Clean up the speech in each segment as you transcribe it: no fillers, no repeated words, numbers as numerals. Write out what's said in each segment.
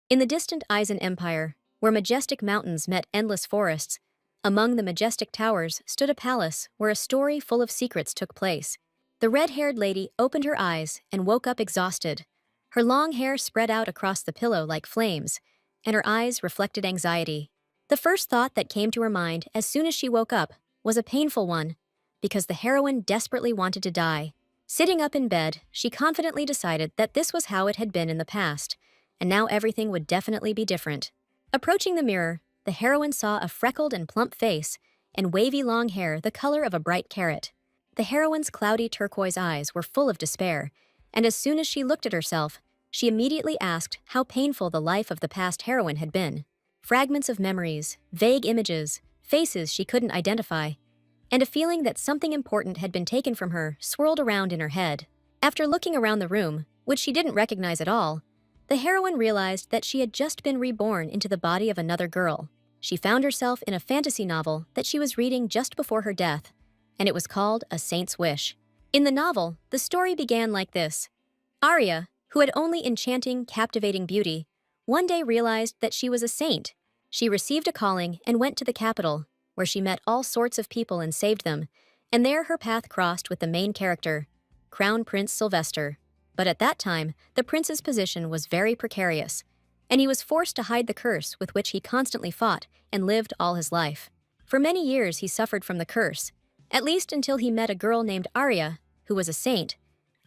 In the distant Eisen Empire, where majestic mountains met endless forests, among the majestic towers stood a palace where a story full of secrets took place. The red-haired lady opened her eyes and woke up exhausted. Her long hair spread out across the pillow like flames, and her eyes reflected anxiety. The first thought that came to her mind as soon as she woke up was a painful one, because the heroine desperately wanted to die. Sitting up in bed, she confidently decided that this was how it had been in the past, and now everything would definitely be different. Approaching the mirror, the heroine saw a freckled and plump face and wavy long hair the color of a bright carrot. The heroine's cloudy turquoise eyes were full of despair, and as soon as she looked at herself, she immediately asked how painful the life of the past heroine had been. Fragments of memories, vague images, faces she couldn't identify, and a feeling that something important had been taken from her swirled around in her head. After looking around the room, which she didn't recognize at all, the heroine realized that she had just been reborn into the body of another girl. She found herself in a fantasy novel that she was reading just before her death, and it was called A Saint's Wish. In the novel, the story began like this. Arya, who had only enchanting, captivating beauty, one day realized that she was a saint. She received a calling and went to the capital, where she met all sorts of people and saved them, and there her path crossed with the main character, Crown Prince Sylvester. But at that time, the prince's position was very precarious, and he was forced to hide the curse with which he constantly fought and lived all his life. For many years he suffered from the curse, at least until he met a girl named Arya, who was a saint,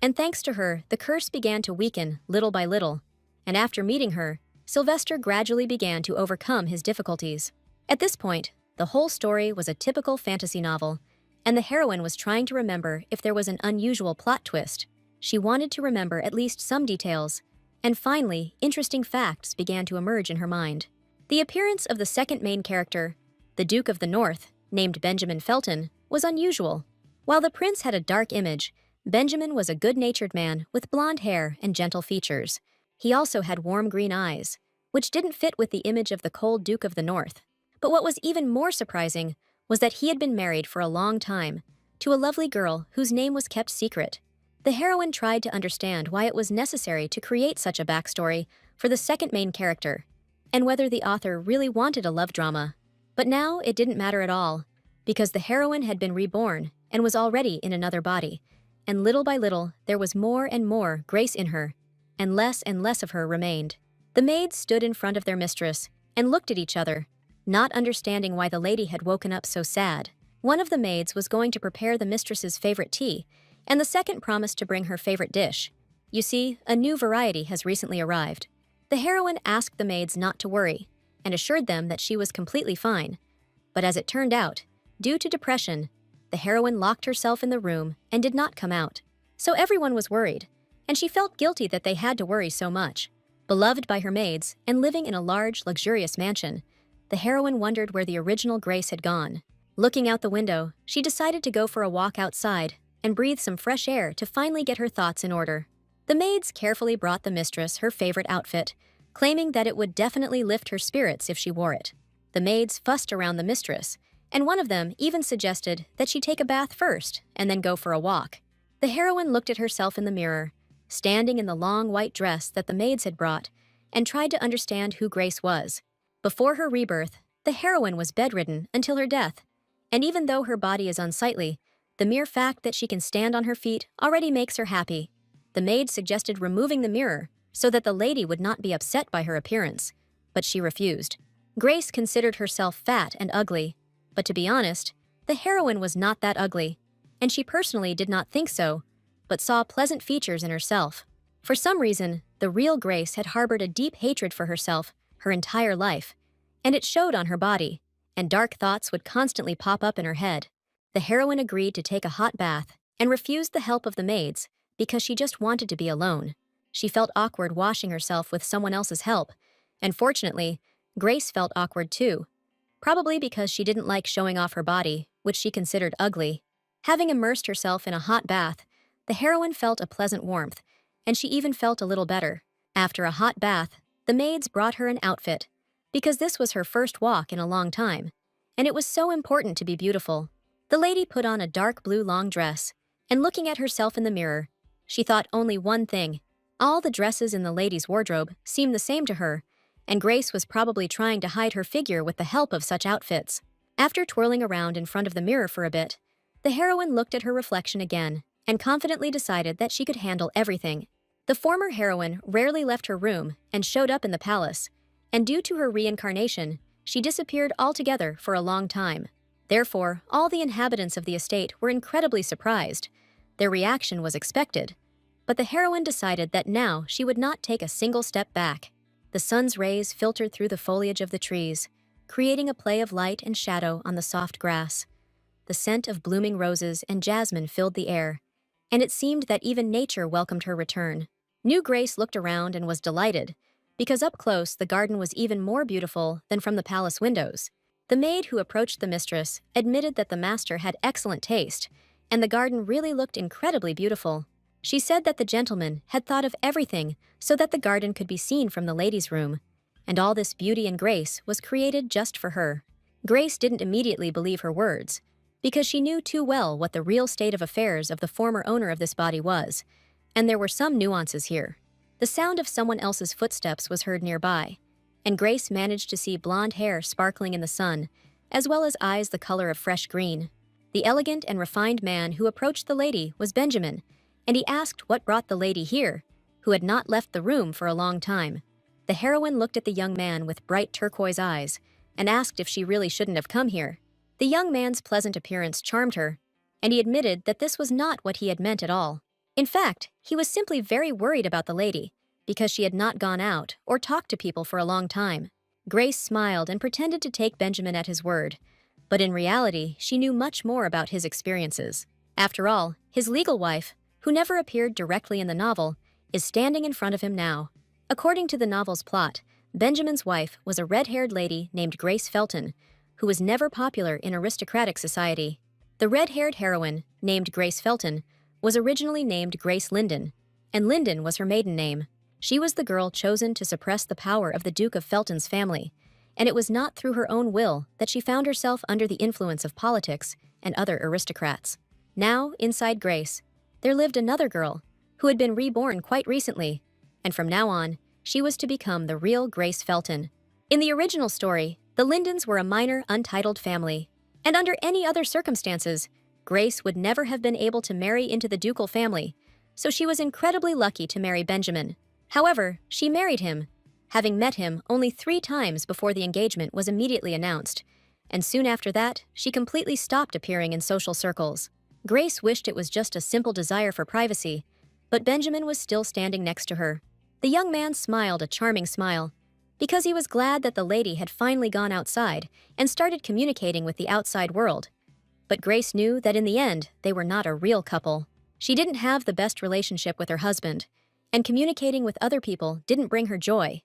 and thanks to her, the curse began to weaken little by little, and after meeting her, Sylvester gradually began to overcome his difficulties. At this point, the whole story was a typical fantasy novel, and the heroine was trying to remember if there was an unusual plot twist. She wanted to remember at least some details, and finally, interesting facts began to emerge in her mind. The appearance of the second main character, the Duke of the North, named Benjamin Felton, was unusual. While the prince had a dark image, Benjamin was a good-natured man with blonde hair and gentle features. He also had warm green eyes, which didn't fit with the image of the cold Duke of the North. But what was even more surprising was that he had been married for a long time to a lovely girl whose name was kept secret. The heroine tried to understand why it was necessary to create such a backstory for the second main character, and whether the author really wanted a love drama. But now it didn't matter at all, because the heroine had been reborn and was already in another body, and little by little there was more and more grace in her, and less of her remained. The maids stood in front of their mistress and looked at each other, not understanding why the lady had woken up so sad. One of the maids was going to prepare the mistress's favorite tea, and the second promised to bring her favorite dish. You see, a new variety has recently arrived. The heroine asked the maids not to worry, and assured them that she was completely fine. But as it turned out, due to depression, the heroine locked herself in the room and did not come out. So everyone was worried, and she felt guilty that they had to worry so much. Beloved by her maids and living in a large, luxurious mansion, the heroine wondered where the original Grace had gone. Looking out the window, she decided to go for a walk outside and breathe some fresh air to finally get her thoughts in order. The maids carefully brought the mistress her favorite outfit, claiming that it would definitely lift her spirits if she wore it. The maids fussed around the mistress, and one of them even suggested that she take a bath first and then go for a walk. The heroine looked at herself in the mirror, standing in the long white dress that the maids had brought, and tried to understand who Grace was. Before her rebirth, the heroine was bedridden until her death, and even though her body is unsightly, the mere fact that she can stand on her feet already makes her happy. The maid suggested removing the mirror so that the lady would not be upset by her appearance, but she refused. Grace considered herself fat and ugly, but to be honest, the heroine was not that ugly, and she personally did not think so, but saw pleasant features in herself. For some reason, the real Grace had harbored a deep hatred for herself her entire life, and it showed on her body, and dark thoughts would constantly pop up in her head. The heroine agreed to take a hot bath and refused the help of the maids because she just wanted to be alone. She felt awkward washing herself with someone else's help, and fortunately, Grace felt awkward too, probably because she didn't like showing off her body, which she considered ugly. Having immersed herself in a hot bath, the heroine felt a pleasant warmth, and she even felt a little better. After a hot bath, the maids brought her an outfit, because this was her first walk in a long time, and it was so important to be beautiful. The lady put on a dark blue long dress, and looking at herself in the mirror, she thought only one thing. All the dresses in the lady's wardrobe seemed the same to her, and Grace was probably trying to hide her figure with the help of such outfits. After twirling around in front of the mirror for a bit, the heroine looked at her reflection again and confidently decided that she could handle everything. The former heroine rarely left her room and showed up in the palace, and due to her reincarnation, she disappeared altogether for a long time. Therefore, all the inhabitants of the estate were incredibly surprised. Their reaction was expected, but the heroine decided that now she would not take a single step back. The sun's rays filtered through the foliage of the trees, creating a play of light and shadow on the soft grass. The scent of blooming roses and jasmine filled the air, and it seemed that even nature welcomed her return. New Grace looked around and was delighted, because up close the garden was even more beautiful than from the palace windows. The maid who approached the mistress admitted that the master had excellent taste, and the garden really looked incredibly beautiful. She said that the gentleman had thought of everything so that the garden could be seen from the ladies' room, and all this beauty and grace was created just for her. Grace didn't immediately believe her words, because she knew too well what the real state of affairs of the former owner of this body was, and there were some nuances here. The sound of someone else's footsteps was heard nearby, and Grace managed to see blonde hair sparkling in the sun, as well as eyes the color of fresh green. The elegant and refined man who approached the lady was Benjamin, and he asked what brought the lady here, who had not left the room for a long time. The heroine looked at the young man with bright turquoise eyes and asked if she really shouldn't have come here. The young man's pleasant appearance charmed her, and he admitted that this was not what he had meant at all. In fact, he was simply very worried about the lady, because she had not gone out or talked to people for a long time. Grace smiled and pretended to take Benjamin at his word, but in reality, she knew much more about his experiences. After all, his legal wife, who never appeared directly in the novel, is standing in front of him now. According to the novel's plot, Benjamin's wife was a red-haired lady named Grace Felton, who was never popular in aristocratic society. The red-haired heroine, named Grace Felton, was originally named Grace Linden, and Linden was her maiden name. She was the girl chosen to suppress the power of the Duke of Felton's family, and it was not through her own will that she found herself under the influence of politics and other aristocrats. Now, inside Grace, there lived another girl who had been reborn quite recently, and from now on, she was to become the real Grace Felton. In the original story, the Lindens were a minor, untitled family, and under any other circumstances, Grace would never have been able to marry into the ducal family, so she was incredibly lucky to marry Benjamin. However, she married him, having met him only 3 times before the engagement was immediately announced, and soon after that, she completely stopped appearing in social circles. Grace wished it was just a simple desire for privacy, but Benjamin was still standing next to her. The young man smiled a charming smile, because he was glad that the lady had finally gone outside and started communicating with the outside world. But Grace knew that in the end, they were not a real couple. She didn't have the best relationship with her husband, and communicating with other people didn't bring her joy.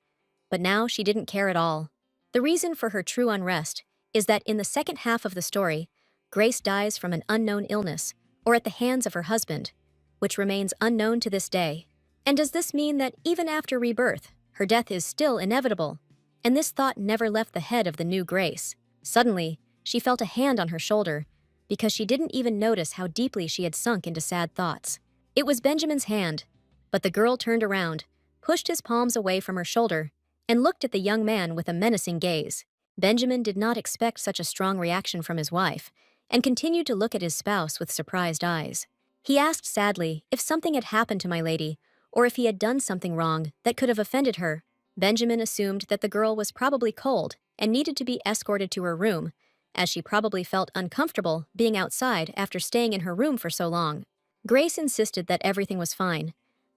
But now she didn't care at all. The reason for her true unrest is that in the second half of the story, Grace dies from an unknown illness or at the hands of her husband, which remains unknown to this day. And does this mean that even after rebirth, her death is still inevitable? And this thought never left the head of the new Grace. Suddenly, she felt a hand on her shoulder, because she didn't even notice how deeply she had sunk into sad thoughts. It was Benjamin's hand, but the girl turned around, pushed his palms away from her shoulder, and looked at the young man with a menacing gaze. Benjamin did not expect such a strong reaction from his wife, and continued to look at his spouse with surprised eyes. He asked sadly if something had happened to my lady, or if he had done something wrong that could have offended her. Benjamin assumed that the girl was probably cold and needed to be escorted to her room, as she probably felt uncomfortable being outside after staying in her room for so long. Grace insisted that everything was fine,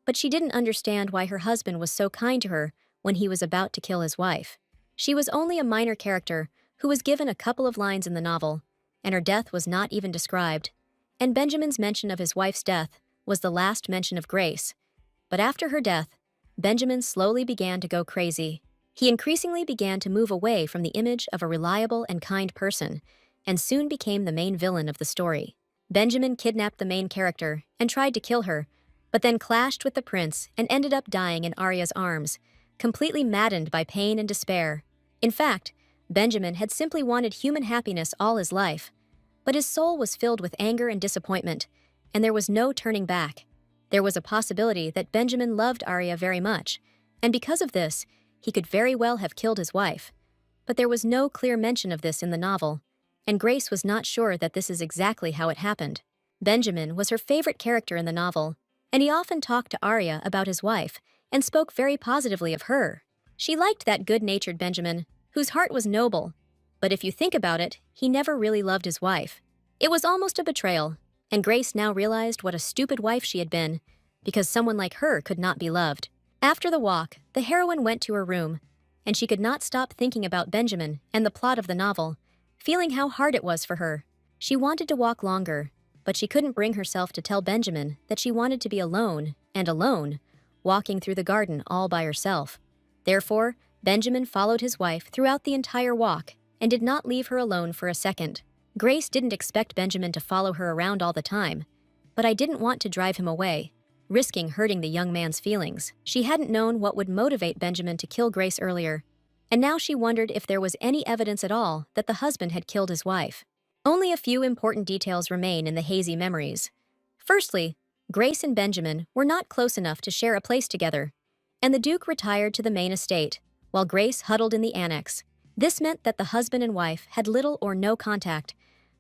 but she didn't understand why her husband was so kind to her when he was about to kill his wife. She was only a minor character who was given a couple of lines in the novel, and her death was not even described. And Benjamin's mention of his wife's death was the last mention of Grace. But after her death, Benjamin slowly began to go crazy. He increasingly began to move away from the image of a reliable and kind person, and soon became the main villain of the story. Benjamin kidnapped the main character and tried to kill her, but then clashed with the prince and ended up dying in Arya's arms, completely maddened by pain and despair. In fact, Benjamin had simply wanted human happiness all his life, but his soul was filled with anger and disappointment, and there was no turning back. There was a possibility that Benjamin loved Arya very much, and because of this, he could very well have killed his wife. But there was no clear mention of this in the novel, and Grace was not sure that this is exactly how it happened. Benjamin was her favorite character in the novel, and he often talked to Arya about his wife and spoke very positively of her. She liked that good-natured Benjamin, whose heart was noble, but if you think about it, he never really loved his wife. It was almost a betrayal, and Grace now realized what a stupid wife she had been, because someone like her could not be loved. After the walk, the heroine went to her room, and she could not stop thinking about Benjamin and the plot of the novel, feeling how hard it was for her. She wanted to walk longer, but she couldn't bring herself to tell Benjamin that she wanted to be alone, walking through the garden all by herself. Therefore, Benjamin followed his wife throughout the entire walk and did not leave her alone for a second. Grace didn't expect Benjamin to follow her around all the time, but I didn't want to drive him away, risking hurting the young man's feelings. She hadn't known what would motivate Benjamin to kill Grace earlier, and now she wondered if there was any evidence at all that the husband had killed his wife. Only a few important details remain in the hazy memories. Firstly, Grace and Benjamin were not close enough to share a place together, and the Duke retired to the main estate, while Grace huddled in the annex. This meant that the husband and wife had little or no contact,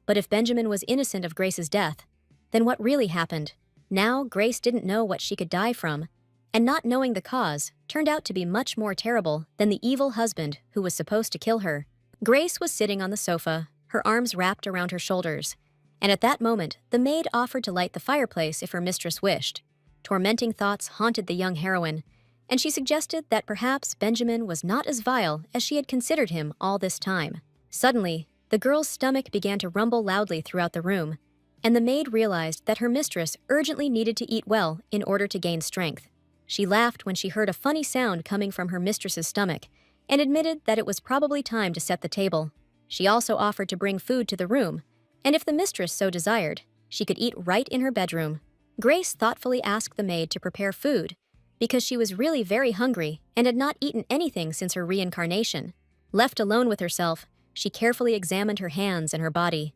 but if Benjamin was innocent of Grace's death, then what really happened? Now, Grace didn't know what she could die from, and not knowing the cause turned out to be much more terrible than the evil husband who was supposed to kill her. Grace was sitting on the sofa, her arms wrapped around her shoulders, and at that moment, the maid offered to light the fireplace if her mistress wished. Tormenting thoughts haunted the young heroine, and she suggested that perhaps Benjamin was not as vile as she had considered him all this time. Suddenly, the girl's stomach began to rumble loudly throughout the room, and the maid realized that her mistress urgently needed to eat well in order to gain strength. She laughed when she heard a funny sound coming from her mistress's stomach and admitted that it was probably time to set the table. She also offered to bring food to the room, and if the mistress so desired, she could eat right in her bedroom. Grace thoughtfully asked the maid to prepare food, because she was really very hungry and had not eaten anything since her reincarnation. Left alone with herself, she carefully examined her hands and her body.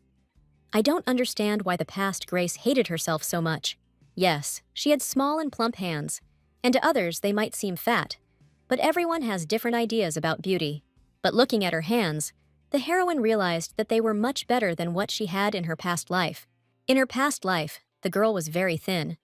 I don't understand why the past Grace hated herself so much. Yes, she had small and plump hands, and to others they might seem fat, but everyone has different ideas about beauty. But looking at her hands, the heroine realized that they were much better than what she had in her past life. In her past life, the girl was very thin.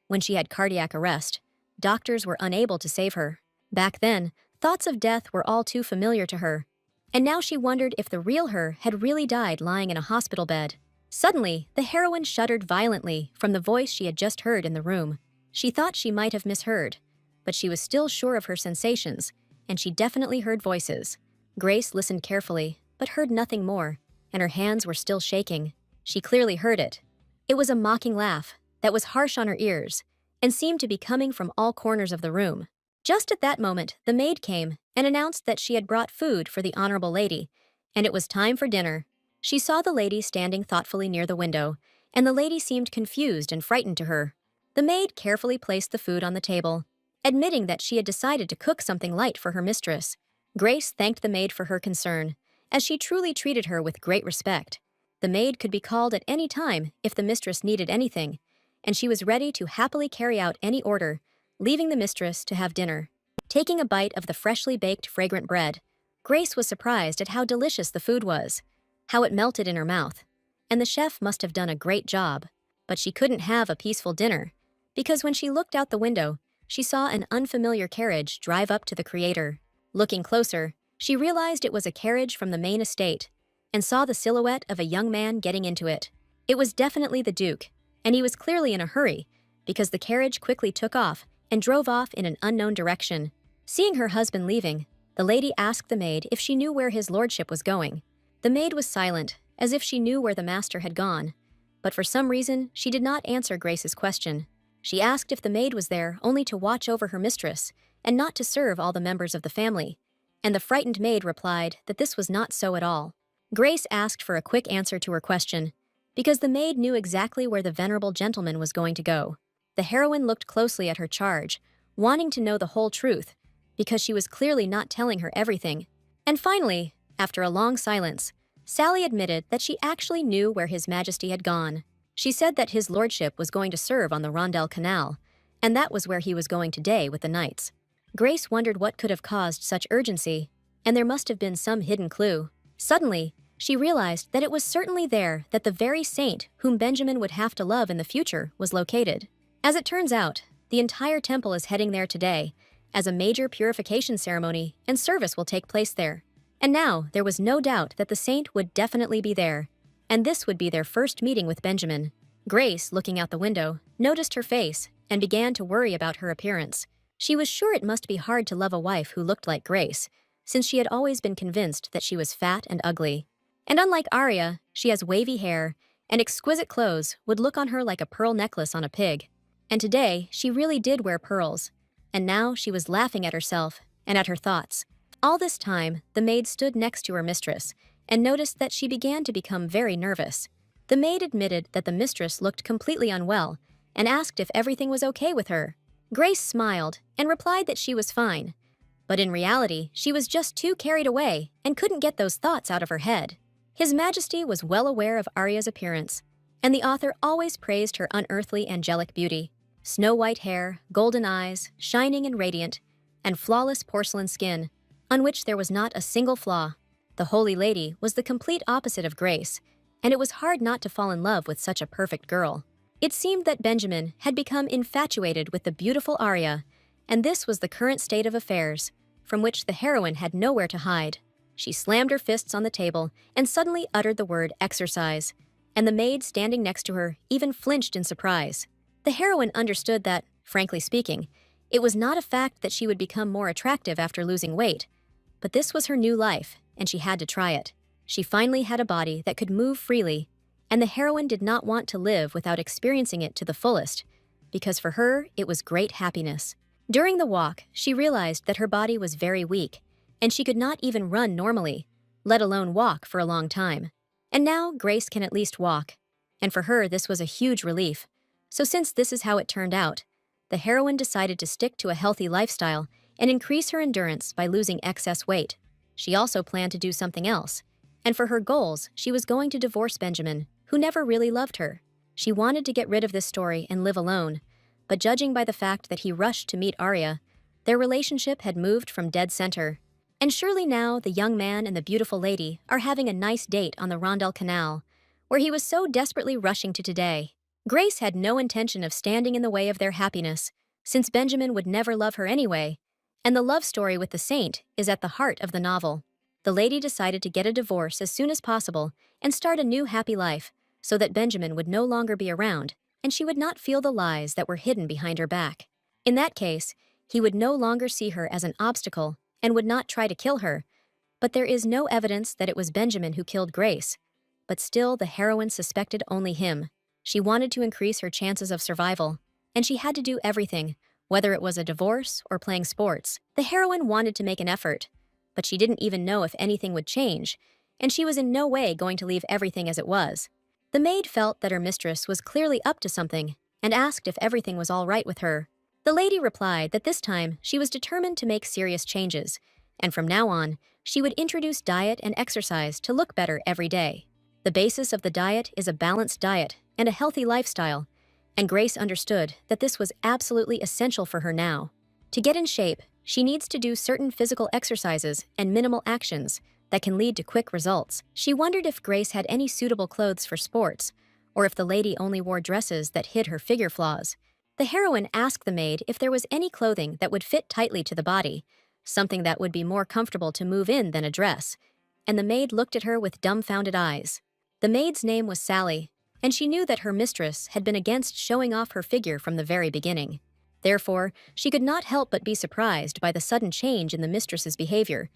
When she had cardiac arrest, doctors were unable to save her. Back then, thoughts of death were all too familiar to her, and now she wondered if the real her had really died lying in a hospital bed. Suddenly, the heroine shuddered violently from the voice she had just heard in the room. She thought she might have misheard, but she was still sure of her sensations, and she definitely heard voices. Grace listened carefully, but heard nothing more, and her hands were still shaking. She clearly heard it. It was a mocking laugh that was harsh on her ears and seemed to be coming from all corners of the room. Just at that moment, the maid came and announced that she had brought food for the honorable lady, and it was time for dinner. She saw the lady standing thoughtfully near the window, and the lady seemed confused and frightened to her. The maid carefully placed the food on the table, admitting that she had decided to cook something light for her mistress. Grace thanked the maid for her concern, as she truly treated her with great respect. The maid could be called at any time if the mistress needed anything, and she was ready to happily carry out any order, leaving the mistress to have dinner. Taking a bite of the freshly baked, fragrant bread, Grace was surprised at how delicious the food was, how it melted in her mouth, and the chef must have done a great job. But she couldn't have a peaceful dinner, because when she looked out the window, she saw an unfamiliar carriage drive up to the creator. Looking closer, she realized it was a carriage from the main estate, and saw the silhouette of a young man getting into it. It was definitely the Duke, and he was clearly in a hurry, because the carriage quickly took off and drove off in an unknown direction. Seeing her husband leaving, the lady asked the maid if she knew where his lordship was going. The maid was silent, as if she knew where the master had gone, but for some reason, she did not answer Grace's question. She asked if the maid was there only to watch over her mistress, and not to serve all the members of the family, and the frightened maid replied that this was not so at all. Grace asked for a quick answer to her question, because the maid knew exactly where the venerable gentleman was going to go. The heroine looked closely at her charge, wanting to know the whole truth, because she was clearly not telling her everything. And finally, after a long silence, Sally admitted that she actually knew where His Majesty had gone. She said that his lordship was going to serve on the Rondel Canal, and that was where he was going today with the knights. Grace wondered what could have caused such urgency, and there must have been some hidden clue. Suddenly, she realized that it was certainly there that the very saint whom Benjamin would have to love in the future was located. As it turns out, the entire temple is heading there today, as a major purification ceremony and service will take place there. And now there was no doubt that the saint would definitely be there, and this would be their first meeting with Benjamin. Grace, looking out the window, noticed her face and began to worry about her appearance. She was sure it must be hard to love a wife who looked like Grace, since she had always been convinced that she was fat and ugly. And unlike Arya, she has wavy hair, and exquisite clothes would look on her like a pearl necklace on a pig. And today, she really did wear pearls, and now she was laughing at herself and at her thoughts. All this time, the maid stood next to her mistress and noticed that she began to become very nervous. The maid admitted that the mistress looked completely unwell and asked if everything was okay with her. Grace smiled and replied that she was fine, but in reality, she was just too carried away and couldn't get those thoughts out of her head. His Majesty was well aware of Arya's appearance, and the author always praised her unearthly angelic beauty. Snow-white hair, golden eyes, shining and radiant, and flawless porcelain skin, on which there was not a single flaw. The Holy Lady was the complete opposite of Grace, and it was hard not to fall in love with such a perfect girl. It seemed that Benjamin had become infatuated with the beautiful Arya, and this was the current state of affairs, from which the heroine had nowhere to hide. She slammed her fists on the table and suddenly uttered the word exercise, and the maid standing next to her even flinched in surprise. The heroine understood that, frankly speaking, it was not a fact that she would become more attractive after losing weight, but this was her new life, and she had to try it. She finally had a body that could move freely, and the heroine did not want to live without experiencing it to the fullest, because for her, it was great happiness. During the walk, she realized that her body was very weak, and she could not even run normally, let alone walk for a long time. And now Grace can at least walk, and for her this was a huge relief. So since this is how it turned out, the heroine decided to stick to a healthy lifestyle and increase her endurance by losing excess weight. She also planned to do something else, and for her goals, she was going to divorce Benjamin, who never really loved her. She wanted to get rid of this story and live alone, but judging by the fact that he rushed to meet Arya, their relationship had moved from dead center. And surely now the young man and the beautiful lady are having a nice date on the Rondel Canal, where he was so desperately rushing to today. Grace had no intention of standing in the way of their happiness, since Benjamin would never love her anyway, and the love story with the saint is at the heart of the novel. The lady decided to get a divorce as soon as possible and start a new happy life, so that Benjamin would no longer be around, and she would not feel the lies that were hidden behind her back. In that case, he would no longer see her as an obstacle and would not try to kill her. But there is no evidence that it was Benjamin who killed Grace. But still, the heroine suspected only him. She wanted to increase her chances of survival, and she had to do everything, whether it was a divorce or playing sports. The heroine wanted to make an effort, but she didn't even know if anything would change, and she was in no way going to leave everything as it was. The maid felt that her mistress was clearly up to something and asked if everything was all right with her. The lady replied that this time she was determined to make serious changes, and from now on, she would introduce diet and exercise to look better every day. The basis of the diet is a balanced diet and a healthy lifestyle, and Grace understood that this was absolutely essential for her now. To get in shape, she needs to do certain physical exercises and minimal actions that can lead to quick results. She wondered if Grace had any suitable clothes for sports, or if the lady only wore dresses that hid her figure flaws. The heroine asked the maid if there was any clothing that would fit tightly to the body, something that would be more comfortable to move in than a dress, and the maid looked at her with dumbfounded eyes. The maid's name was Sally, and she knew that her mistress had been against showing off her figure from the very beginning. Therefore, she could not help but be surprised by the sudden change in the mistress's behavior,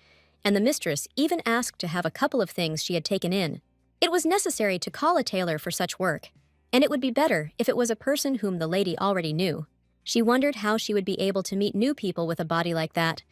and the mistress even asked to have a couple of things she had taken in. It was necessary to call a tailor for such work, and it would be better if it was a person whom the lady already knew. She wondered how she would be able to meet new people with a body like that,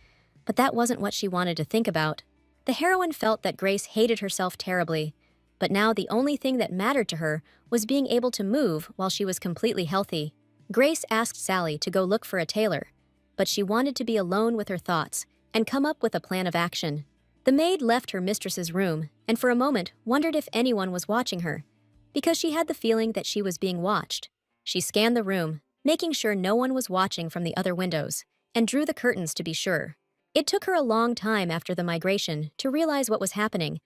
but that wasn't what she wanted to think about. The heroine felt that Grace hated herself terribly, but now the only thing that mattered to her was being able to move while she was completely healthy. Grace asked Sally to go look for a tailor, but she wanted to be alone with her thoughts and come up with a plan of action. The maid left her mistress's room and for a moment wondered if anyone was watching her, because she had the feeling that she was being watched. She scanned the room, making sure no one was watching from the other windows, and drew the curtains to be sure. It took her a long time after the migration to realize what was happening,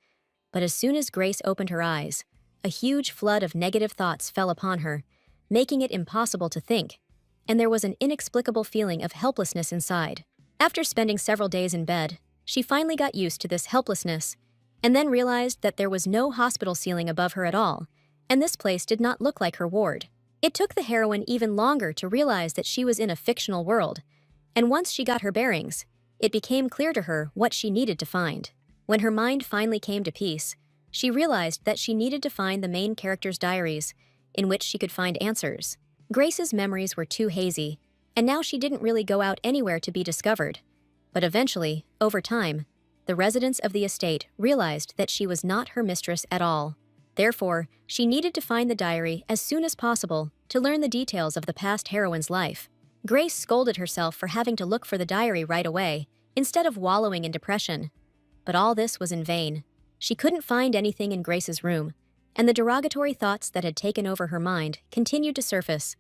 but as soon as Grace opened her eyes, a huge flood of negative thoughts fell upon her, making it impossible to think, and there was an inexplicable feeling of helplessness inside. After spending several days in bed, she finally got used to this helplessness, and then realized that there was no hospital ceiling above her at all, and this place did not look like her ward. It took the heroine even longer to realize that she was in a fictional world, and once she got her bearings, it became clear to her what she needed to find. When her mind finally came to peace, she realized that she needed to find the main character's diaries, in which she could find answers. Grace's memories were too hazy, and now she didn't really go out anywhere to be discovered. But eventually, over time, the residents of the estate realized that she was not her mistress at all. Therefore, she needed to find the diary as soon as possible to learn the details of the past heroine's life. Grace scolded herself for having to look for the diary right away, instead of wallowing in depression. But all this was in vain. She couldn't find anything in Grace's room, and the derogatory thoughts that had taken over her mind continued to surface,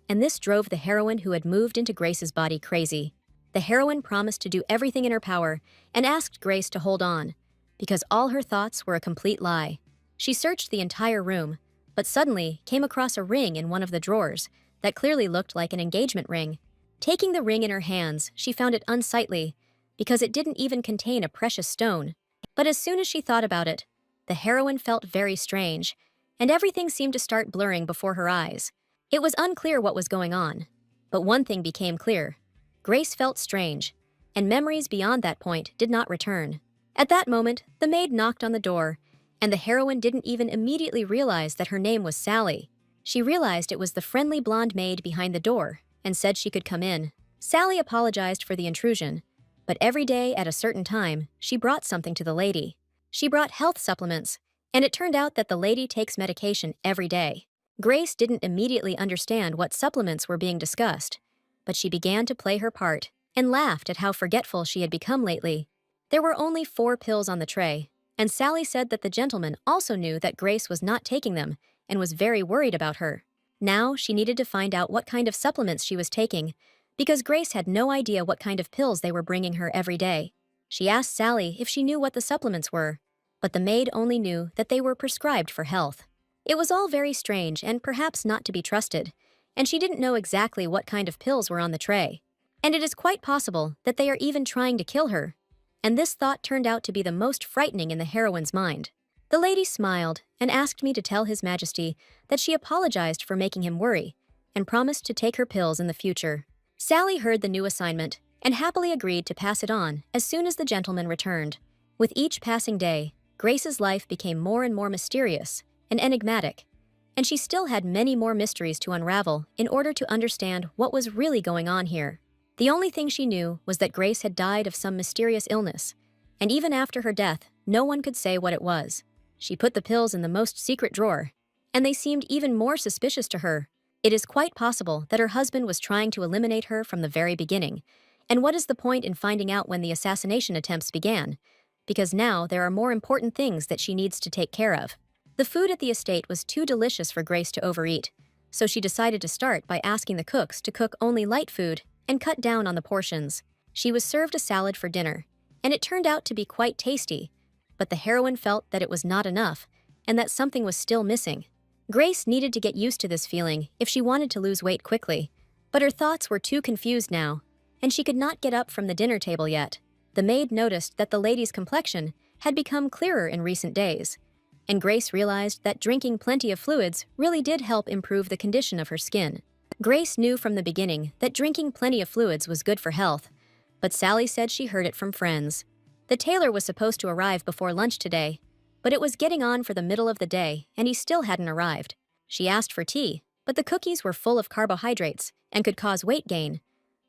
and this drove the heroine who had moved into Grace's body crazy. The heroine promised to do everything in her power and asked Grace to hold on, because all her thoughts were a complete lie. She searched the entire room, but suddenly came across a ring in one of the drawers that clearly looked like an engagement ring. Taking the ring in her hands, she found it unsightly, because it didn't even contain a precious stone. But as soon as she thought about it, the heroine felt very strange, and everything seemed to start blurring before her eyes. It was unclear what was going on, but one thing became clear. Grace felt strange, and memories beyond that point did not return. At that moment, the maid knocked on the door, and the heroine didn't even immediately realize that her name was Sally. She realized it was the friendly blonde maid behind the door, and said she could come in. Sally apologized for the intrusion, but every day at a certain time, she brought something to the lady. She brought health supplements, and it turned out that the lady takes medication every day. Grace didn't immediately understand what supplements were being discussed, but she began to play her part and laughed at how forgetful she had become lately. There were only 4 pills on the tray, and Sally said that the gentleman also knew that Grace was not taking them and was very worried about her. Now she needed to find out what kind of supplements she was taking, because Grace had no idea what kind of pills they were bringing her every day. She asked Sally if she knew what the supplements were, but the maid only knew that they were prescribed for health. It was all very strange and perhaps not to be trusted, and she didn't know exactly what kind of pills were on the tray. And it is quite possible that they are even trying to kill her. And this thought turned out to be the most frightening in the heroine's mind. The lady smiled and asked me to tell His Majesty that she apologized for making him worry and promised to take her pills in the future. Sally heard the new assignment and happily agreed to pass it on as soon as the gentleman returned. With each passing day, Grace's life became more and more mysterious and enigmatic, and she still had many more mysteries to unravel in order to understand what was really going on here. The only thing she knew was that Grace had died of some mysterious illness, and even after her death, no one could say what it was. She put the pills in the most secret drawer, and they seemed even more suspicious to her. It is quite possible that her husband was trying to eliminate her from the very beginning. And what is the point in finding out when the assassination attempts began? Because now there are more important things that she needs to take care of. The food at the estate was too delicious for Grace to overeat, so she decided to start by asking the cooks to cook only light food and cut down on the portions. She was served a salad for dinner, and it turned out to be quite tasty, but the heroine felt that it was not enough and that something was still missing. Grace needed to get used to this feeling if she wanted to lose weight quickly, but her thoughts were too confused now, and she could not get up from the dinner table yet. The maid noticed that the lady's complexion had become clearer in recent days, and Grace realized that drinking plenty of fluids really did help improve the condition of her skin. Grace knew from the beginning that drinking plenty of fluids was good for health, but Sally said she heard it from friends. The tailor was supposed to arrive before lunch today, but it was getting on for the middle of the day and he still hadn't arrived. She asked for tea, but the cookies were full of carbohydrates and could cause weight gain.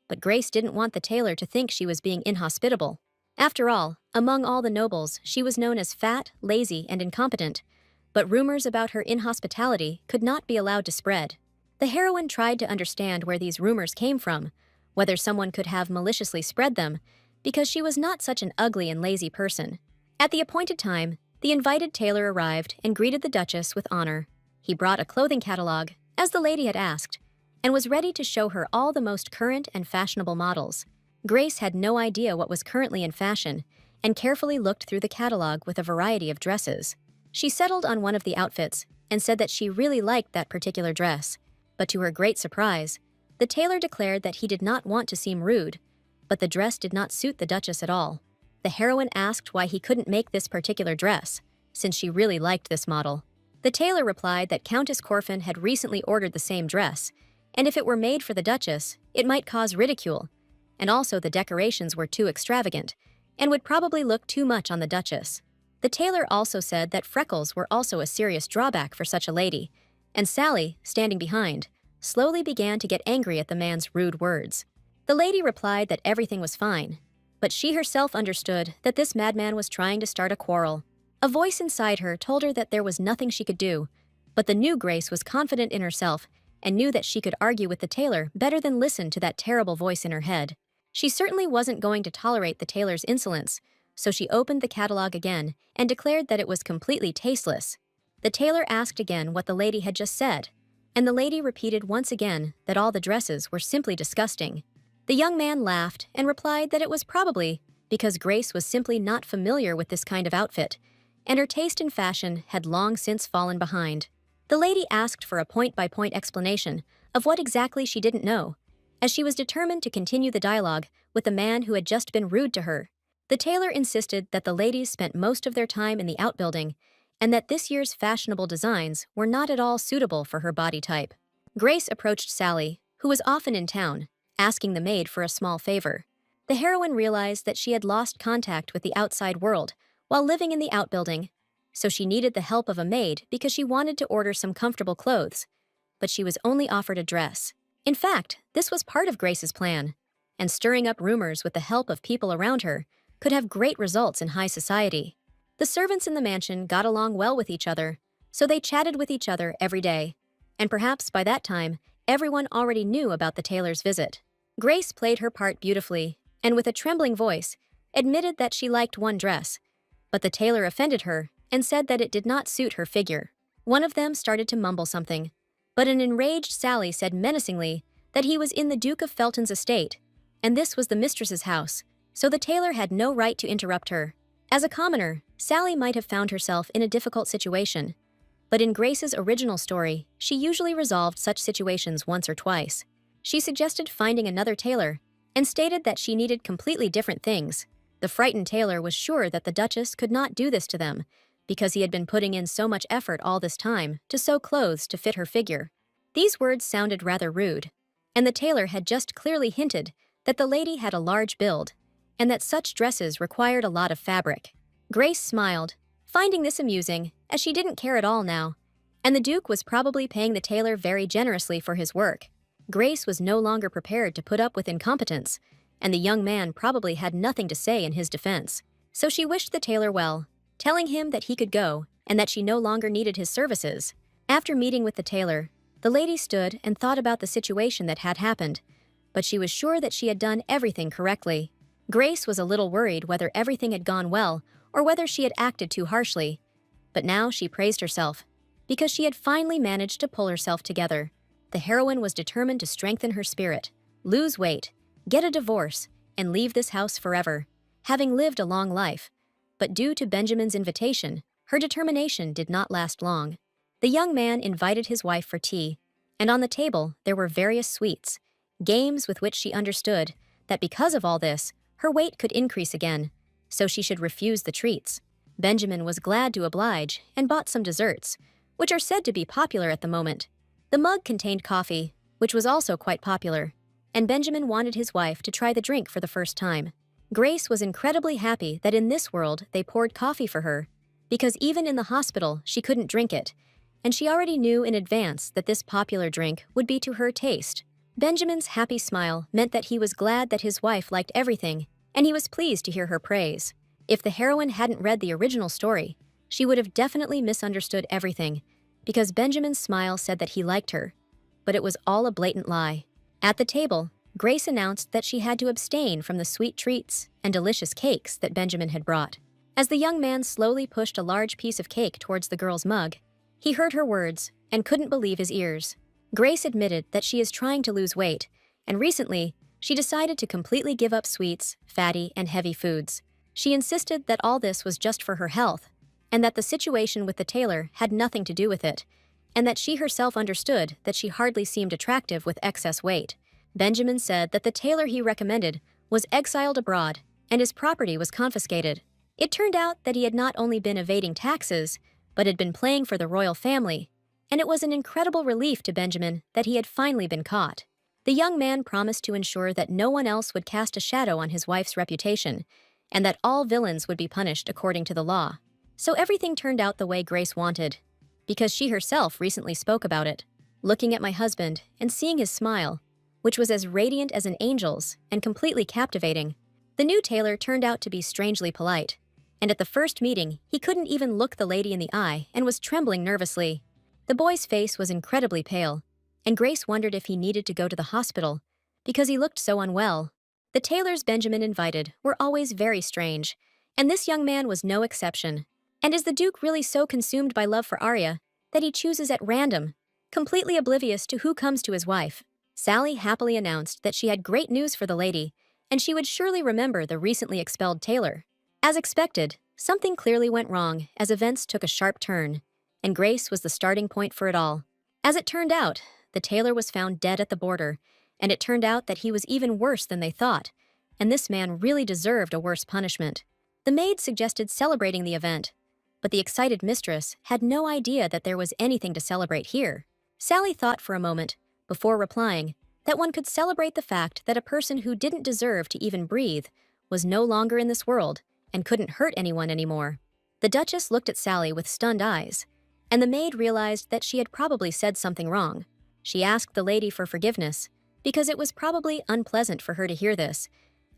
But Grace didn't want the tailor to think she was being inhospitable. After all, among all the nobles, she was known as fat, lazy, and incompetent, but rumors about her inhospitality could not be allowed to spread. The heroine tried to understand where these rumors came from, whether someone could have maliciously spread them, because she was not such an ugly and lazy person. At the appointed time, the invited tailor arrived and greeted the Duchess with honor. He brought a clothing catalog, as the lady had asked, and was ready to show her all the most current and fashionable models. Grace had no idea what was currently in fashion and carefully looked through the catalog with a variety of dresses. She settled on one of the outfits and said that she really liked that particular dress, but to her great surprise, the tailor declared that he did not want to seem rude, but the dress did not suit the Duchess at all. The heroine asked why he couldn't make this particular dress, since she really liked this model. The tailor replied that Countess Corfin had recently ordered the same dress, and if it were made for the Duchess, it might cause ridicule, and also the decorations were too extravagant, and would probably look too much on the Duchess. The tailor also said that freckles were also a serious drawback for such a lady, and Sally, standing behind, slowly began to get angry at the man's rude words. The lady replied that everything was fine, but she herself understood that this madman was trying to start a quarrel. A voice inside her told her that there was nothing she could do, but the new Grace was confident in herself and knew that she could argue with the tailor better than listen to that terrible voice in her head. She certainly wasn't going to tolerate the tailor's insolence, so she opened the catalog again and declared that it was completely tasteless. The tailor asked again what the lady had just said, and the lady repeated once again that all the dresses were simply disgusting. The young man laughed and replied that it was probably because Grace was simply not familiar with this kind of outfit, and her taste in fashion had long since fallen behind. The lady asked for a point-by-point explanation of what exactly she didn't know, as she was determined to continue the dialogue with the man who had just been rude to her. The tailor insisted that the ladies spent most of their time in the outbuilding, and that this year's fashionable designs were not at all suitable for her body type. Grace approached Sally, who was often in town, asking the maid for a small favor. The heroine realized that she had lost contact with the outside world while living in the outbuilding, so she needed the help of a maid because she wanted to order some comfortable clothes, but she was only offered a dress. In fact, this was part of Grace's plan, and stirring up rumors with the help of people around her could have great results in high society. The servants in the mansion got along well with each other, so they chatted with each other every day, and perhaps by that time, everyone already knew about the tailor's visit. Grace played her part beautifully, and with a trembling voice, admitted that she liked one dress, but the tailor offended her and said that it did not suit her figure. One of them started to mumble something, but an enraged Sally said menacingly that he was in the Duke of Felton's estate, and this was the mistress's house, so the tailor had no right to interrupt her. As a commoner, Sally might have found herself in a difficult situation, but in Grace's original story, she usually resolved such situations once or twice. She suggested finding another tailor and stated that she needed completely different things. The frightened tailor was sure that the Duchess could not do this to them because he had been putting in so much effort all this time to sew clothes to fit her figure. These words sounded rather rude, and the tailor had just clearly hinted that the lady had a large build and that such dresses required a lot of fabric. Grace smiled, finding this amusing, as she didn't care at all now, and the Duke was probably paying the tailor very generously for his work. Grace was no longer prepared to put up with incompetence, and the young man probably had nothing to say in his defense. So she wished the tailor well, telling him that he could go and that she no longer needed his services. After meeting with the tailor, the lady stood and thought about the situation that had happened, but she was sure that she had done everything correctly. Grace was a little worried whether everything had gone well or whether she had acted too harshly, but now she praised herself because she had finally managed to pull herself together. The heroine was determined to strengthen her spirit, lose weight, get a divorce, and leave this house forever, having lived a long life. But due to Benjamin's invitation, her determination did not last long. The young man invited his wife for tea, and on the table there were various sweets, games with which she understood that because of all this, her weight could increase again, so she should refuse the treats. Benjamin was glad to oblige and bought some desserts, which are said to be popular at the moment. The mug contained coffee, which was also quite popular, and Benjamin wanted his wife to try the drink for the first time. Grace was incredibly happy that in this world they poured coffee for her, because even in the hospital she couldn't drink it, and she already knew in advance that this popular drink would be to her taste. Benjamin's happy smile meant that he was glad that his wife liked everything, and he was pleased to hear her praise. If the heroine hadn't read the original story, she would have definitely misunderstood everything, because Benjamin's smile said that he liked her, but it was all a blatant lie. At the table, Grace announced that she had to abstain from the sweet treats and delicious cakes that Benjamin had brought. As the young man slowly pushed a large piece of cake towards the girl's mug, he heard her words and couldn't believe his ears. Grace admitted that she is trying to lose weight, and recently, She decided to completely give up sweets, fatty, and heavy foods. She insisted that all this was just for her health, and that the situation with the tailor had nothing to do with it, and that she herself understood that she hardly seemed attractive with excess weight. Benjamin said that the tailor he recommended was exiled abroad, and his property was confiscated. It turned out that he had not only been evading taxes, but had been playing for the royal family, and it was an incredible relief to Benjamin that he had finally been caught. The young man promised to ensure that no one else would cast a shadow on his wife's reputation, and that all villains would be punished according to the law. So everything turned out the way Grace wanted, because she herself recently spoke about it. Looking at my husband and seeing his smile, which was as radiant as an angel's and completely captivating, the new tailor turned out to be strangely polite, and at the first meeting, he couldn't even look the lady in the eye and was trembling nervously. The boy's face was incredibly pale, and Grace wondered if he needed to go to the hospital because he looked so unwell. The tailors Benjamin invited were always very strange, and this young man was no exception. And is the Duke really so consumed by love for Arya that he chooses at random, completely oblivious to who comes to his wife? Sally happily announced that she had great news for the lady, and she would surely remember the recently expelled tailor. As expected, something clearly went wrong as events took a sharp turn, and Grace was the starting point for it all. As it turned out, the tailor was found dead at the border, and it turned out that he was even worse than they thought, and this man really deserved a worse punishment. The maid suggested celebrating the event, but the excited mistress had no idea that there was anything to celebrate here. Sally thought for a moment, before replying, that one could celebrate the fact that a person who didn't deserve to even breathe was no longer in this world and couldn't hurt anyone anymore. The Duchess looked at Sally with stunned eyes, and the maid realized that she had probably said something wrong. She asked the lady for forgiveness, because it was probably unpleasant for her to hear this,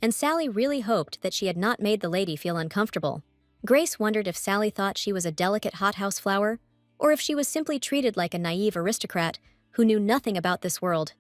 and Sally really hoped that she had not made the lady feel uncomfortable. Grace wondered if Sally thought she was a delicate hothouse flower, or if she was simply treated like a naive aristocrat who knew nothing about this world.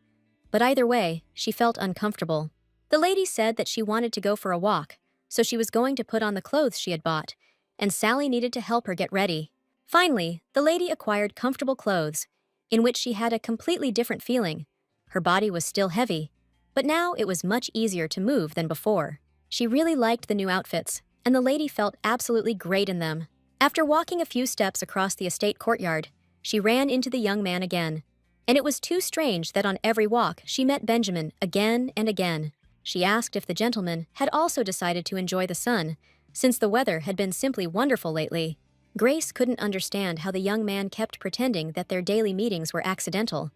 But either way, she felt uncomfortable. The lady said that she wanted to go for a walk, so she was going to put on the clothes she had bought, and Sally needed to help her get ready. Finally, the lady acquired comfortable clothes, in which she had a completely different feeling. Her body was still heavy, but now it was much easier to move than before. She really liked the new outfits, and the lady felt absolutely great in them. After walking a few steps across the estate courtyard, she ran into the young man again, and it was too strange that on every walk she met Benjamin again and again. She asked if the gentleman had also decided to enjoy the sun, since the weather had been simply wonderful lately. Grace couldn't understand how the young man kept pretending that their daily meetings were accidental,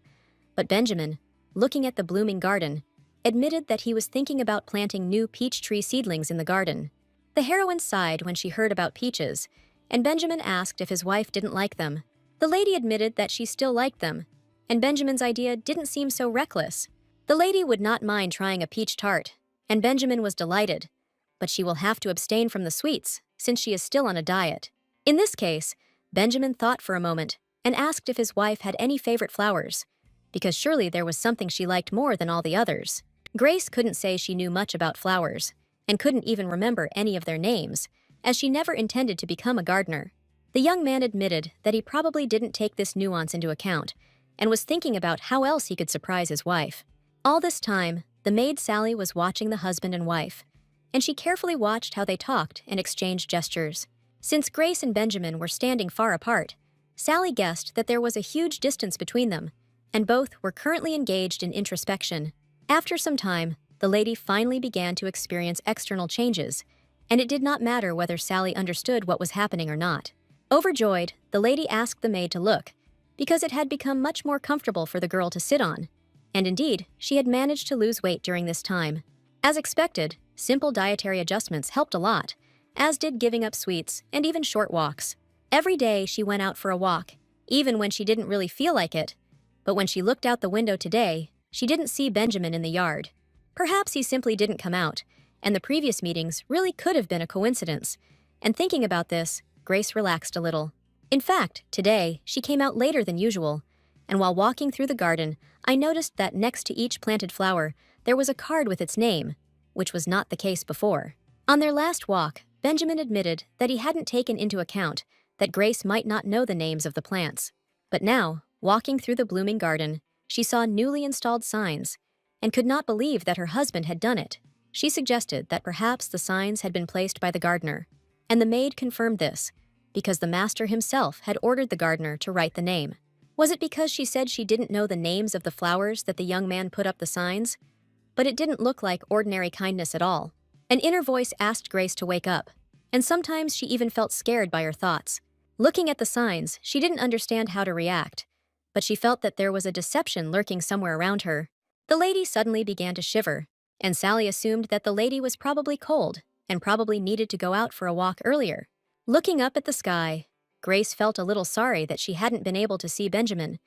but Benjamin, looking at the blooming garden, admitted that he was thinking about planting new peach tree seedlings in the garden. The heroine sighed when she heard about peaches, and Benjamin asked if his wife didn't like them. The lady admitted that she still liked them, and Benjamin's idea didn't seem so reckless. The lady would not mind trying a peach tart, and Benjamin was delighted, but she will have to abstain from the sweets since she is still on a diet. In this case, Benjamin thought for a moment and asked if his wife had any favorite flowers, because surely there was something she liked more than all the others. Grace couldn't say she knew much about flowers, and couldn't even remember any of their names, as she never intended to become a gardener. The young man admitted that he probably didn't take this nuance into account, and was thinking about how else he could surprise his wife. All this time, the maid Sally was watching the husband and wife, and she carefully watched how they talked and exchanged gestures. Since Grace and Benjamin were standing far apart, Sally guessed that there was a huge distance between them, and both were currently engaged in introspection. After some time, the lady finally began to experience external changes, and it did not matter whether Sally understood what was happening or not. Overjoyed, the lady asked the maid to look, because it had become much more comfortable for the girl to sit on, and indeed, she had managed to lose weight during this time. As expected, simple dietary adjustments helped a lot, as did giving up sweets and even short walks. Every day she went out for a walk, even when she didn't really feel like it, but when she looked out the window today, she didn't see Benjamin in the yard. Perhaps he simply didn't come out, and the previous meetings really could have been a coincidence, and thinking about this, Grace relaxed a little. In fact, today, she came out later than usual, and while walking through the garden, I noticed that next to each planted flower, there was a card with its name, which was not the case before. On their last walk, Benjamin admitted that he hadn't taken into account that Grace might not know the names of the plants. But now, walking through the blooming garden, she saw newly installed signs, and could not believe that her husband had done it. She suggested that perhaps the signs had been placed by the gardener, and the maid confirmed this, because the master himself had ordered the gardener to write the name. Was it because she said she didn't know the names of the flowers that the young man put up the signs? But it didn't look like ordinary kindness at all. An inner voice asked Grace to wake up, and sometimes she even felt scared by her thoughts. Looking at the signs, she didn't understand how to react, but she felt that there was a deception lurking somewhere around her. The lady suddenly began to shiver, and Sally assumed that the lady was probably cold and probably needed to go out for a walk earlier. Looking up at the sky, Grace felt a little sorry that she hadn't been able to see Benjamin.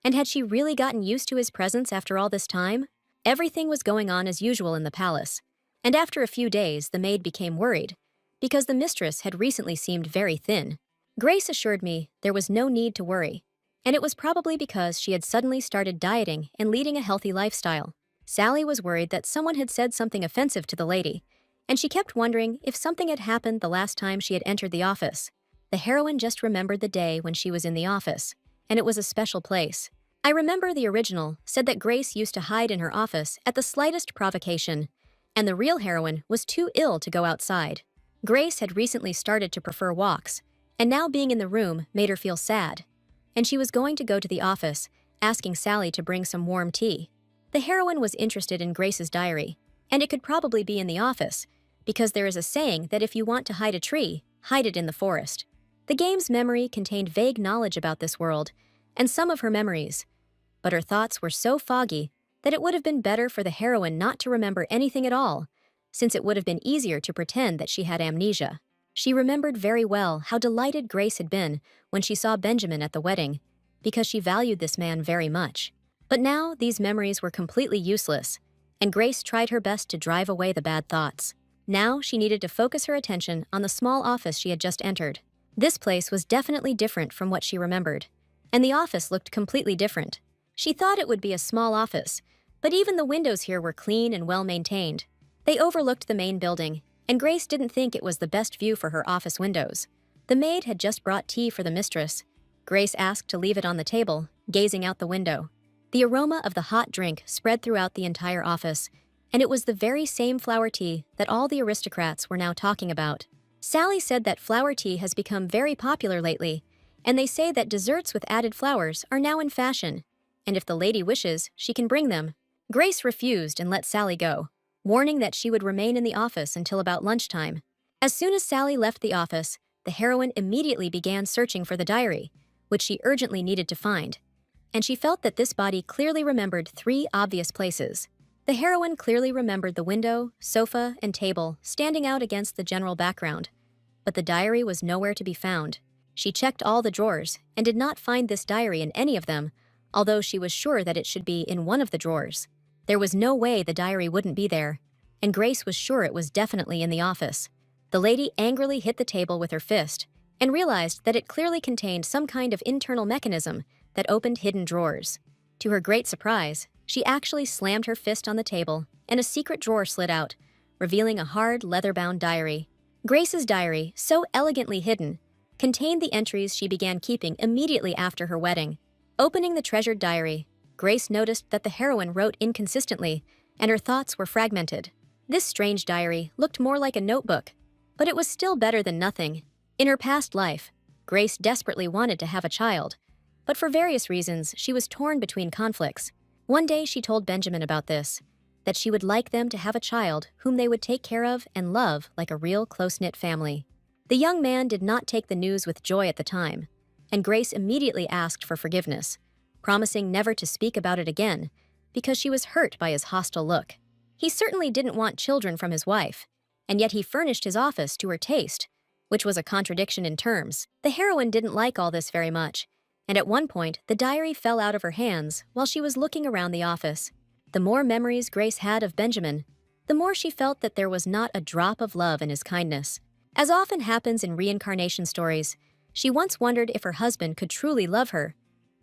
And had she really gotten used to his presence after all this time? Everything was going on as usual in the palace, and after a few days the maid became worried, because the mistress had recently seemed very thin. Grace assured me there was no need to worry, and it was probably because she had suddenly started dieting and leading a healthy lifestyle. Sally was worried that someone had said something offensive to the lady, and she kept wondering if something had happened the last time she had entered the office. The heroine just remembered the day when she was in the office, and it was a special place. I remember the original said that Grace used to hide in her office at the slightest provocation, and the real heroine was too ill to go outside. Grace had recently started to prefer walks, and now being in the room made her feel sad, and she was going to go to the office, asking Sally to bring some warm tea. The heroine was interested in Grace's diary, and it could probably be in the office, because there is a saying that if you want to hide a tree, hide it in the forest. The game's memory contained vague knowledge about this world, and some of her memories, but her thoughts were so foggy that it would have been better for the heroine not to remember anything at all, since it would have been easier to pretend that she had amnesia. She remembered very well how delighted Grace had been when she saw Benjamin at the wedding, because she valued this man very much. But now these memories were completely useless, and Grace tried her best to drive away the bad thoughts. Now she needed to focus her attention on the small office she had just entered. This place was definitely different from what she remembered, and the office looked completely different. She thought it would be a small office, but even the windows here were clean and well-maintained. They overlooked the main building, and Grace didn't think it was the best view for her office windows. The maid had just brought tea for the mistress. Grace asked to leave it on the table, gazing out the window. The aroma of the hot drink spread throughout the entire office, and it was the very same flower tea that all the aristocrats were now talking about. Sally said that flower tea has become very popular lately, and they say that desserts with added flowers are now in fashion, and if the lady wishes, she can bring them. Grace refused and let Sally go, warning that she would remain in the office until about lunchtime. As soon as Sally left the office, the heroine immediately began searching for the diary, which she urgently needed to find, and she felt that this body clearly remembered 3 obvious places. The heroine clearly remembered the window, sofa, and table standing out against the general background, but the diary was nowhere to be found. She checked all the drawers and did not find this diary in any of them, although she was sure that it should be in one of the drawers. There was no way the diary wouldn't be there, and Grace was sure it was definitely in the office. The lady angrily hit the table with her fist and realized that it clearly contained some kind of internal mechanism that opened hidden drawers. To her great surprise, she actually slammed her fist on the table, and a secret drawer slid out, revealing a hard, leather-bound diary. Grace's diary, so elegantly hidden, contained the entries she began keeping immediately after her wedding. Opening the treasured diary, Grace noticed that the heroine wrote inconsistently, and her thoughts were fragmented. This strange diary looked more like a notebook, but it was still better than nothing. In her past life, Grace desperately wanted to have a child, but for various reasons, she was torn between conflicts. One day she told Benjamin about this, that she would like them to have a child whom they would take care of and love like a real close-knit family. The young man did not take the news with joy at the time, and Grace immediately asked for forgiveness, promising never to speak about it again because she was hurt by his hostile look. He certainly didn't want children from his wife, and yet he furnished his office to her taste, which was a contradiction in terms. The heroine didn't like all this very much, and at one point, the diary fell out of her hands while she was looking around the office. The more memories Grace had of Benjamin, the more she felt that there was not a drop of love in his kindness. As often happens in reincarnation stories, she once wondered if her husband could truly love her,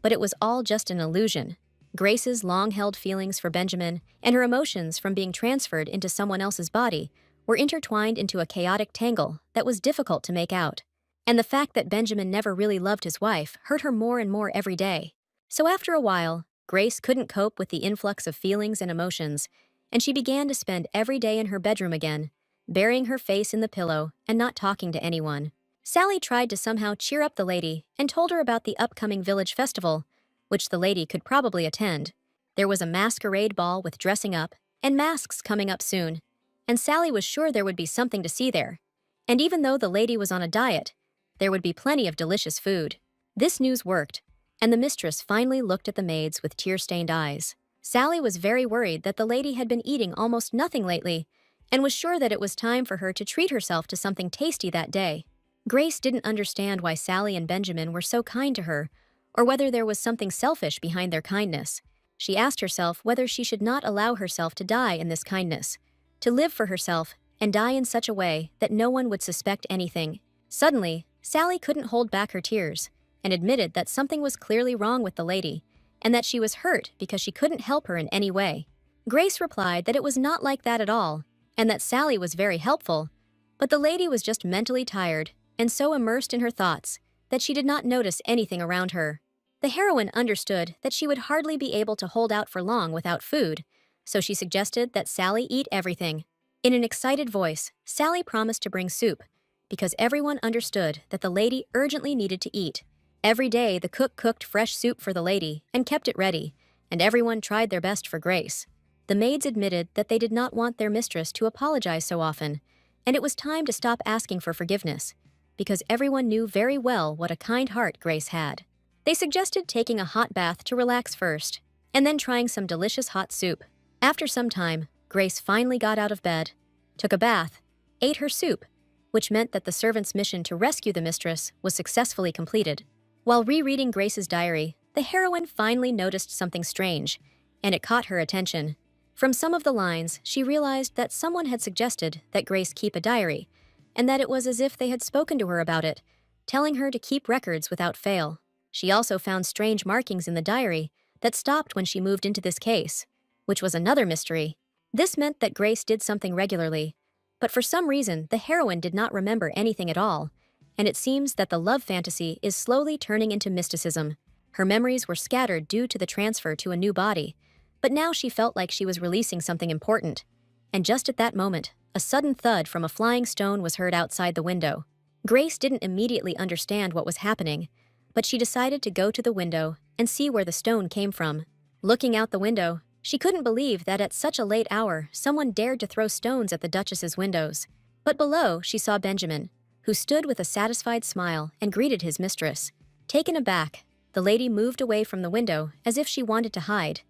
but it was all just an illusion. Grace's long-held feelings for Benjamin and her emotions from being transferred into someone else's body were intertwined into a chaotic tangle that was difficult to make out. And the fact that Benjamin never really loved his wife hurt her more and more every day. So after a while, Grace couldn't cope with the influx of feelings and emotions, and she began to spend every day in her bedroom again, burying her face in the pillow and not talking to anyone. Sally tried to somehow cheer up the lady and told her about the upcoming village festival, which the lady could probably attend. There was a masquerade ball with dressing up and masks coming up soon, and Sally was sure there would be something to see there. And even though the lady was on a diet, there would be plenty of delicious food. This news worked, and the mistress finally looked at the maids with tear-stained eyes. Sally was very worried that the lady had been eating almost nothing lately, and was sure that it was time for her to treat herself to something tasty that day. Grace didn't understand why Sally and Benjamin were so kind to her, or whether there was something selfish behind their kindness. She asked herself whether she should not allow herself to die in this kindness, to live for herself and die in such a way that no one would suspect anything. Suddenly, Sally couldn't hold back her tears and admitted that something was clearly wrong with the lady, and that she was hurt because she couldn't help her in any way. Grace replied that it was not like that at all, and that Sally was very helpful, but the lady was just mentally tired and so immersed in her thoughts that she did not notice anything around her. The heroine understood that she would hardly be able to hold out for long without food, so she suggested that Sally eat everything. In an excited voice, Sally promised to bring soup, because everyone understood that the lady urgently needed to eat. Every day, the cook cooked fresh soup for the lady and kept it ready, and everyone tried their best for Grace. The maids admitted that they did not want their mistress to apologize so often, and it was time to stop asking for forgiveness, because everyone knew very well what a kind heart Grace had. They suggested taking a hot bath to relax first, and then trying some delicious hot soup. After some time, Grace finally got out of bed, took a bath, ate her soup, which meant that the servant's mission to rescue the mistress was successfully completed. While rereading Grace's diary, the heroine finally noticed something strange, and it caught her attention. From some of the lines, she realized that someone had suggested that Grace keep a diary, and that it was as if they had spoken to her about it, telling her to keep records without fail. She also found strange markings in the diary that stopped when she moved into this case, which was another mystery. This meant that Grace did something regularly, but for some reason the heroine did not remember anything at all, and it seems that the love fantasy is slowly turning into mysticism. Her memories were scattered due to the transfer to a new body, but now she felt like she was releasing something important. And just at that moment, a sudden thud from a flying stone was heard outside the window. Grace didn't immediately understand what was happening, but she decided to go to the window and see where the stone came from. Looking out the window, she couldn't believe that at such a late hour someone dared to throw stones at the Duchess's windows. But below, she saw Benjamin, who stood with a satisfied smile and greeted his mistress. Taken aback, the lady moved away from the window as if she wanted to hide,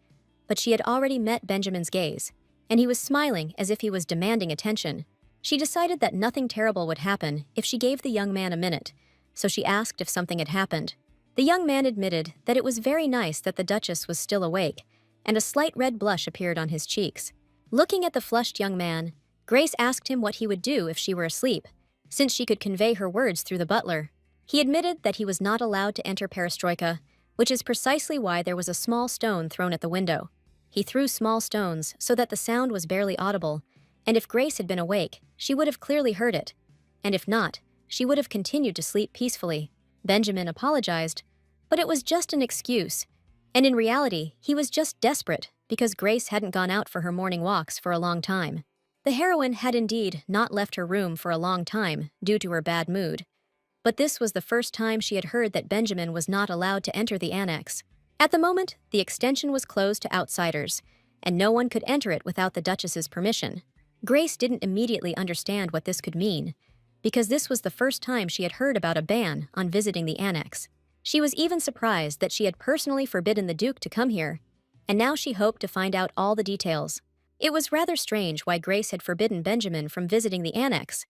but she had already met Benjamin's gaze, and he was smiling as if he was demanding attention. She decided that nothing terrible would happen if she gave the young man a minute, so she asked if something had happened. The young man admitted that it was very nice that the Duchess was still awake, and a slight red blush appeared on his cheeks. Looking at the flushed young man, Grace asked him what he would do if she were asleep, since she could convey her words through the butler. He admitted that he was not allowed to enter Perestroika, which is precisely why there was a small stone thrown at the window. He threw small stones so that the sound was barely audible, and if Grace had been awake, she would have clearly heard it, and if not, she would have continued to sleep peacefully. Benjamin apologized, but it was just an excuse, and in reality, he was just desperate because Grace hadn't gone out for her morning walks for a long time. The heroine had indeed not left her room for a long time due to her bad mood, but this was the first time she had heard that Benjamin was not allowed to enter the annex. At the moment, the extension was closed to outsiders, and no one could enter it without the Duchess's permission. Grace didn't immediately understand what this could mean, because this was the first time she had heard about a ban on visiting the annex. She was even surprised that she had personally forbidden the Duke to come here, and now she hoped to find out all the details. It was rather strange why Grace had forbidden Benjamin from visiting the annex,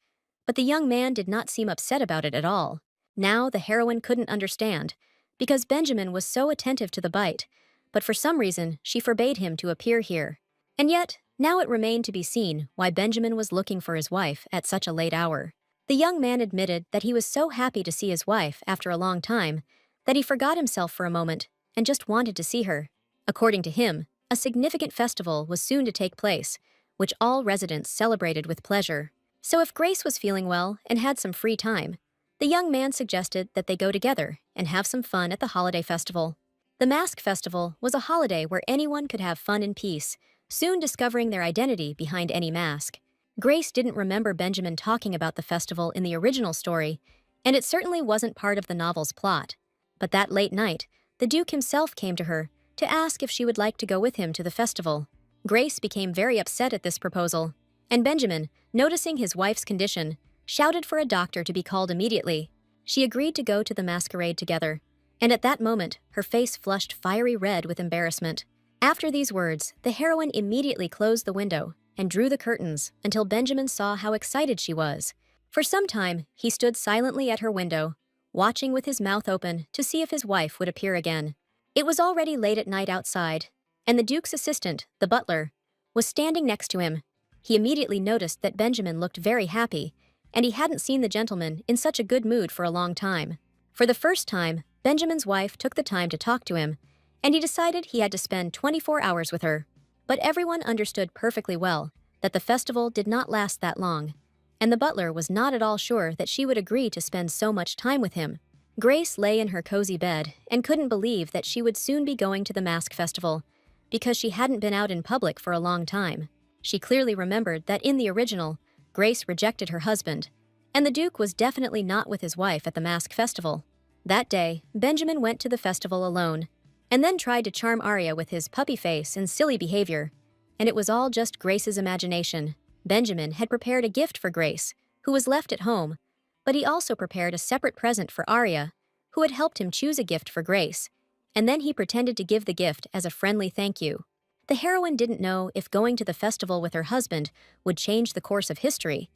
but the young man did not seem upset about it at all. Now the heroine couldn't understand, because Benjamin was so attentive to the bite, but for some reason she forbade him to appear here. And yet, now it remained to be seen why Benjamin was looking for his wife at such a late hour. The young man admitted that he was so happy to see his wife after a long time that he forgot himself for a moment and just wanted to see her. According to him, a significant festival was soon to take place, which all residents celebrated with pleasure. So if Grace was feeling well and had some free time, the young man suggested that they go together and have some fun at the holiday festival. The Mask Festival was a holiday where anyone could have fun in peace, soon discovering their identity behind any mask. Grace didn't remember Benjamin talking about the festival in the original story, and it certainly wasn't part of the novel's plot. But that late night, the Duke himself came to her to ask if she would like to go with him to the festival. Grace became very upset at this proposal, and Benjamin, noticing his wife's condition, shouted for a doctor to be called immediately. She agreed to go to the masquerade together, and at that moment, her face flushed fiery red with embarrassment. After these words, the heroine immediately closed the window and drew the curtains until Benjamin saw how excited she was. For some time, he stood silently at her window, watching with his mouth open to see if his wife would appear again. It was already late at night outside, and the Duke's assistant, the butler, was standing next to him. He immediately noticed that Benjamin looked very happy, and he hadn't seen the gentleman in such a good mood for a long time. For the first time, Benjamin's wife took the time to talk to him, and he decided he had to spend 24 hours with her. But everyone understood perfectly well that the festival did not last that long, and the butler was not at all sure that she would agree to spend so much time with him. Grace lay in her cozy bed and couldn't believe that she would soon be going to the mask festival, because she hadn't been out in public for a long time. She clearly remembered that in the original, Grace rejected her husband, and the Duke was definitely not with his wife at the mask festival. That day, Benjamin went to the festival alone, and then tried to charm Arya with his puppy face and silly behavior, and it was all just Grace's imagination. Benjamin had prepared a gift for Grace, who was left at home, but he also prepared a separate present for Arya, who had helped him choose a gift for Grace, and then he pretended to give the gift as a friendly thank you. The heroine didn't know if going to the festival with her husband would change the course of history,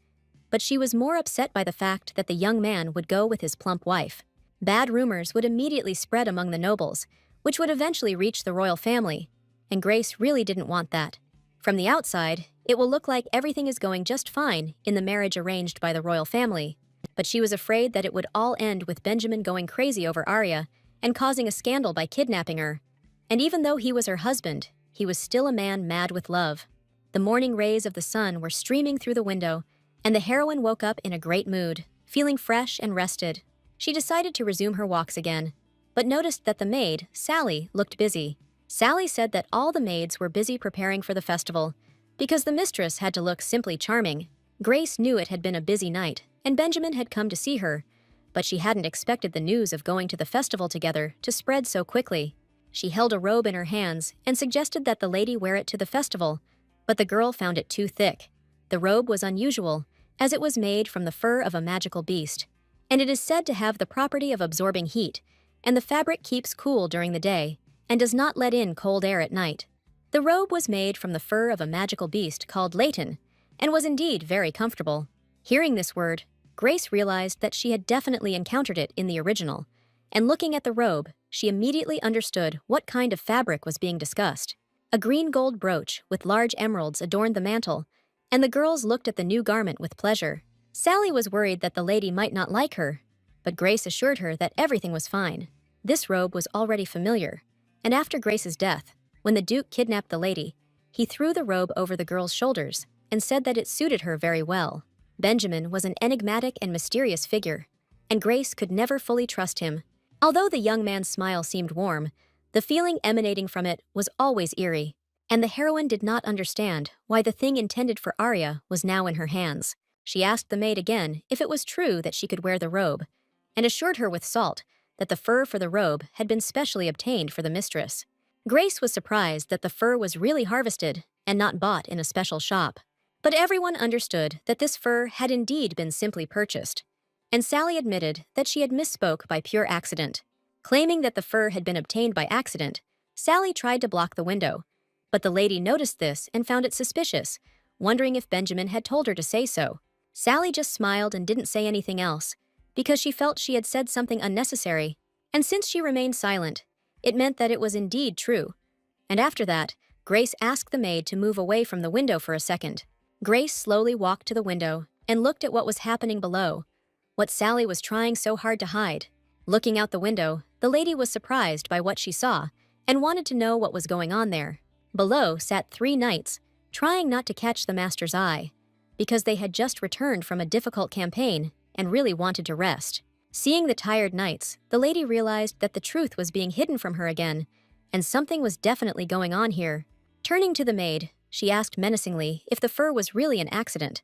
but she was more upset by the fact that the young man would go with his plump wife. Bad rumors would immediately spread among the nobles, which would eventually reach the royal family, and Grace really didn't want that. From the outside, it will look like everything is going just fine in the marriage arranged by the royal family, but she was afraid that it would all end with Benjamin going crazy over Arya and causing a scandal by kidnapping her. And even though he was her husband, he was still a man mad with love. The morning rays of the sun were streaming through the window, and the heroine woke up in a great mood, feeling fresh and rested. She decided to resume her walks again, but noticed that the maid, Sally, looked busy. Sally said that all the maids were busy preparing for the festival, because the mistress had to look simply charming. Grace knew it had been a busy night, and Benjamin had come to see her, but she hadn't expected the news of going to the festival together to spread so quickly. She held a robe in her hands and suggested that the lady wear it to the festival, but the girl found it too thick. The robe was unusual, as it was made from the fur of a magical beast, and it is said to have the property of absorbing heat, and the fabric keeps cool during the day and does not let in cold air at night. The robe was made from the fur of a magical beast called Leighton, and was indeed very comfortable. Hearing this word, Grace realized that she had definitely encountered it in the original, and looking at the robe, she immediately understood what kind of fabric was being discussed. A green gold brooch with large emeralds adorned the mantle, and the girls looked at the new garment with pleasure. Sally was worried that the lady might not like her, but Grace assured her that everything was fine. This robe was already familiar, and after Grace's death, when the Duke kidnapped the lady, he threw the robe over the girl's shoulders and said that it suited her very well. Benjamin was an enigmatic and mysterious figure, and Grace could never fully trust him. Although the young man's smile seemed warm, the feeling emanating from it was always eerie, and the heroine did not understand why the thing intended for Arya was now in her hands. She asked the maid again if it was true that she could wear the robe, and assured her with salt that the fur for the robe had been specially obtained for the mistress. Grace was surprised that the fur was really harvested and not bought in a special shop. But everyone understood that this fur had indeed been simply purchased, and Sally admitted that she had misspoke by pure accident. Claiming that the fur had been obtained by accident, Sally tried to block the window, but the lady noticed this and found it suspicious, wondering if Benjamin had told her to say so. Sally just smiled and didn't say anything else, because she felt she had said something unnecessary, and since she remained silent, it meant that it was indeed true. And after that, Grace asked the maid to move away from the window for a second. Grace slowly walked to the window and looked at what was happening below, what Sally was trying so hard to hide. Looking out the window, the lady was surprised by what she saw and wanted to know what was going on there. Below sat 3 knights, trying not to catch the master's eye, because they had just returned from a difficult campaign and really wanted to rest. Seeing the tired knights, the lady realized that the truth was being hidden from her again, and something was definitely going on here. Turning to the maid, she asked menacingly if the fur was really an accident,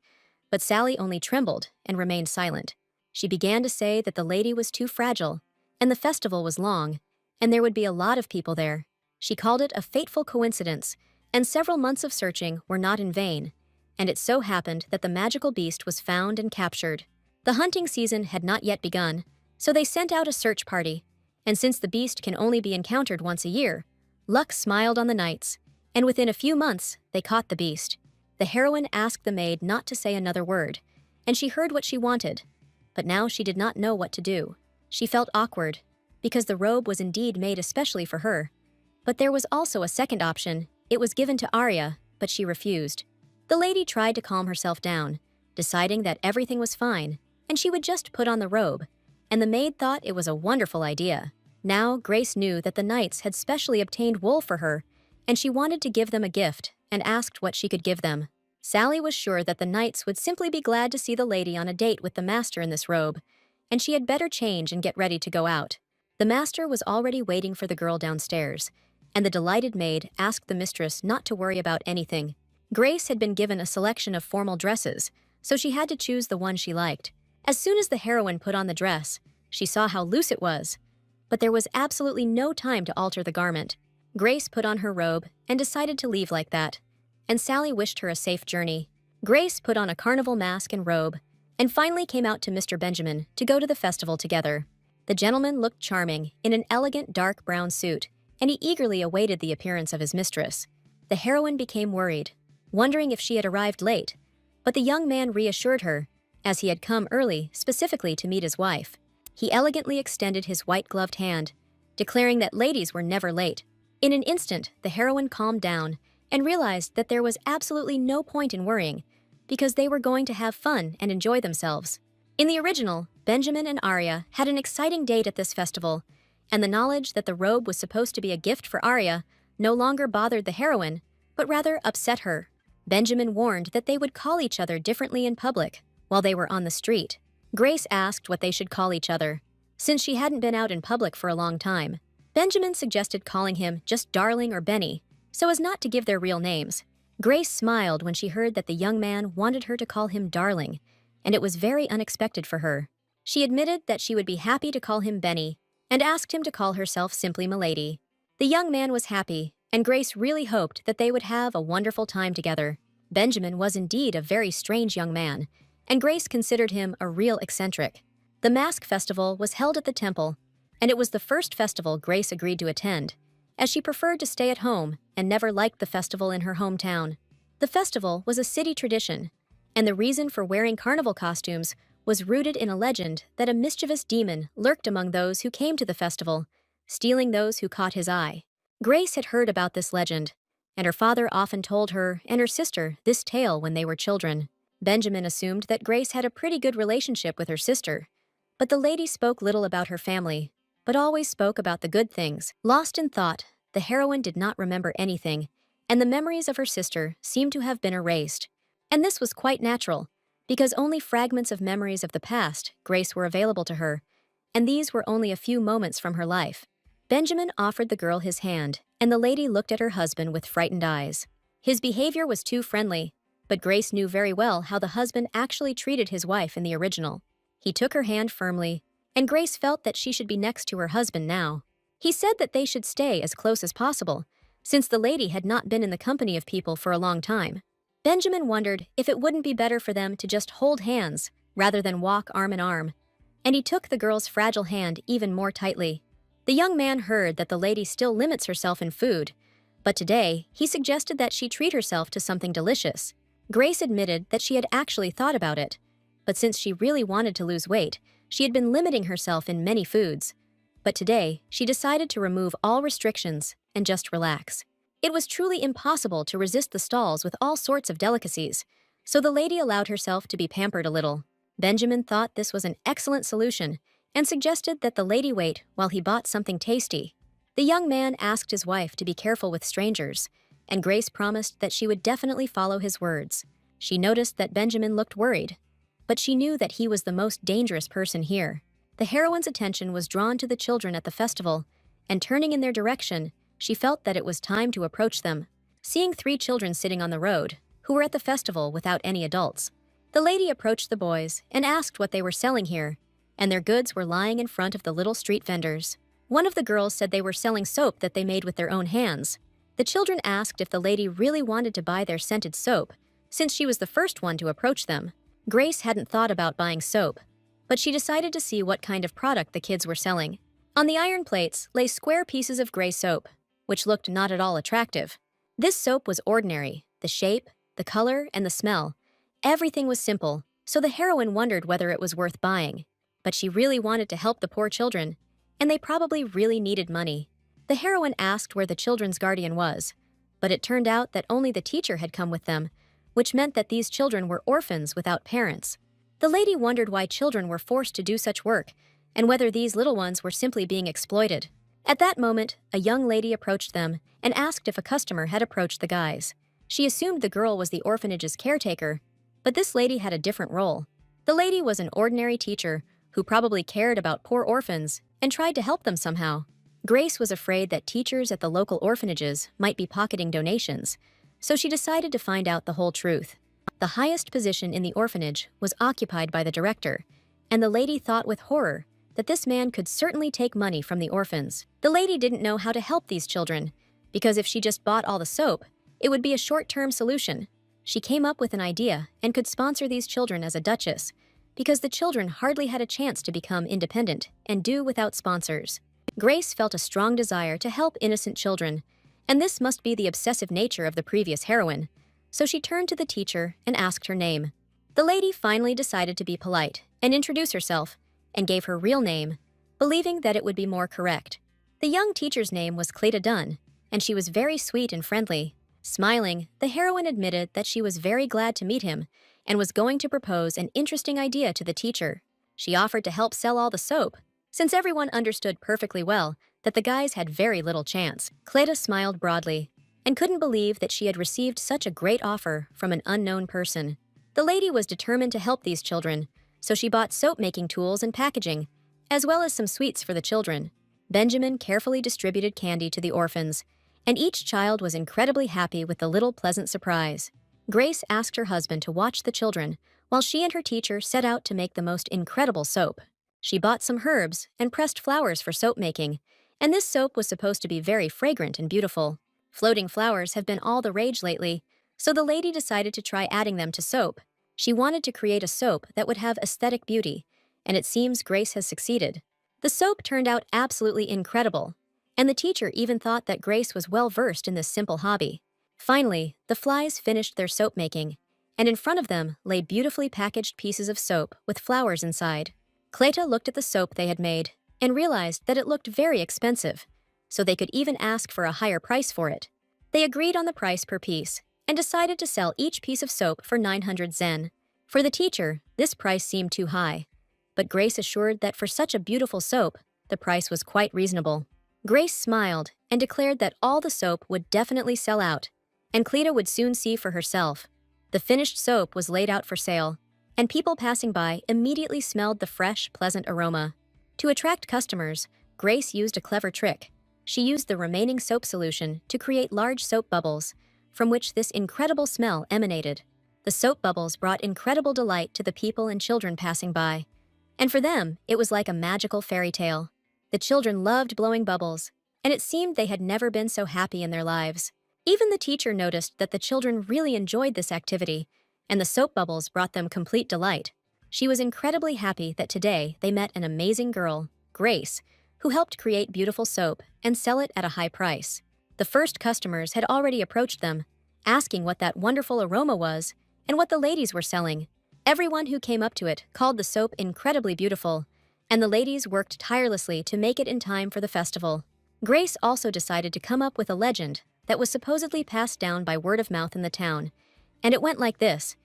but Sally only trembled and remained silent. She began to say that the lady was too fragile, and the festival was long, and there would be a lot of people there. She called it a fateful coincidence, and several months of searching were not in vain, and it so happened that the magical beast was found and captured. The hunting season had not yet begun, so they sent out a search party, and since the beast can only be encountered once a year, luck smiled on the knights, and within a few months they caught the beast. The heroine asked the maid not to say another word, and she heard what she wanted, but now she did not know what to do. She felt awkward, because the robe was indeed made especially for her. But there was also a second option. It was given to Arya, but she refused. The lady tried to calm herself down, deciding that everything was fine, and she would just put on the robe, and the maid thought it was a wonderful idea. Now Grace knew that the knights had specially obtained wool for her, and she wanted to give them a gift and asked what she could give them. Sally was sure that the knights would simply be glad to see the lady on a date with the master in this robe, and she had better change and get ready to go out. The master was already waiting for the girl downstairs, and the delighted maid asked the mistress not to worry about anything. Grace had been given a selection of formal dresses, so she had to choose the one she liked. As soon as the heroine put on the dress, she saw how loose it was, but there was absolutely no time to alter the garment. Grace put on her robe and decided to leave like that, and Sally wished her a safe journey. Grace put on a carnival mask and robe, and finally came out to Mr. Benjamin to go to the festival together. The gentleman looked charming in an elegant dark brown suit, and he eagerly awaited the appearance of his mistress. The heroine became worried, wondering if she had arrived late, but the young man reassured her, as he had come early specifically to meet his wife. He elegantly extended his white-gloved hand, declaring that ladies were never late. In an instant, the heroine calmed down and realized that there was absolutely no point in worrying, because they were going to have fun and enjoy themselves. In the original, Benjamin and Arya had an exciting date at this festival, and the knowledge that the robe was supposed to be a gift for Arya no longer bothered the heroine, but rather upset her. Benjamin warned that they would call each other differently in public while they were on the street. Grace asked what they should call each other, since she hadn't been out in public for a long time. Benjamin suggested calling him just Darling or Benny, so as not to give their real names. Grace smiled when she heard that the young man wanted her to call him Darling, and it was very unexpected for her. She admitted that she would be happy to call him Benny, and asked him to call herself simply Milady. The young man was happy, and Grace really hoped that they would have a wonderful time together. Benjamin was indeed a very strange young man, and Grace considered him a real eccentric. The mask festival was held at the temple, and it was the first festival Grace agreed to attend, as she preferred to stay at home and never liked the festival in her hometown. The festival was a city tradition, and the reason for wearing carnival costumes was rooted in a legend that a mischievous demon lurked among those who came to the festival, stealing those who caught his eye. Grace had heard about this legend, and her father often told her and her sister this tale when they were children. Benjamin assumed that Grace had a pretty good relationship with her sister, but the lady spoke little about her family, but always spoke about the good things. Lost in thought, the heroine did not remember anything, and the memories of her sister seemed to have been erased. And this was quite natural, because only fragments of memories of the past, Grace, were available to her, and these were only a few moments from her life. Benjamin offered the girl his hand, and the lady looked at her husband with frightened eyes. His behavior was too friendly, but Grace knew very well how the husband actually treated his wife in the original. He took her hand firmly, and Grace felt that she should be next to her husband now. He said that they should stay as close as possible, since the lady had not been in the company of people for a long time. Benjamin wondered if it wouldn't be better for them to just hold hands rather than walk arm in arm, and he took the girl's fragile hand even more tightly. The young man heard that the lady still limits herself in food, but today he suggested that she treat herself to something delicious. Grace admitted that she had actually thought about it, but since she really wanted to lose weight, she had been limiting herself in many foods. But today, she decided to remove all restrictions and just relax. It was truly impossible to resist the stalls with all sorts of delicacies, so the lady allowed herself to be pampered a little. Benjamin thought this was an excellent solution and suggested that the lady wait while he bought something tasty. The young man asked his wife to be careful with strangers, and Grace promised that she would definitely follow his words. She noticed that Benjamin looked worried, but she knew that he was the most dangerous person here. The heroine's attention was drawn to the children at the festival, and turning in their direction, she felt that it was time to approach them. Seeing 3 children sitting on the road, who were at the festival without any adults, the lady approached the boys and asked what they were selling here, and their goods were lying in front of the little street vendors. One of the girls said they were selling soap that they made with their own hands. The children asked if the lady really wanted to buy their scented soap, since she was the first one to approach them. Grace hadn't thought about buying soap, but she decided to see what kind of product the kids were selling. On the iron plates lay square pieces of gray soap, which looked not at all attractive. This soap was ordinary, the shape, the color, and the smell. Everything was simple, so the heroine wondered whether it was worth buying. But she really wanted to help the poor children, and they probably really needed money. The heroine asked where the children's guardian was, but it turned out that only the teacher had come with them, which meant that these children were orphans without parents. The lady wondered why children were forced to do such work, and whether these little ones were simply being exploited. At that moment, a young lady approached them and asked if a customer had approached the guys. She assumed the girl was the orphanage's caretaker, but this lady had a different role. The lady was an ordinary teacher who probably cared about poor orphans and tried to help them somehow. Grace was afraid that teachers at the local orphanages might be pocketing donations, so she decided to find out the whole truth. The highest position in the orphanage was occupied by the director, and the lady thought with horror that this man could certainly take money from the orphans. The lady didn't know how to help these children, because if she just bought all the soap, it would be a short-term solution. She came up with an idea and could sponsor these children as a duchess, because the children hardly had a chance to become independent and do without sponsors. Grace felt a strong desire to help innocent children, and this must be the obsessive nature of the previous heroine, so she turned to the teacher and asked her name. The lady finally decided to be polite and introduce herself, and gave her real name, believing that it would be more correct. The young teacher's name was Cleta Dunn, and she was very sweet and friendly. Smiling, the heroine admitted that she was very glad to meet him and was going to propose an interesting idea to the teacher. She offered to help sell all the soap, since everyone understood perfectly well that the guys had very little chance. Cleta smiled broadly and couldn't believe that she had received such a great offer from an unknown person. The lady was determined to help these children, so she bought soap-making tools and packaging, as well as some sweets for the children. Benjamin carefully distributed candy to the orphans, and each child was incredibly happy with the little pleasant surprise. Grace asked her husband to watch the children, while she and her teacher set out to make the most incredible soap. She bought some herbs and pressed flowers for soap making, and this soap was supposed to be very fragrant and beautiful. Floating flowers have been all the rage lately, so the lady decided to try adding them to soap. She wanted to create a soap that would have aesthetic beauty, and it seems Grace has succeeded. The soap turned out absolutely incredible, and the teacher even thought that Grace was well-versed in this simple hobby. Finally, the flies finished their soap making, and in front of them lay beautifully packaged pieces of soap with flowers inside. Cleta looked at the soap they had made and realized that it looked very expensive, so they could even ask for a higher price for it. They agreed on the price per piece and decided to sell each piece of soap for 900 zen. For the teacher, this price seemed too high, but Grace assured that for such a beautiful soap, the price was quite reasonable. Grace smiled and declared that all the soap would definitely sell out, and Cleta would soon see for herself. The finished soap was laid out for sale, and people passing by immediately smelled the fresh, pleasant aroma. To attract customers, Grace used a clever trick. She used the remaining soap solution to create large soap bubbles, from which this incredible smell emanated. The soap bubbles brought incredible delight to the people and children passing by, and for them, it was like a magical fairy tale. The children loved blowing bubbles, and it seemed they had never been so happy in their lives. Even the teacher noticed that the children really enjoyed this activity, and the soap bubbles brought them complete delight. She was incredibly happy that today they met an amazing girl, Grace, who helped create beautiful soap and sell it at a high price. The first customers had already approached them, asking what that wonderful aroma was and what the ladies were selling. Everyone who came up to it called the soap incredibly beautiful, and the ladies worked tirelessly to make it in time for the festival. Grace also decided to come up with a legend that was supposedly passed down by word of mouth in the town, and it went like this: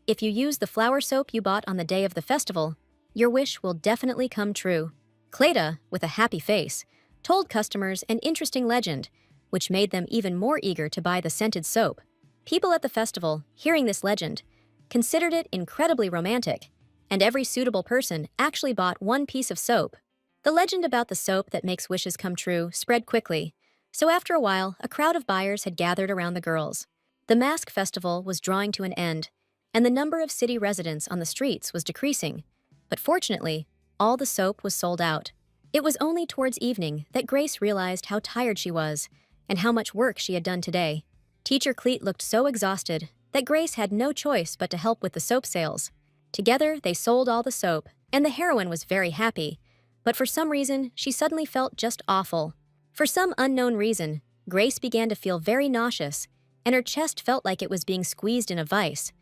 if you use the flower soap you bought on the day of the festival, your wish will definitely come true. Cleta, with a happy face, told customers an interesting legend, which made them even more eager to buy the scented soap. People at the festival, hearing this legend, considered it incredibly romantic, and every suitable person actually bought one piece of soap. The legend about the soap that makes wishes come true spread quickly, so after a while, a crowd of buyers had gathered around the girls. The mask festival was drawing to an end, and the number of city residents on the streets was decreasing. But fortunately, all the soap was sold out. It was only towards evening that Grace realized how tired she was and how much work she had done today. Teacher Cleet looked so exhausted that Grace had no choice but to help with the soap sales. Together, they sold all the soap, and the heroine was very happy. But for some reason, she suddenly felt just awful. For some unknown reason, Grace began to feel very nauseous, and her chest felt like it was being squeezed in a vice.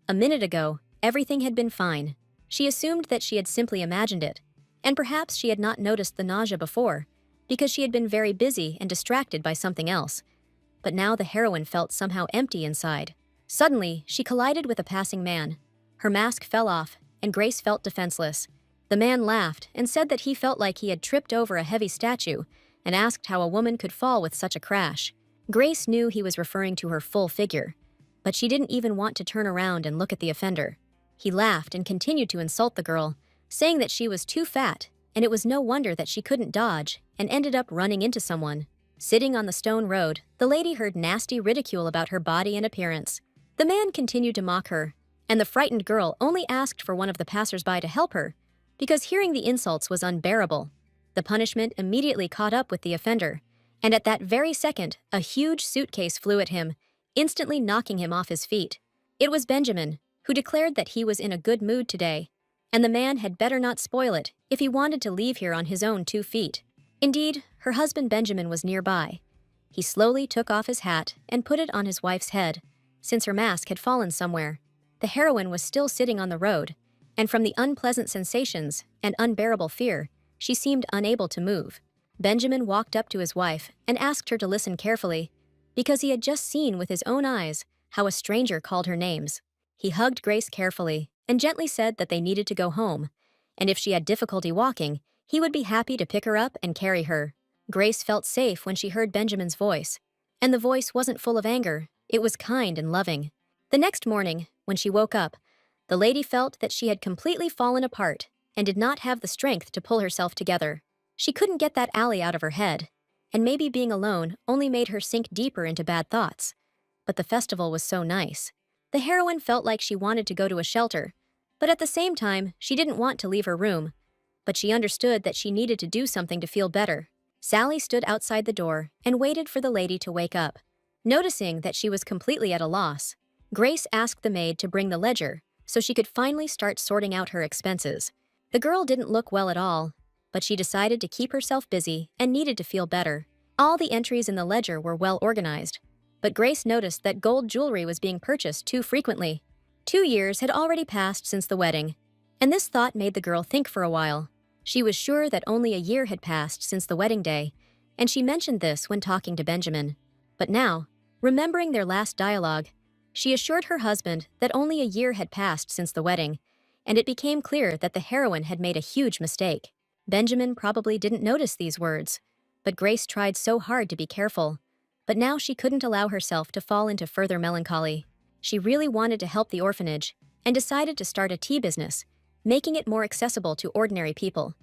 A minute ago, everything had been fine. She assumed that she had simply imagined it, and perhaps she had not noticed the nausea before, because she had been very busy and distracted by something else. But now the heroine felt somehow empty inside. Suddenly, she collided with a passing man. Her mask fell off, and Grace felt defenseless. The man laughed and said that he felt like he had tripped over a heavy statue and asked how a woman could fall with such a crash. Grace knew he was referring to her full figure, but she didn't even want to turn around and look at the offender. He laughed and continued to insult the girl, saying that she was too fat, and it was no wonder that she couldn't dodge and ended up running into someone. Sitting on the stone road, the lady heard nasty ridicule about her body and appearance. The man continued to mock her, and the frightened girl only asked for one of the passers-by to help her, because hearing the insults was unbearable. The punishment immediately caught up with the offender, and at that very second, a huge suitcase flew at him, instantly knocking him off his feet. It was Benjamin, who declared that he was in a good mood today, and the man had better not spoil it if he wanted to leave here on his own 2 feet. Indeed, her husband Benjamin was nearby. He slowly took off his hat and put it on his wife's head, since her mask had fallen somewhere. The heroine was still sitting on the road, and from the unpleasant sensations and unbearable fear, she seemed unable to move. Benjamin walked up to his wife and asked her to listen carefully, because he had just seen with his own eyes how a stranger called her names. He hugged Grace carefully and gently said that they needed to go home, and if she had difficulty walking, he would be happy to pick her up and carry her. Grace felt safe when she heard Benjamin's voice, and the voice wasn't full of anger, it was kind and loving. The next morning, when she woke up, the lady felt that she had completely fallen apart and did not have the strength to pull herself together. She couldn't get that alley out of her head, and maybe being alone only made her sink deeper into bad thoughts. But the festival was so nice. The heroine felt like she wanted to go to a shelter, but at the same time, she didn't want to leave her room. But she understood that she needed to do something to feel better. Sally stood outside the door and waited for the lady to wake up. Noticing that she was completely at a loss, Grace asked the maid to bring the ledger so she could finally start sorting out her expenses. The girl didn't look well at all, but she decided to keep herself busy and needed to feel better. All the entries in the ledger were well organized, but Grace noticed that gold jewelry was being purchased too frequently. 2 years had already passed since the wedding, and this thought made the girl think for a while. She was sure that only a year had passed since the wedding day, and she mentioned this when talking to Benjamin. But now, remembering their last dialogue, she assured her husband that only a year had passed since the wedding, and it became clear that the heroine had made a huge mistake. Benjamin probably didn't notice these words, but Grace tried so hard to be careful. But now she couldn't allow herself to fall into further melancholy. She really wanted to help the orphanage and decided to start a tea business, making it more accessible to ordinary people.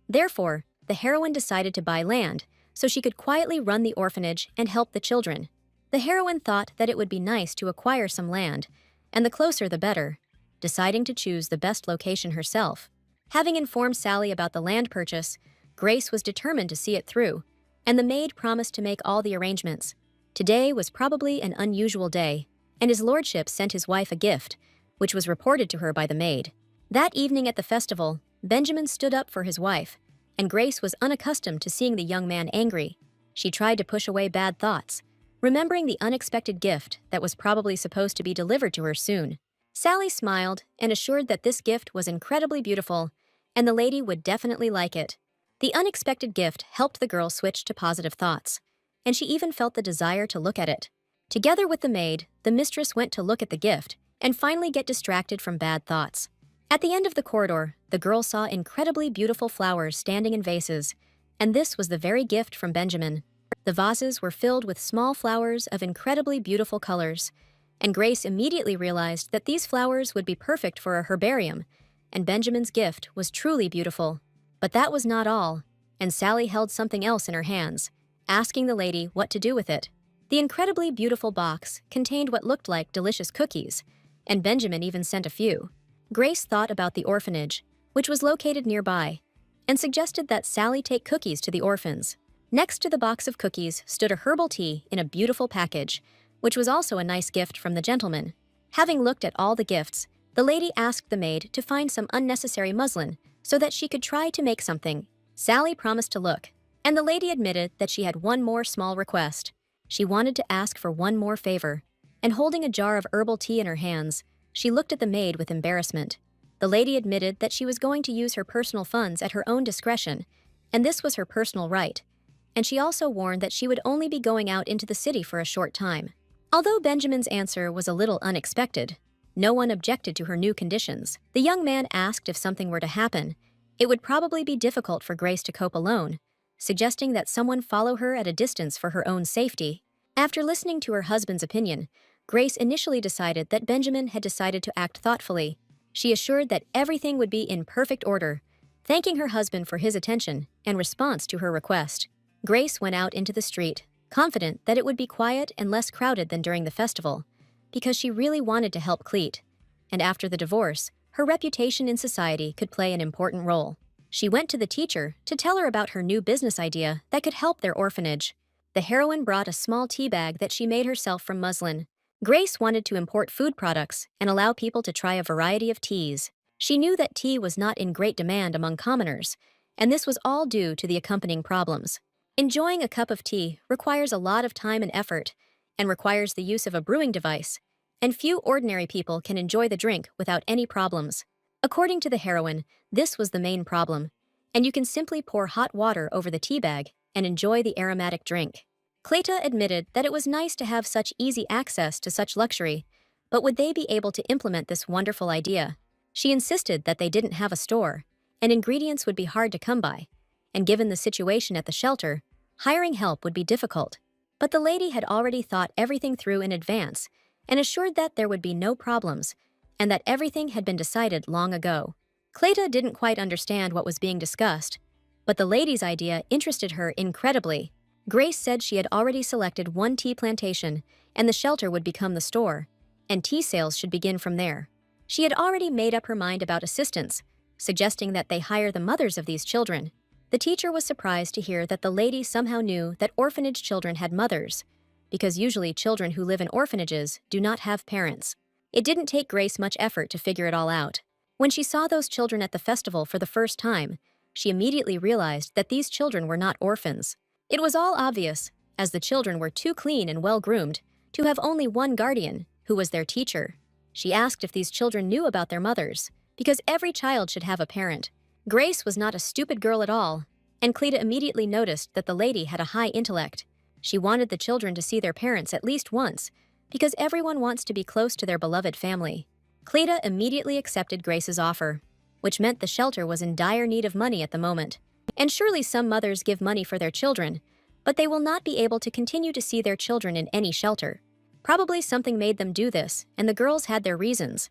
Therefore, the heroine decided to buy land so she could quietly run the orphanage and help the children. The heroine thought that it would be nice to acquire some land, and the closer the better, deciding to choose the best location herself. Having informed Sally about the land purchase, Grace was determined to see it through, and the maid promised to make all the arrangements. Today was probably an unusual day, and his lordship sent his wife a gift, which was reported to her by the maid. That evening at the festival, Benjamin stood up for his wife, and Grace was unaccustomed to seeing the young man angry. She tried to push away bad thoughts, remembering the unexpected gift that was probably supposed to be delivered to her soon. Sally smiled and assured that this gift was incredibly beautiful, and the lady would definitely like it. The unexpected gift helped the girl switch to positive thoughts, and she even felt the desire to look at it. Together with the maid, the mistress went to look at the gift and finally get distracted from bad thoughts. At the end of the corridor, the girl saw incredibly beautiful flowers standing in vases, and this was the very gift from Benjamin. The vases were filled with small flowers of incredibly beautiful colors, and Grace immediately realized that these flowers would be perfect for a herbarium, and Benjamin's gift was truly beautiful. But that was not all, and Sally held something else in her hands, asking the lady what to do with it. The incredibly beautiful box contained what looked like delicious cookies, and Benjamin even sent a few. Grace thought about the orphanage, which was located nearby, and suggested that Sally take cookies to the orphans. Next to the box of cookies stood a herbal tea in a beautiful package, which was also a nice gift from the gentleman. Having looked at all the gifts, the lady asked the maid to find some unnecessary muslin so that she could try to make something. Sally promised to look, and the lady admitted that she had one more small request. She wanted to ask for one more favor, and holding a jar of herbal tea in her hands, she looked at the maid with embarrassment. The lady admitted that she was going to use her personal funds at her own discretion, and this was her personal right, and she also warned that she would only be going out into the city for a short time. Although Benjamin's answer was a little unexpected, no one objected to her new conditions. The young man asked if something were to happen, it would probably be difficult for Grace to cope alone, suggesting that someone follow her at a distance for her own safety. After listening to her husband's opinion, Grace initially decided that Benjamin had decided to act thoughtfully. She assured that everything would be in perfect order, thanking her husband for his attention and response to her request. Grace went out into the street, confident that it would be quiet and less crowded than during the festival, because she really wanted to help Cleet, and after the divorce, her reputation in society could play an important role. She went to the teacher to tell her about her new business idea that could help their orphanage. The heroine brought a small tea bag that she made herself from muslin. Grace wanted to import food products and allow people to try a variety of teas. She knew that tea was not in great demand among commoners, and this was all due to the accompanying problems. Enjoying a cup of tea requires a lot of time and effort, and requires the use of a brewing device, and few ordinary people can enjoy the drink without any problems. According to the heroine, this was the main problem, and you can simply pour hot water over the tea bag and enjoy the aromatic drink. Cleta admitted that it was nice to have such easy access to such luxury, but would they be able to implement this wonderful idea? She insisted that they didn't have a store, and ingredients would be hard to come by, and given the situation at the shelter, hiring help would be difficult. But the lady had already thought everything through in advance and assured that there would be no problems and that everything had been decided long ago. Cleta didn't quite understand what was being discussed, but the lady's idea interested her incredibly. Grace said she had already selected one tea plantation and the shelter would become the store, and tea sales should begin from there. She had already made up her mind about assistants, suggesting that they hire the mothers of these children. The teacher was surprised to hear that the lady somehow knew that orphanage children had mothers, because usually children who live in orphanages do not have parents. It didn't take Grace much effort to figure it all out. When she saw those children at the festival for the first time, she immediately realized that these children were not orphans. It was all obvious, as the children were too clean and well-groomed to have only one guardian, who was their teacher. She asked if these children knew about their mothers, because every child should have a parent. Grace was not a stupid girl at all, and Cleta immediately noticed that the lady had a high intellect. She wanted the children to see their parents at least once, because everyone wants to be close to their beloved family. Cleta immediately accepted Grace's offer, which meant the shelter was in dire need of money at the moment. And surely some mothers give money for their children, but they will not be able to continue to see their children in any shelter. Probably something made them do this, and the girls had their reasons.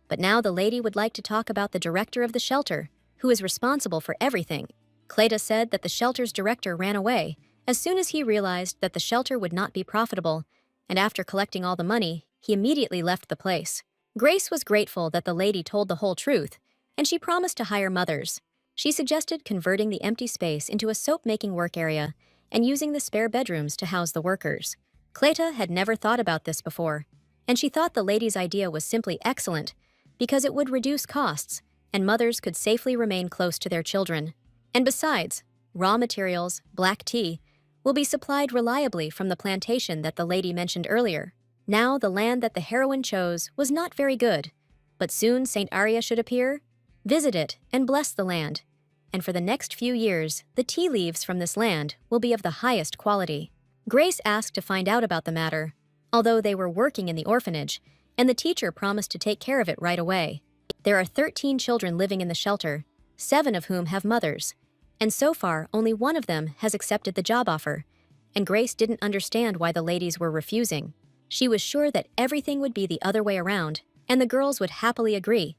But now the lady would like to talk about the director of the shelter, who is responsible for everything. Cleta said that the shelter's director ran away as soon as he realized that the shelter would not be profitable, and after collecting all the money, he immediately left the place. Grace was grateful that the lady told the whole truth, and she promised to hire mothers. She suggested converting the empty space into a soap-making work area and using the spare bedrooms to house the workers. Cleta had never thought about this before, and she thought the lady's idea was simply excellent because it would reduce costs and mothers could safely remain close to their children. And besides, raw materials, black tea, will be supplied reliably from the plantation that the lady mentioned earlier. Now the land that the heroine chose was not very good, but soon Saint Arya should appear, visit it, and bless the land. And for the next few years, the tea leaves from this land will be of the highest quality. Grace asked to find out about the matter, although they were working in the orphanage, and the teacher promised to take care of it right away. There are 13 children living in the shelter, 7 of whom have mothers, and so far only one of them has accepted the job offer, and Grace didn't understand why the ladies were refusing. She was sure that everything would be the other way around, and the girls would happily agree,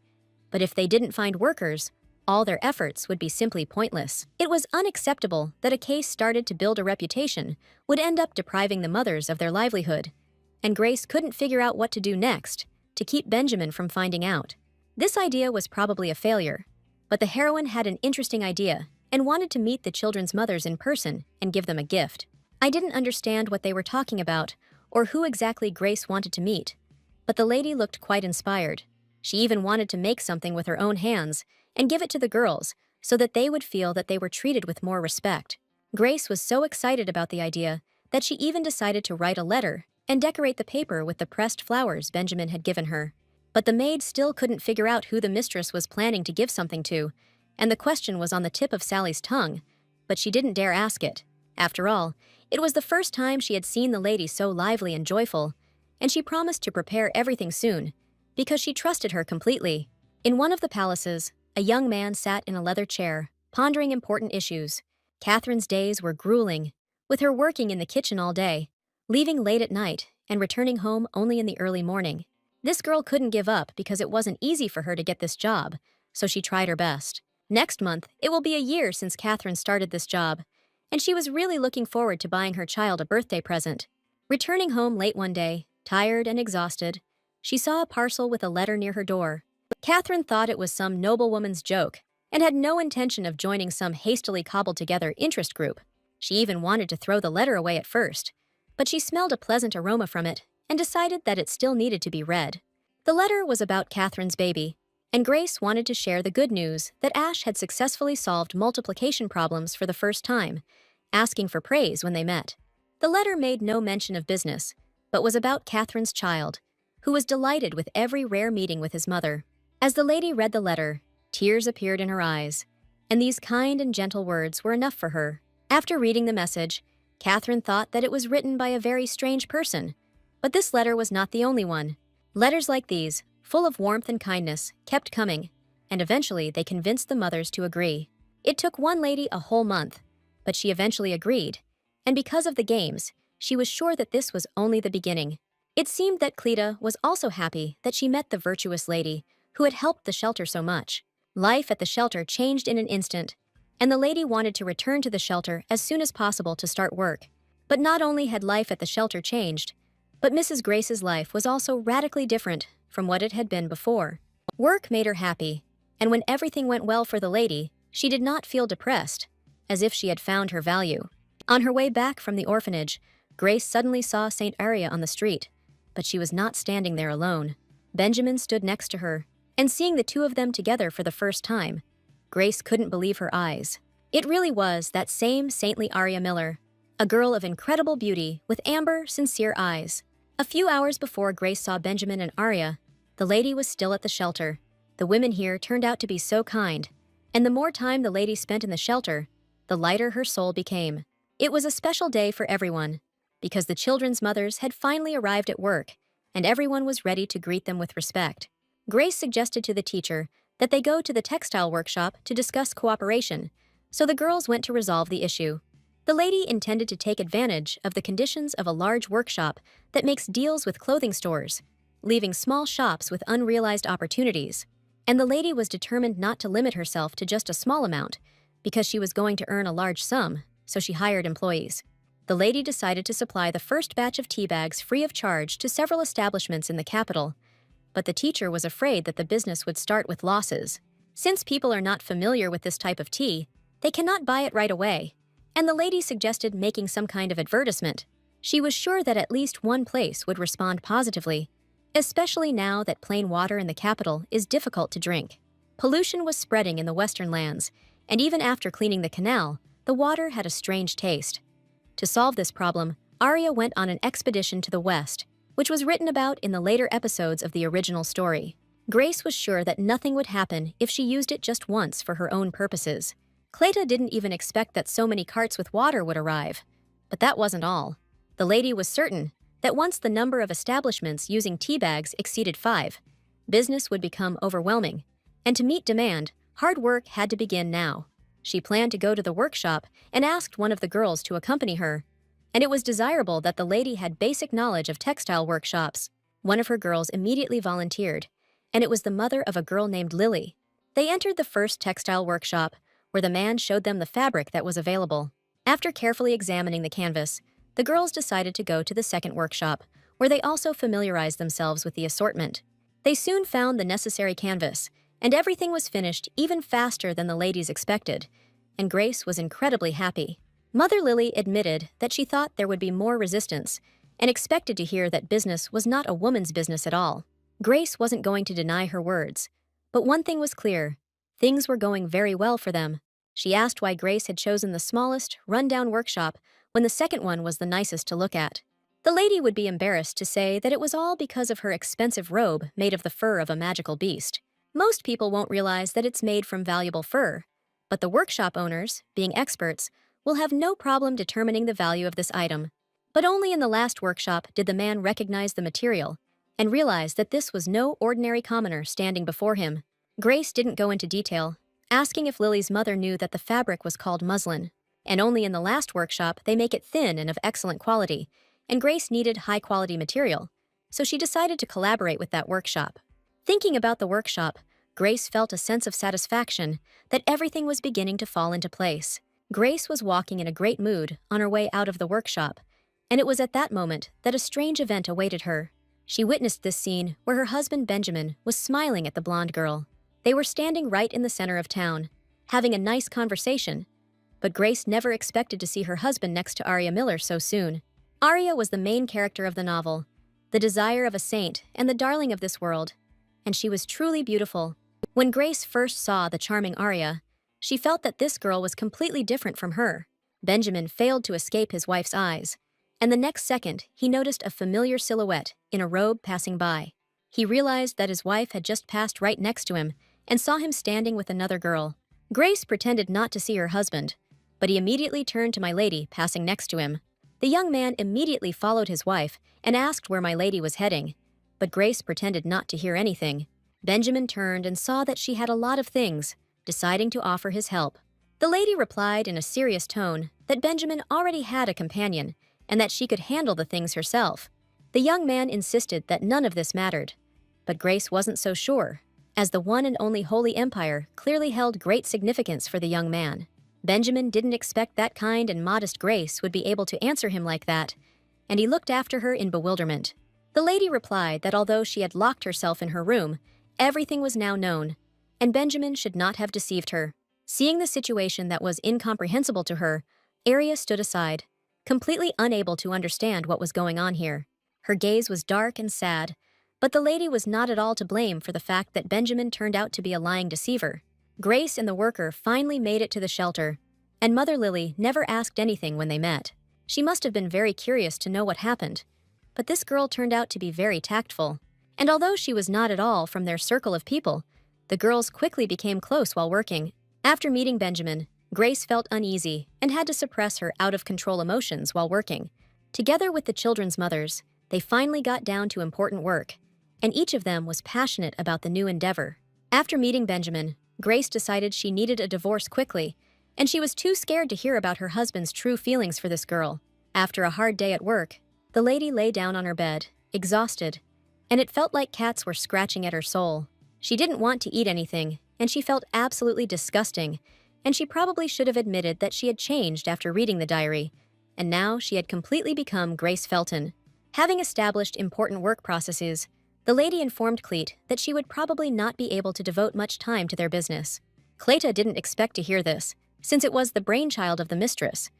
But if they didn't find workers, all their efforts would be simply pointless. It was unacceptable that a case started to build a reputation would end up depriving the mothers of their livelihood, and Grace couldn't figure out what to do next to keep Benjamin from finding out. This idea was probably a failure, but the heroine had an interesting idea and wanted to meet the children's mothers in person and give them a gift. I didn't understand what they were talking about or who exactly Grace wanted to meet, but the lady looked quite inspired. She even wanted to make something with her own hands and give it to the girls so that they would feel that they were treated with more respect. Grace was so excited about the idea that she even decided to write a letter and decorate the paper with the pressed flowers Benjamin had given her. But the maid still couldn't figure out who the mistress was planning to give something to, and the question was on the tip of Sally's tongue, but she didn't dare ask it. After all, it was the first time she had seen the lady so lively and joyful, and she promised to prepare everything soon, because she trusted her completely. In one of the palaces, a young man sat in a leather chair, pondering important issues. Catherine's days were grueling, with her working in the kitchen all day, leaving late at night, and returning home only in the early morning. This girl couldn't give up because it wasn't easy for her to get this job, so she tried her best. Next month, it will be a year since Catherine started this job, and she was really looking forward to buying her child a birthday present. Returning home late one day, tired and exhausted, she saw a parcel with a letter near her door. Catherine thought it was some noblewoman's joke and had no intention of joining some hastily cobbled-together interest group. She even wanted to throw the letter away at first, but she smelled a pleasant aroma from it and decided that it still needed to be read. The letter was about Catherine's baby, and Grace wanted to share the good news that Ash had successfully solved multiplication problems for the first time, asking for praise when they met. The letter made no mention of business, but was about Catherine's child, who was delighted with every rare meeting with his mother. As the lady read the letter, tears appeared in her eyes, and these kind and gentle words were enough for her. After reading the message, Catherine thought that it was written by a very strange person, but this letter was not the only one. Letters like these, full of warmth and kindness, kept coming, and eventually they convinced the mothers to agree. It took one lady a whole month, but she eventually agreed, and because of the games, she was sure that this was only the beginning. It seemed that Cleta was also happy that she met the virtuous lady who had helped the shelter so much. Life at the shelter changed in an instant, and the lady wanted to return to the shelter as soon as possible to start work. But not only had life at the shelter changed, but Mrs. Grace's life was also radically different from what it had been before. Work made her happy, and when everything went well for the lady, she did not feel depressed, as if she had found her value. On her way back from the orphanage, Grace suddenly saw Saint Arya on the street, but she was not standing there alone. Benjamin stood next to her, and seeing the two of them together for the first time, Grace couldn't believe her eyes. It really was that same saintly Arya Miller, a girl of incredible beauty with amber, sincere eyes. A few hours before Grace saw Benjamin and Arya, the lady was still at the shelter. The women here turned out to be so kind, and the more time the lady spent in the shelter, the lighter her soul became. It was a special day for everyone, because the children's mothers had finally arrived at work, and everyone was ready to greet them with respect. Grace suggested to the teacher that they go to the textile workshop to discuss cooperation, so the girls went to resolve the issue. The lady intended to take advantage of the conditions of a large workshop that makes deals with clothing stores, leaving small shops with unrealized opportunities. And the lady was determined not to limit herself to just a small amount, because she was going to earn a large sum, so she hired employees. The lady decided to supply the first batch of tea bags free of charge to several establishments in the capital, but the teacher was afraid that the business would start with losses. Since people are not familiar with this type of tea, they cannot buy it right away, and the lady suggested making some kind of advertisement. She was sure that at least one place would respond positively, especially now that plain water in the capital is difficult to drink. Pollution was spreading in the western lands, and even after cleaning the canal, the water had a strange taste. To solve this problem, Arya went on an expedition to the west, which was written about in the later episodes of the original story. Grace was sure that nothing would happen if she used it just once for her own purposes. Cleta didn't even expect that so many carts with water would arrive. But that wasn't all. The lady was certain that once the number of establishments using tea bags exceeded 5, business would become overwhelming. And to meet demand, hard work had to begin now. She planned to go to the workshop and asked one of the girls to accompany her, and it was desirable that the lady had basic knowledge of textile workshops. One of her girls immediately volunteered, and it was the mother of a girl named Lily. They entered the first textile workshop, where the man showed them the fabric that was available. After carefully examining the canvas, the girls decided to go to the second workshop, where they also familiarized themselves with the assortment. They soon found the necessary canvas, and everything was finished even faster than the ladies expected, and Grace was incredibly happy. Mother Lily admitted that she thought there would be more resistance and expected to hear that business was not a woman's business at all. Grace wasn't going to deny her words, but one thing was clear: things were going very well for them. She asked why Grace had chosen the smallest, run-down workshop when the second one was the nicest to look at. The lady would be embarrassed to say that it was all because of her expensive robe made of the fur of a magical beast. Most people won't realize that it's made from valuable fur, but the workshop owners, being experts, will have no problem determining the value of this item. But only in the last workshop did the man recognize the material and realize that this was no ordinary commoner standing before him. Grace didn't go into detail, asking if Lily's mother knew that the fabric was called muslin, and only in the last workshop they make it thin and of excellent quality, and Grace needed high-quality material, so she decided to collaborate with that workshop. Thinking about the workshop, Grace felt a sense of satisfaction that everything was beginning to fall into place. Grace was walking in a great mood on her way out of the workshop, and it was at that moment that a strange event awaited her. She witnessed this scene where her husband Benjamin was smiling at the blonde girl. They were standing right in the center of town, having a nice conversation, but Grace never expected to see her husband next to Arya Miller so soon. Arya was the main character of the novel, the desire of a saint and the darling of this world, and she was truly beautiful. When Grace first saw the charming Arya, she felt that this girl was completely different from her. Benjamin failed to escape his wife's eyes, and the next second he noticed a familiar silhouette in a robe passing by. He realized that his wife had just passed right next to him and saw him standing with another girl. Grace pretended not to see her husband, but he immediately turned to my lady passing next to him. The young man immediately followed his wife and asked where my lady was heading, but Grace pretended not to hear anything. Benjamin turned and saw that she had a lot of things, deciding to offer his help. The lady replied in a serious tone that Benjamin already had a companion and that she could handle the things herself. The young man insisted that none of this mattered, but Grace wasn't so sure, as the one and only Holy Empire clearly held great significance for the young man. Benjamin didn't expect that kind and modest Grace would be able to answer him like that, and he looked after her in bewilderment. The lady replied that although she had locked herself in her room, everything was now known, and Benjamin should not have deceived her. Seeing the situation that was incomprehensible to her, Arya stood aside, completely unable to understand what was going on here. Her gaze was dark and sad, but the lady was not at all to blame for the fact that Benjamin turned out to be a lying deceiver. Grace and the worker finally made it to the shelter, and Mother Lily never asked anything when they met. She must have been very curious to know what happened, but this girl turned out to be very tactful. And although she was not at all from their circle of people, the girls quickly became close while working. After meeting Benjamin, Grace felt uneasy and had to suppress her out-of-control emotions while working. Together with the children's mothers, they finally got down to important work, and each of them was passionate about the new endeavor. After meeting Benjamin, Grace decided she needed a divorce quickly, and she was too scared to hear about her husband's true feelings for this girl. After a hard day at work, the lady lay down on her bed, exhausted, and it felt like cats were scratching at her soul. She didn't want to eat anything, and she felt absolutely disgusting, and she probably should have admitted that she had changed after reading the diary, and now she had completely become Grace Felton. Having established important work processes, the lady informed Cleet that she would probably not be able to devote much time to their business. Cleta didn't expect to hear this, since it was the brainchild of the mistress,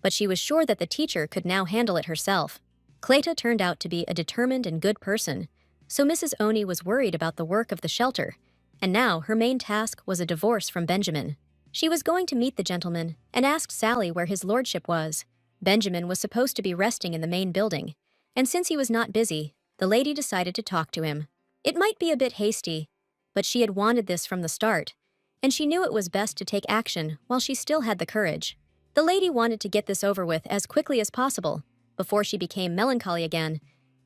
but she was sure that the teacher could now handle it herself. Cleta turned out to be a determined and good person, so Mrs. Oni was worried about the work of the shelter, and now her main task was a divorce from Benjamin. She was going to meet the gentleman and asked Sally where his lordship was. Benjamin was supposed to be resting in the main building, and since he was not busy, the lady decided to talk to him. It might be a bit hasty, but she had wanted this from the start, and she knew it was best to take action while she still had the courage. The lady wanted to get this over with as quickly as possible, before she became melancholy again,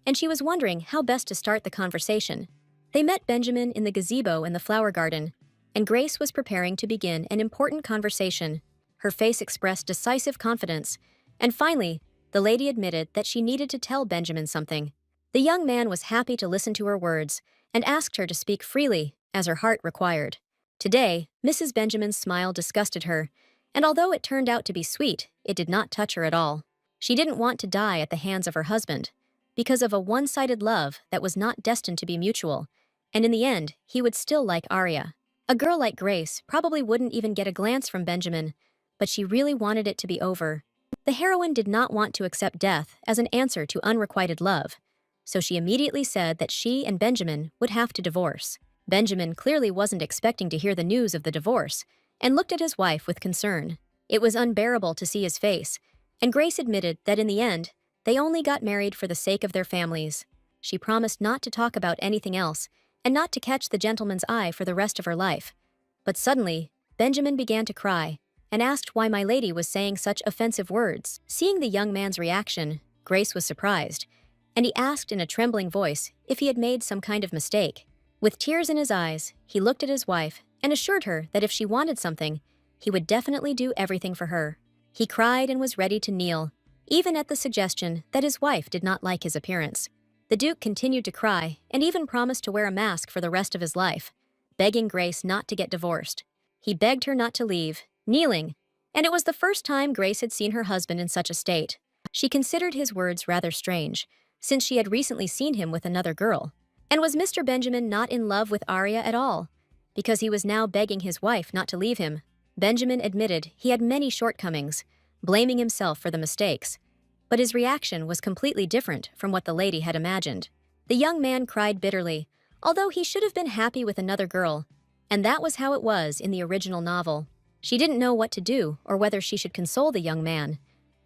and she was wondering how best to start the conversation. They met Benjamin in the gazebo in the flower garden, and Grace was preparing to begin an important conversation. Her face expressed decisive confidence, and finally, the lady admitted that she needed to tell Benjamin something. The young man was happy to listen to her words, and asked her to speak freely, as her heart required. Today, Mrs. Benjamin's smile disgusted her, and although it turned out to be sweet, it did not touch her at all. She didn't want to die at the hands of her husband, because of a one-sided love that was not destined to be mutual, and in the end, he would still like Arya. A girl like Grace probably wouldn't even get a glance from Benjamin, but she really wanted it to be over. The heroine did not want to accept death as an answer to unrequited love, so she immediately said that she and Benjamin would have to divorce. Benjamin clearly wasn't expecting to hear the news of the divorce, and looked at his wife with concern. It was unbearable to see his face, and Grace admitted that in the end, they only got married for the sake of their families. She promised not to talk about anything else, and not to catch the gentleman's eye for the rest of her life. But suddenly, Benjamin began to cry, and asked why my lady was saying such offensive words. Seeing the young man's reaction, Grace was surprised, and he asked in a trembling voice if he had made some kind of mistake. With tears in his eyes, he looked at his wife and assured her that if she wanted something, he would definitely do everything for her. He cried and was ready to kneel, even at the suggestion that his wife did not like his appearance. The Duke continued to cry and even promised to wear a mask for the rest of his life, begging Grace not to get divorced. He begged her not to leave, kneeling, and it was the first time Grace had seen her husband in such a state. She considered his words rather strange, since she had recently seen him with another girl. And was Mr. Benjamin not in love with Arya at all? Because he was now begging his wife not to leave him. Benjamin admitted he had many shortcomings, blaming himself for the mistakes. But his reaction was completely different from what the lady had imagined. The young man cried bitterly, although he should have been happy with another girl, and that was how it was in the original novel. She didn't know what to do or whether she should console the young man,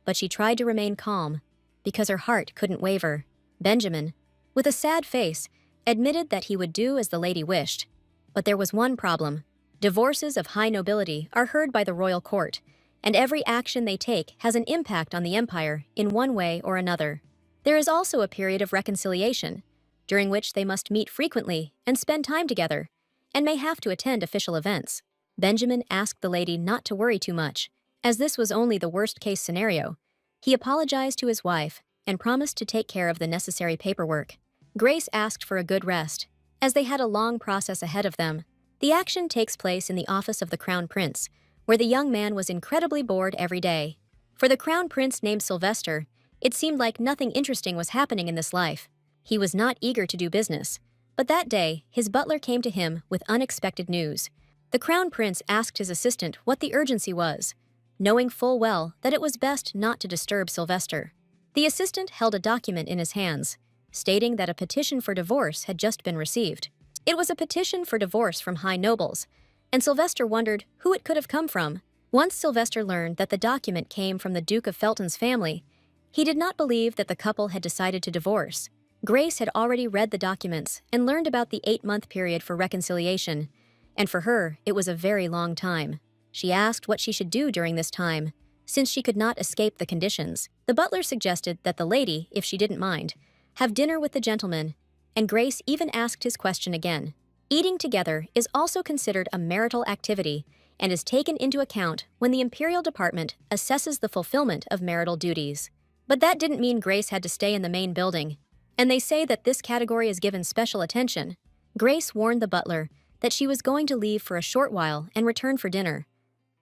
but she tried to remain calm, because her heart couldn't waver. Benjamin, with a sad face, admitted that he would do as the lady wished. But there was one problem. Divorces of high nobility are heard by the royal court, and every action they take has an impact on the empire in one way or another. There is also a period of reconciliation, during which they must meet frequently and spend time together, and may have to attend official events. Benjamin asked the lady not to worry too much, as this was only the worst-case scenario. He apologized to his wife and promised to take care of the necessary paperwork. Grace asked for a good rest, as they had a long process ahead of them. The action takes place in the office of the Crown Prince, where the young man was incredibly bored every day. For the Crown Prince named Sylvester, it seemed like nothing interesting was happening in this life. He was not eager to do business, but that day, his butler came to him with unexpected news. The Crown Prince asked his assistant what the urgency was, knowing full well that it was best not to disturb Sylvester. The assistant held a document in his hands, stating that a petition for divorce had just been received. It was a petition for divorce from high nobles, and Sylvester wondered who it could have come from. Once Sylvester learned that the document came from the Duke of Felton's family, he did not believe that the couple had decided to divorce. Grace had already read the documents and learned about the 8-month period for reconciliation, and for her, it was a very long time. She asked what she should do during this time, since she could not escape the conditions. The butler suggested that the lady, if she didn't mind, have dinner with the gentleman, and Grace even asked his question again. Eating together is also considered a marital activity and is taken into account when the Imperial Department assesses the fulfillment of marital duties. But that didn't mean Grace had to stay in the main building, and they say that this category is given special attention. Grace warned the butler that she was going to leave for a short while and return for dinner,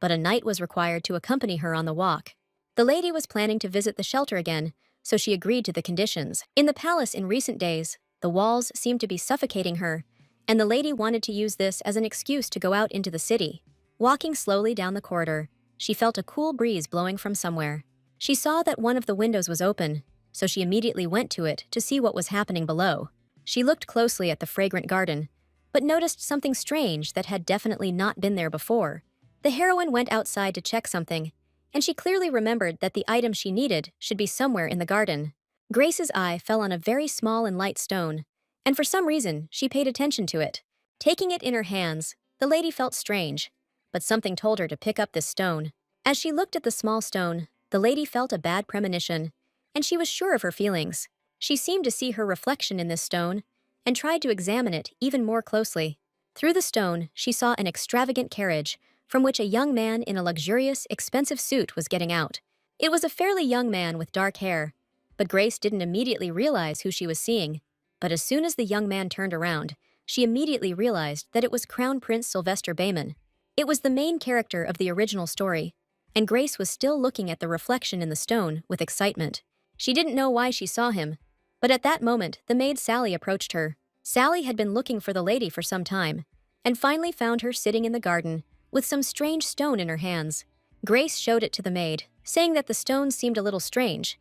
but a knight was required to accompany her on the walk. The lady was planning to visit the shelter again, so she agreed to the conditions. In the palace in recent days, the walls seemed to be suffocating her, and the lady wanted to use this as an excuse to go out into the city. Walking slowly down the corridor, she felt a cool breeze blowing from somewhere. She saw that one of the windows was open, so she immediately went to it to see what was happening below. She looked closely at the fragrant garden, but noticed something strange that had definitely not been there before. The heroine went outside to check something, and she clearly remembered that the item she needed should be somewhere in the garden. Grace's eye fell on a very small and light stone, and for some reason, she paid attention to it. Taking it in her hands, the lady felt strange, but something told her to pick up this stone. As she looked at the small stone, the lady felt a bad premonition, and she was sure of her feelings. She seemed to see her reflection in this stone, and tried to examine it even more closely. Through the stone, she saw an extravagant carriage, from which a young man in a luxurious, expensive suit was getting out. It was a fairly young man with dark hair, but Grace didn't immediately realize who she was seeing. But as soon as the young man turned around, she immediately realized that it was Crown Prince Sylvester Bayman. It was the main character of the original story, and Grace was still looking at the reflection in the stone with excitement. She didn't know why she saw him, but at that moment the maid Sally approached her. Sally had been looking for the lady for some time, and finally found her sitting in the garden with some strange stone in her hands. Grace showed it to the maid, saying that the stone seemed a little strange,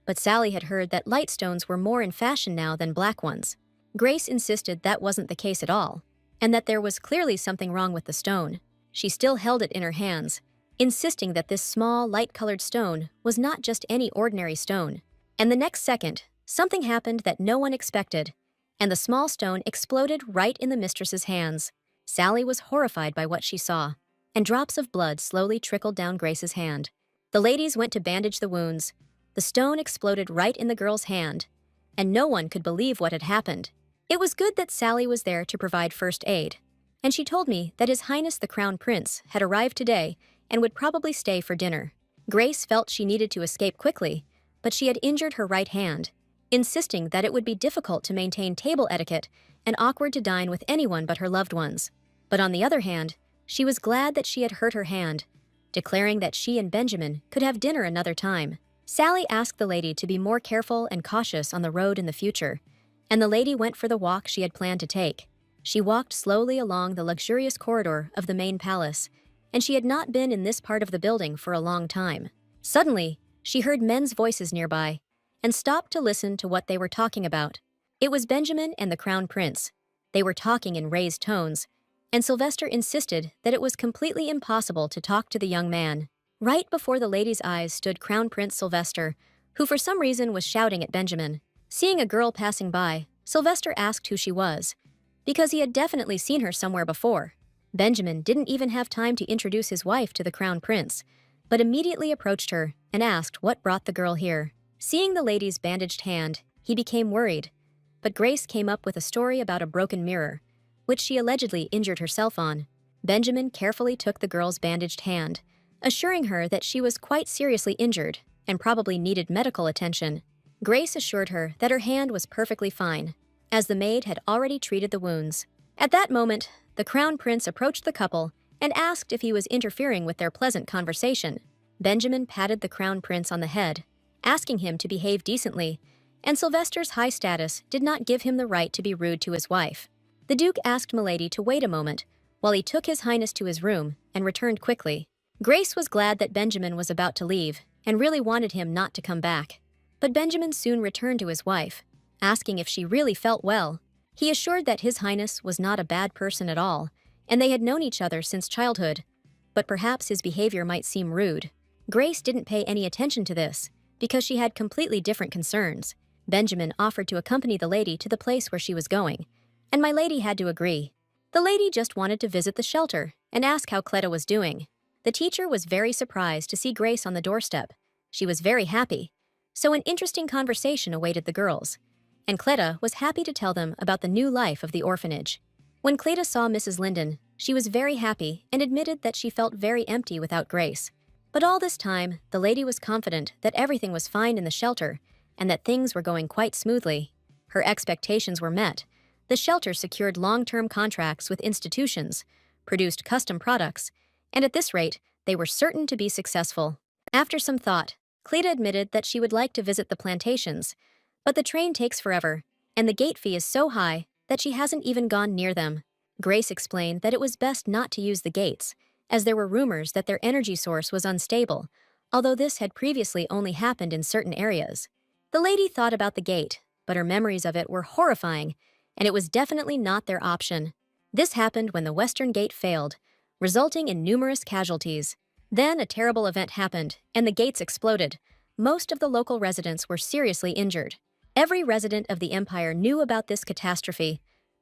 but Sally had heard that light stones were more in fashion now than black ones. Grace insisted that wasn't the case at all, and that there was clearly something wrong with the stone. She still held it in her hands, insisting that this small, light-colored stone was not just any ordinary stone. And the next second, something happened that no one expected, and the small stone exploded right in the mistress's hands. Sally was horrified by what she saw, and drops of blood slowly trickled down Grace's hand. The ladies went to bandage the wounds. The stone exploded right in the girl's hand, and no one could believe what had happened. It was good that Sally was there to provide first aid, and she told me that His Highness the Crown Prince had arrived today and would probably stay for dinner. Grace felt she needed to escape quickly, but she had injured her right hand, insisting that it would be difficult to maintain table etiquette and awkward to dine with anyone but her loved ones. But on the other hand, she was glad that she had hurt her hand, declaring that she and Benjamin could have dinner another time. Sally asked the lady to be more careful and cautious on the road in the future, and the lady went for the walk she had planned to take. She walked slowly along the luxurious corridor of the main palace, and she had not been in this part of the building for a long time. Suddenly, she heard men's voices nearby, and stopped to listen to what they were talking about. It was Benjamin and the Crown Prince. They were talking in raised tones, and Sylvester insisted that it was completely impossible to talk to the young man. Right before the lady's eyes stood Crown Prince Sylvester, who for some reason was shouting at Benjamin. Seeing a girl passing by, Sylvester asked who she was, because he had definitely seen her somewhere before. Benjamin didn't even have time to introduce his wife to the Crown Prince, but immediately approached her and asked what brought the girl here. Seeing the lady's bandaged hand, he became worried, but Grace came up with a story about a broken mirror, which she allegedly injured herself on. Benjamin carefully took the girl's bandaged hand, assuring her that she was quite seriously injured and probably needed medical attention. Grace assured her that her hand was perfectly fine, as the maid had already treated the wounds. At that moment, the Crown Prince approached the couple and asked if he was interfering with their pleasant conversation. Benjamin patted the Crown Prince on the head, asking him to behave decently, and Sylvester's high status did not give him the right to be rude to his wife. The Duke asked Milady to wait a moment while he took His Highness to his room and returned quickly. Grace was glad that Benjamin was about to leave and really wanted him not to come back. But Benjamin soon returned to his wife, asking if she really felt well. He assured that His Highness was not a bad person at all, and they had known each other since childhood, but perhaps his behavior might seem rude. Grace didn't pay any attention to this, because she had completely different concerns. Benjamin offered to accompany the lady to the place where she was going, and my lady had to agree. The lady just wanted to visit the shelter and ask how Cleta was doing. The teacher was very surprised to see Grace on the doorstep. She was very happy, so an interesting conversation awaited the girls, and Cleta was happy to tell them about the new life of the orphanage. When Cleta saw Mrs. Linden, she was very happy and admitted that she felt very empty without Grace. But all this time, the lady was confident that everything was fine in the shelter and that things were going quite smoothly. Her expectations were met. The shelter secured long-term contracts with institutions, produced custom products, and at this rate, they were certain to be successful. After some thought, Cleta admitted that she would like to visit the plantations, but the train takes forever, and the gate fee is so high that she hasn't even gone near them. Grace explained that it was best not to use the gates, as there were rumors that their energy source was unstable, although this had previously only happened in certain areas. The lady thought about the gate, but her memories of it were horrifying, and it was definitely not their option. This happened when the western gate failed, resulting in numerous casualties. Then a terrible event happened, and the gates exploded. Most of the local residents were seriously injured. Every resident of the empire knew about this catastrophe.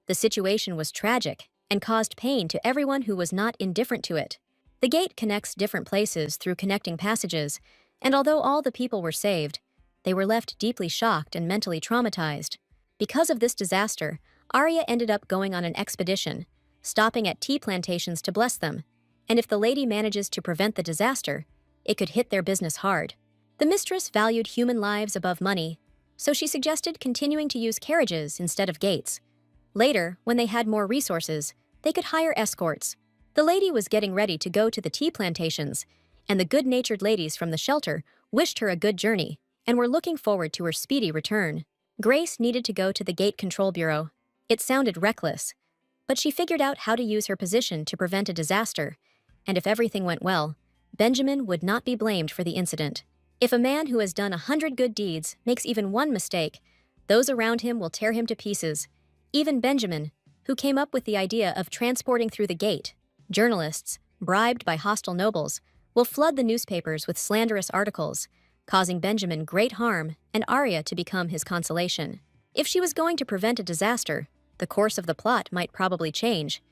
The situation was tragic and caused pain to everyone who was not indifferent to it. The gate connects different places through connecting passages, and although all the people were saved, they were left deeply shocked and mentally traumatized. Because of this disaster, Arya ended up going on an expedition, stopping at tea plantations to bless them, and if the lady manages to prevent the disaster, it could hit their business hard. The mistress valued human lives above money, so she suggested continuing to use carriages instead of gates. Later, when they had more resources, they could hire escorts. The lady was getting ready to go to the tea plantations, and the good-natured ladies from the shelter wished her a good journey and were looking forward to her speedy return. Grace needed to go to the Gate Control Bureau. It sounded reckless, but she figured out how to use her position to prevent a disaster, and if everything went well, Benjamin would not be blamed for the incident. If a man who has done 100 good deeds makes even one mistake, those around him will tear him to pieces. Even Benjamin, who came up with the idea of transporting through the gate. Journalists, bribed by hostile nobles, will flood the newspapers with slanderous articles, causing Benjamin great harm and Arya to become his consolation. If she was going to prevent a disaster, the course of the plot might probably change.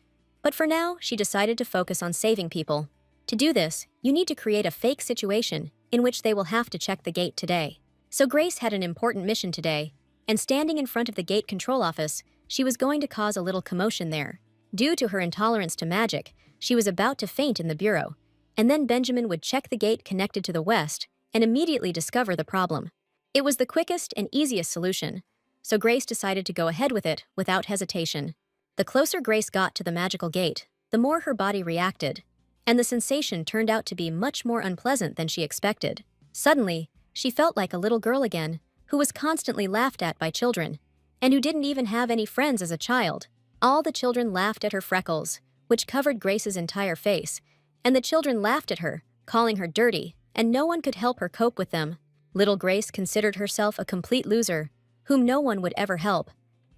But for now, she decided to focus on saving people. To do this, you need to create a fake situation in which they will have to check the gate today. So Grace had an important mission today, and standing in front of the gate control office, she was going to cause a little commotion there. Due to her intolerance to magic, she was about to faint in the bureau, and then Benjamin would check the gate connected to the west and immediately discover the problem. It was the quickest and easiest solution, so Grace decided to go ahead with it without hesitation. The closer Grace got to the magical gate, the more her body reacted, and the sensation turned out to be much more unpleasant than she expected. Suddenly, she felt like a little girl again, who was constantly laughed at by children, and who didn't even have any friends as a child. All the children laughed at her freckles, which covered Grace's entire face, and the children laughed at her, calling her dirty, and no one could help her cope with them. Little Grace considered herself a complete loser, whom no one would ever help,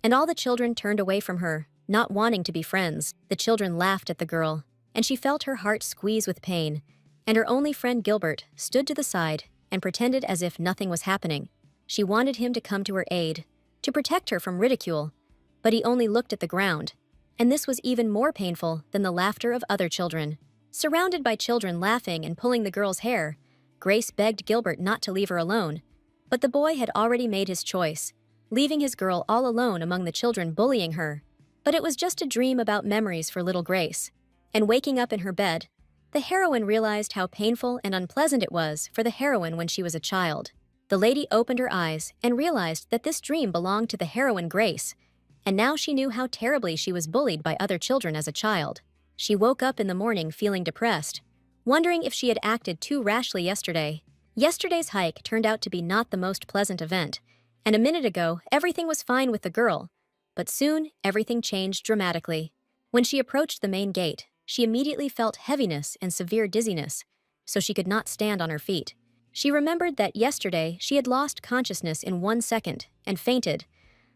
and all the children turned away from her, not wanting to be friends. The children laughed at the girl, and she felt her heart squeeze with pain, and her only friend Gilbert stood to the side and pretended as if nothing was happening. She wanted him to come to her aid, to protect her from ridicule, but he only looked at the ground, and this was even more painful than the laughter of other children. Surrounded by children laughing and pulling the girl's hair, Grace begged Gilbert not to leave her alone, but the boy had already made his choice, leaving his girl all alone among the children bullying her. But it was just a dream about memories for little Grace, and waking up in her bed, the heroine realized how painful and unpleasant it was for the heroine when she was a child. The lady opened her eyes and realized that this dream belonged to the heroine Grace, and now she knew how terribly she was bullied by other children as a child. She woke up in the morning feeling depressed, wondering if she had acted too rashly yesterday. Yesterday's hike turned out to be not the most pleasant event, and a minute ago everything was fine with the girl, but soon everything changed dramatically. When she approached the main gate, she immediately felt heaviness and severe dizziness, so she could not stand on her feet. She remembered that yesterday she had lost consciousness in 1 second and fainted,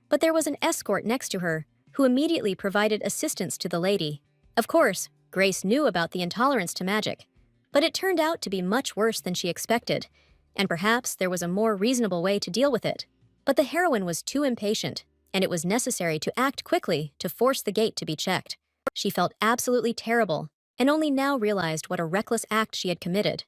but there was an escort next to her who immediately provided assistance to the lady. Of course, Grace knew about the intolerance to magic, but it turned out to be much worse than she expected, and perhaps there was a more reasonable way to deal with it. But the heroine was too impatient, and it was necessary to act quickly to force the gate to be checked. She felt absolutely terrible, and only now realized what a reckless act she had committed.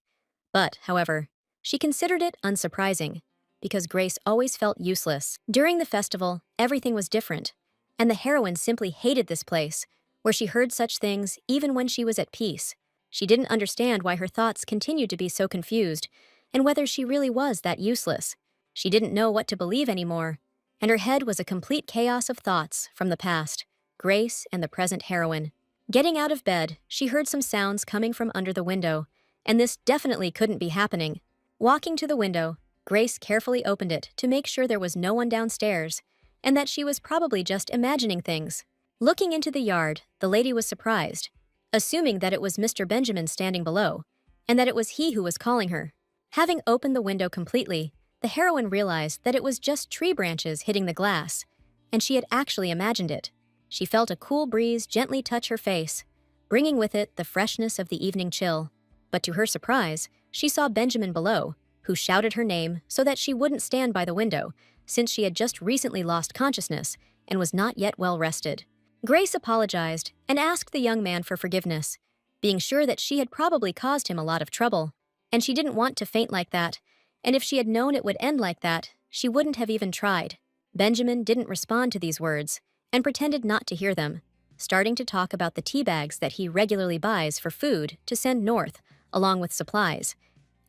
But, however, she considered it unsurprising, because Grace always felt useless. During the festival, everything was different, and the heroine simply hated this place, where she heard such things even when she was at peace. She didn't understand why her thoughts continued to be so confused, and whether she really was that useless. She didn't know what to believe anymore, and her head was a complete chaos of thoughts from the past, Grace, and the present heroine. Getting out of bed, she heard some sounds coming from under the window, and this definitely couldn't be happening. Walking to the window, Grace carefully opened it to make sure there was no one downstairs, and that she was probably just imagining things. Looking into the yard, the lady was surprised, assuming that it was Mr. Benjamin standing below, and that it was he who was calling her. Having opened the window completely, the heroine realized that it was just tree branches hitting the glass, and she had actually imagined it. She felt a cool breeze gently touch her face, bringing with it the freshness of the evening chill. But to her surprise, she saw Benjamin below, who shouted her name so that she wouldn't stand by the window, since she had just recently lost consciousness and was not yet well rested. Grace apologized and asked the young man for forgiveness, being sure that she had probably caused him a lot of trouble, and she didn't want to faint like that, and if she had known it would end like that, she wouldn't have even tried. Benjamin didn't respond to these words and pretended not to hear them, starting to talk about the tea bags that he regularly buys for food to send north, along with supplies.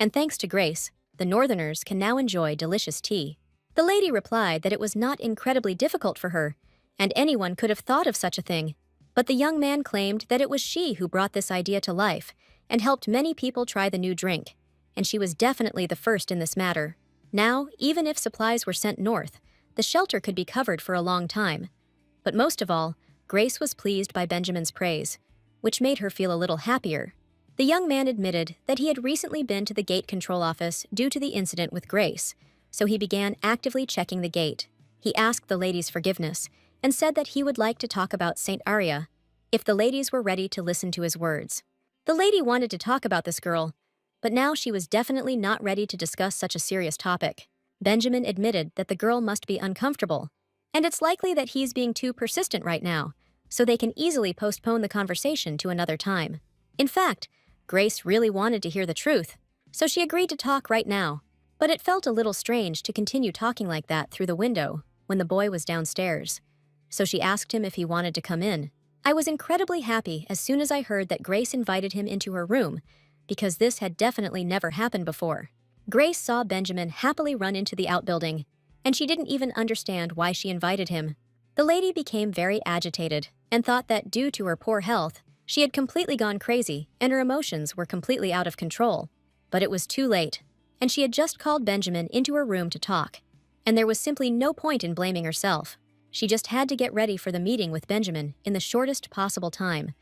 And thanks to Grace, the Northerners can now enjoy delicious tea. The lady replied that it was not incredibly difficult for her, and anyone could have thought of such a thing. But the young man claimed that it was she who brought this idea to life and helped many people try the new drink, and she was definitely the first in this matter. Now, even if supplies were sent north, the shelter could be covered for a long time. But most of all, Grace was pleased by Benjamin's praise, which made her feel a little happier. The young man admitted that he had recently been to the gate control office due to the incident with Grace, so he began actively checking the gate. He asked the ladies' forgiveness and said that he would like to talk about Saint Arya, if the ladies were ready to listen to his words. The lady wanted to talk about this girl, but now she was definitely not ready to discuss such a serious topic. Benjamin admitted that the girl must be uncomfortable, and it's likely that he's being too persistent right now, so they can easily postpone the conversation to another time. In fact, Grace really wanted to hear the truth, so she agreed to talk right now. But it felt a little strange to continue talking like that through the window when the boy was downstairs. So she asked him if he wanted to come in. I was incredibly happy as soon as I heard that Grace invited him into her room, because this had definitely never happened before. Grace saw Benjamin happily run into the outbuilding, and she didn't even understand why she invited him. The lady became very agitated and thought that due to her poor health, she had completely gone crazy and her emotions were completely out of control. But it was too late, and she had just called Benjamin into her room to talk, and there was simply no point in blaming herself. She just had to get ready for the meeting with Benjamin in the shortest possible time.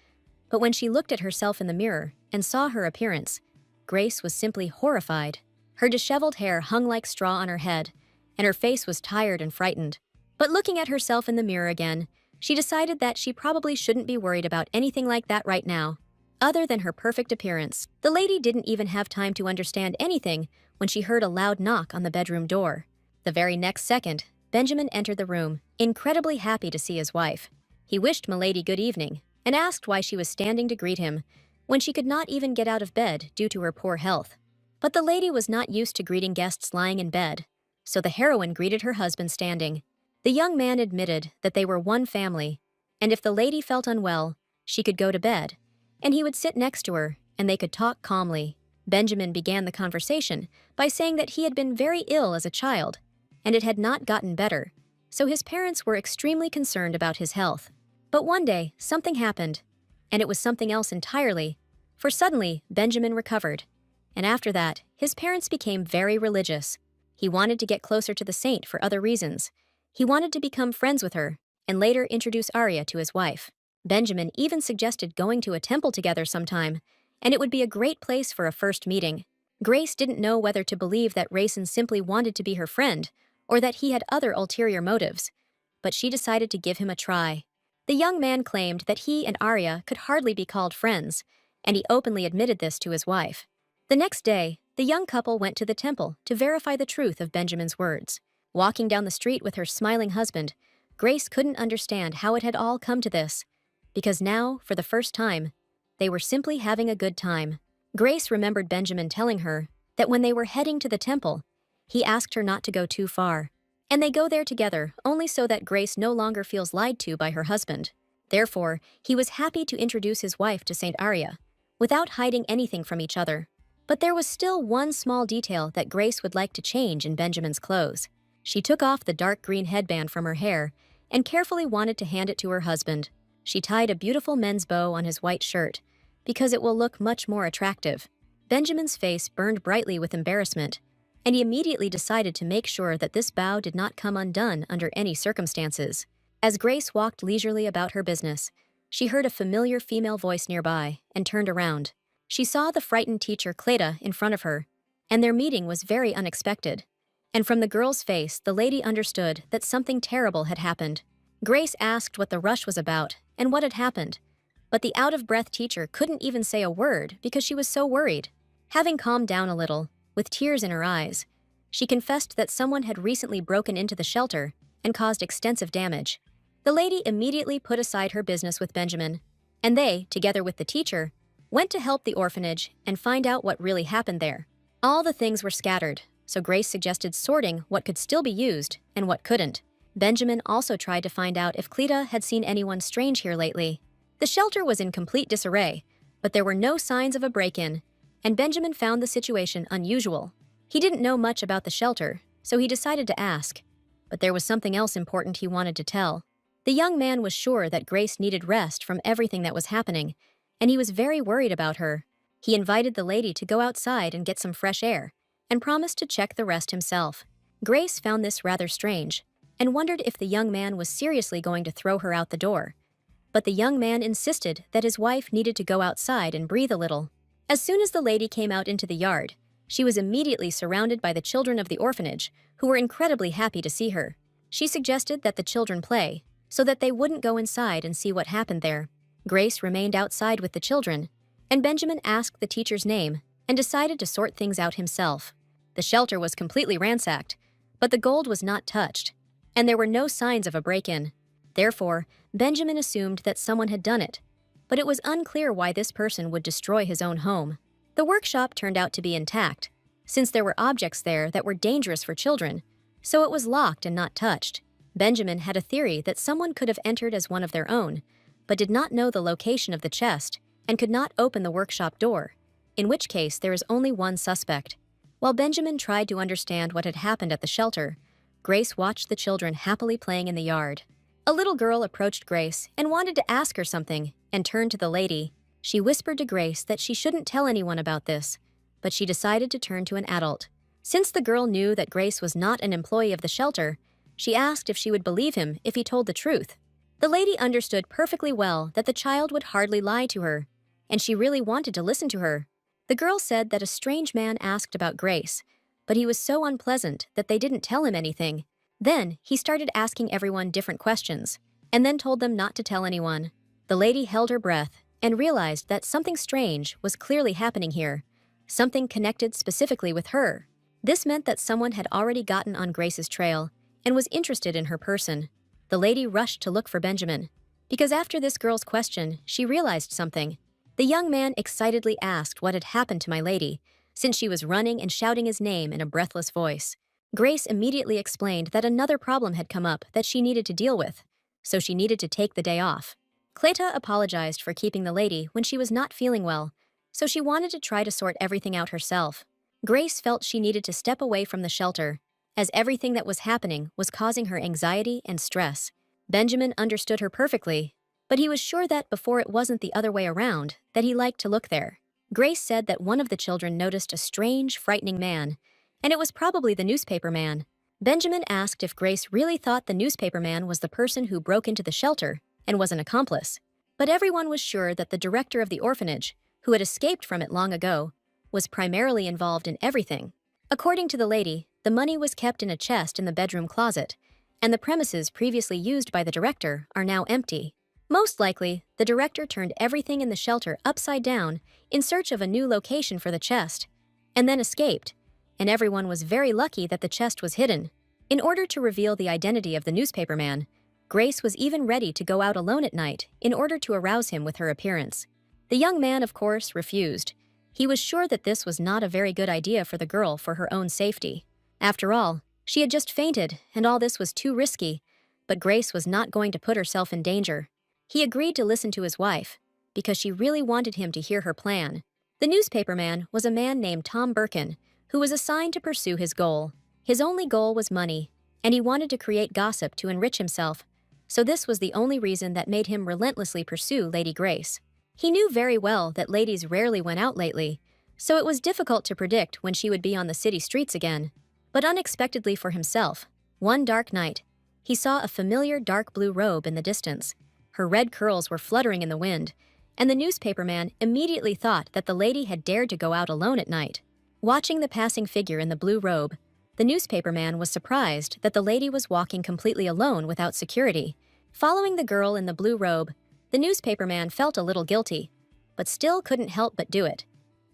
But when she looked at herself in the mirror and saw her appearance, Grace was simply horrified. Her disheveled hair hung like straw on her head, and her face was tired and frightened. But looking at herself in the mirror again, she decided that she probably shouldn't be worried about anything like that right now, other than her perfect appearance. The lady didn't even have time to understand anything when she heard a loud knock on the bedroom door. The very next second, Benjamin entered the room, incredibly happy to see his wife. He wished Milady good evening and asked why she was standing to greet him when she could not even get out of bed due to her poor health. But the lady was not used to greeting guests lying in bed, so the heroine greeted her husband standing. The young man admitted that they were one family, and if the lady felt unwell, she could go to bed, and he would sit next to her and they could talk calmly. Benjamin began the conversation by saying that he had been very ill as a child, and it had not gotten better, so his parents were extremely concerned about his health. But one day, something happened, and it was something else entirely, for suddenly Benjamin recovered. And after that, his parents became very religious. He wanted to get closer to the saint for other reasons. He wanted to become friends with her, and later introduce Arya to his wife. Benjamin even suggested going to a temple together sometime, and it would be a great place for a first meeting. Grace didn't know whether to believe that Raisin simply wanted to be her friend, or that he had other ulterior motives, but she decided to give him a try. The young man claimed that he and Arya could hardly be called friends, and he openly admitted this to his wife. The next day, the young couple went to the temple to verify the truth of Benjamin's words. Walking down the street with her smiling husband, Grace couldn't understand how it had all come to this, because now, for the first time, they were simply having a good time. Grace remembered Benjamin telling her that when they were heading to the temple, he asked her not to go too far, and they go there together only so that Grace no longer feels lied to by her husband. Therefore, he was happy to introduce his wife to Saint Arya, without hiding anything from each other. But there was still one small detail that Grace would like to change in Benjamin's clothes. She took off the dark green headband from her hair and carefully wanted to hand it to her husband. She tied a beautiful men's bow on his white shirt, because it will look much more attractive. Benjamin's face burned brightly with embarrassment, and he immediately decided to make sure that this bow did not come undone under any circumstances. As Grace walked leisurely about her business, she heard a familiar female voice nearby and turned around. She saw the frightened teacher Cleta in front of her, and their meeting was very unexpected. And from the girl's face, the lady understood that something terrible had happened. Grace asked what the rush was about and what had happened, but the out-of-breath teacher couldn't even say a word because she was so worried. Having calmed down a little, with tears in her eyes, she confessed that someone had recently broken into the shelter and caused extensive damage. The lady immediately put aside her business with Benjamin, and they, together with the teacher, went to help the orphanage and find out what really happened there. All the things were scattered, so Grace suggested sorting what could still be used and what couldn't. Benjamin also tried to find out if Cleta had seen anyone strange here lately. The shelter was in complete disarray, but there were no signs of a break-in, and Benjamin found the situation unusual. He didn't know much about the shelter, so he decided to ask, but there was something else important he wanted to tell. The young man was sure that Grace needed rest from everything that was happening, and he was very worried about her. He invited the lady to go outside and get some fresh air, and promised to check the rest himself. Grace found this rather strange, and wondered if the young man was seriously going to throw her out the door. But the young man insisted that his wife needed to go outside and breathe a little. As soon as the lady came out into the yard, she was immediately surrounded by the children of the orphanage, who were incredibly happy to see her. She suggested that the children play, so that they wouldn't go inside and see what happened there. Grace remained outside with the children, and Benjamin asked the teacher's name and decided to sort things out himself. The shelter was completely ransacked, but the gold was not touched, and there were no signs of a break-in. Therefore, Benjamin assumed that someone had done it, but it was unclear why this person would destroy his own home. The workshop turned out to be intact, since there were objects there that were dangerous for children, so it was locked and not touched. Benjamin had a theory that someone could have entered as one of their own, but did not know the location of the chest and could not open the workshop door, in which case there is only one suspect. While Benjamin tried to understand what had happened at the shelter, Grace watched the children happily playing in the yard. A little girl approached Grace and wanted to ask her something, and turned to the lady. She whispered to Grace that she shouldn't tell anyone about this, but she decided to turn to an adult. Since the girl knew that Grace was not an employee of the shelter, she asked if she would believe him if he told the truth. The lady understood perfectly well that the child would hardly lie to her, and she really wanted to listen to her. The girl said that a strange man asked about Grace, but he was so unpleasant that they didn't tell him anything. Then, he started asking everyone different questions, and then told them not to tell anyone. The lady held her breath and realized that something strange was clearly happening here, something connected specifically with her. This meant that someone had already gotten on Grace's trail and was interested in her person. The lady rushed to look for Benjamin, because after this girl's question, she realized something. The young man excitedly asked what had happened to my lady, since she was running and shouting his name in a breathless voice. Grace immediately explained that another problem had come up that she needed to deal with, so she needed to take the day off. Cleta apologized for keeping the lady when she was not feeling well, so she wanted to try to sort everything out herself. Grace felt she needed to step away from the shelter, as everything that was happening was causing her anxiety and stress. Benjamin understood her perfectly, but he was sure that before it wasn't the other way around, that he liked to look there. Grace said that one of the children noticed a strange, frightening man, and it was probably the newspaper man. Benjamin asked if Grace really thought the newspaper man was the person who broke into the shelter and was an accomplice. But everyone was sure that the director of the orphanage, who had escaped from it long ago, was primarily involved in everything. According to the lady, the money was kept in a chest in the bedroom closet, and the premises previously used by the director are now empty. Most likely, the director turned everything in the shelter upside down in search of a new location for the chest, and then escaped, and everyone was very lucky that the chest was hidden. In order to reveal the identity of the newspaper man, Grace was even ready to go out alone at night in order to arouse him with her appearance. The young man, of course, refused. He was sure that this was not a very good idea for the girl for her own safety. After all, she had just fainted, and all this was too risky, but Grace was not going to put herself in danger. He agreed to listen to his wife, because she really wanted him to hear her plan. The newspaper man was a man named Tom Birkin, who was assigned to pursue his goal. His only goal was money, and he wanted to create gossip to enrich himself, so this was the only reason that made him relentlessly pursue Lady Grace. He knew very well that ladies rarely went out lately, so it was difficult to predict when she would be on the city streets again. But unexpectedly for himself, one dark night, he saw a familiar dark blue robe in the distance. Her red curls were fluttering in the wind, and the newspaper man immediately thought that the lady had dared to go out alone at night. Watching the passing figure in the blue robe, the newspaper man was surprised that the lady was walking completely alone without security. Following the girl in the blue robe, the newspaper man felt a little guilty, but still couldn't help but do it,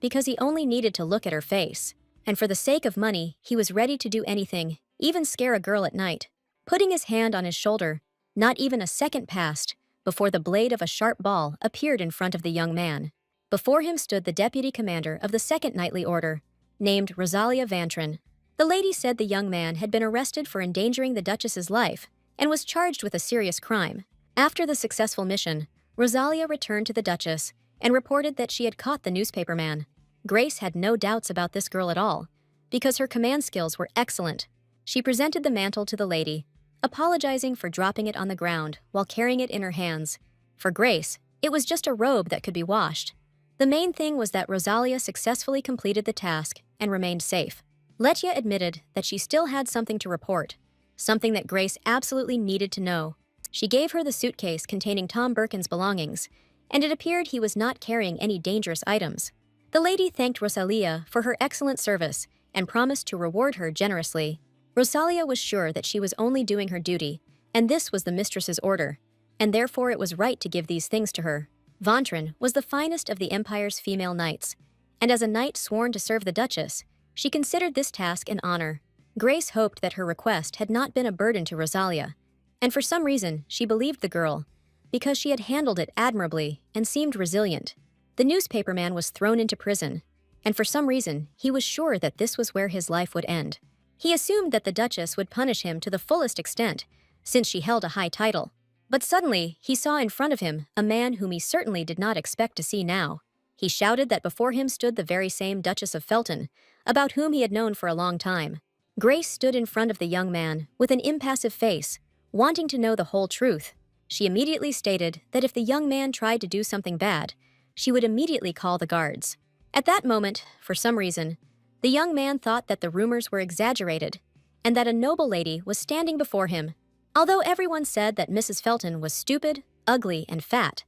because he only needed to look at her face, and for the sake of money, he was ready to do anything, even scare a girl at night. Putting his hand on his shoulder, not even a second passed before the blade of a sharp ball appeared in front of the young man. Before him stood the deputy commander of the Second Knightly Order, named Rosalia Vantrin. The lady said the young man had been arrested for endangering the Duchess's life and was charged with a serious crime. After the successful mission, Rosalia returned to the Duchess and reported that she had caught the newspaper man. Grace had no doubts about this girl at all, because her command skills were excellent. She presented the mantle to the lady. apologizing for dropping it on the ground while carrying it in her hands. For Grace, it was just a robe that could be washed. The main thing was that Rosalia successfully completed the task and remained safe. Letya admitted that she still had something to report, something that Grace absolutely needed to know. She gave her the suitcase containing Tom Birkin's belongings, and it appeared he was not carrying any dangerous items. The lady thanked Rosalia for her excellent service and promised to reward her generously. Rosalia was sure that she was only doing her duty, and this was the mistress's order, and therefore it was right to give these things to her. Vantran was the finest of the Empire's female knights, and as a knight sworn to serve the Duchess, she considered this task an honor. Grace hoped that her request had not been a burden to Rosalia, and for some reason she believed the girl, because she had handled it admirably and seemed resilient. The newspaperman was thrown into prison, and for some reason he was sure that this was where his life would end. He assumed that the Duchess would punish him to the fullest extent, since she held a high title. But suddenly, he saw in front of him a man whom he certainly did not expect to see now. He shouted that before him stood the very same Duchess of Felton, about whom he had known for a long time. Grace stood in front of the young man with an impassive face, wanting to know the whole truth. She immediately stated that if the young man tried to do something bad, she would immediately call the guards. At that moment, for some reason, the young man thought that the rumors were exaggerated and that a noble lady was standing before him. Although everyone said that Mrs. Felton was stupid, ugly, and fat,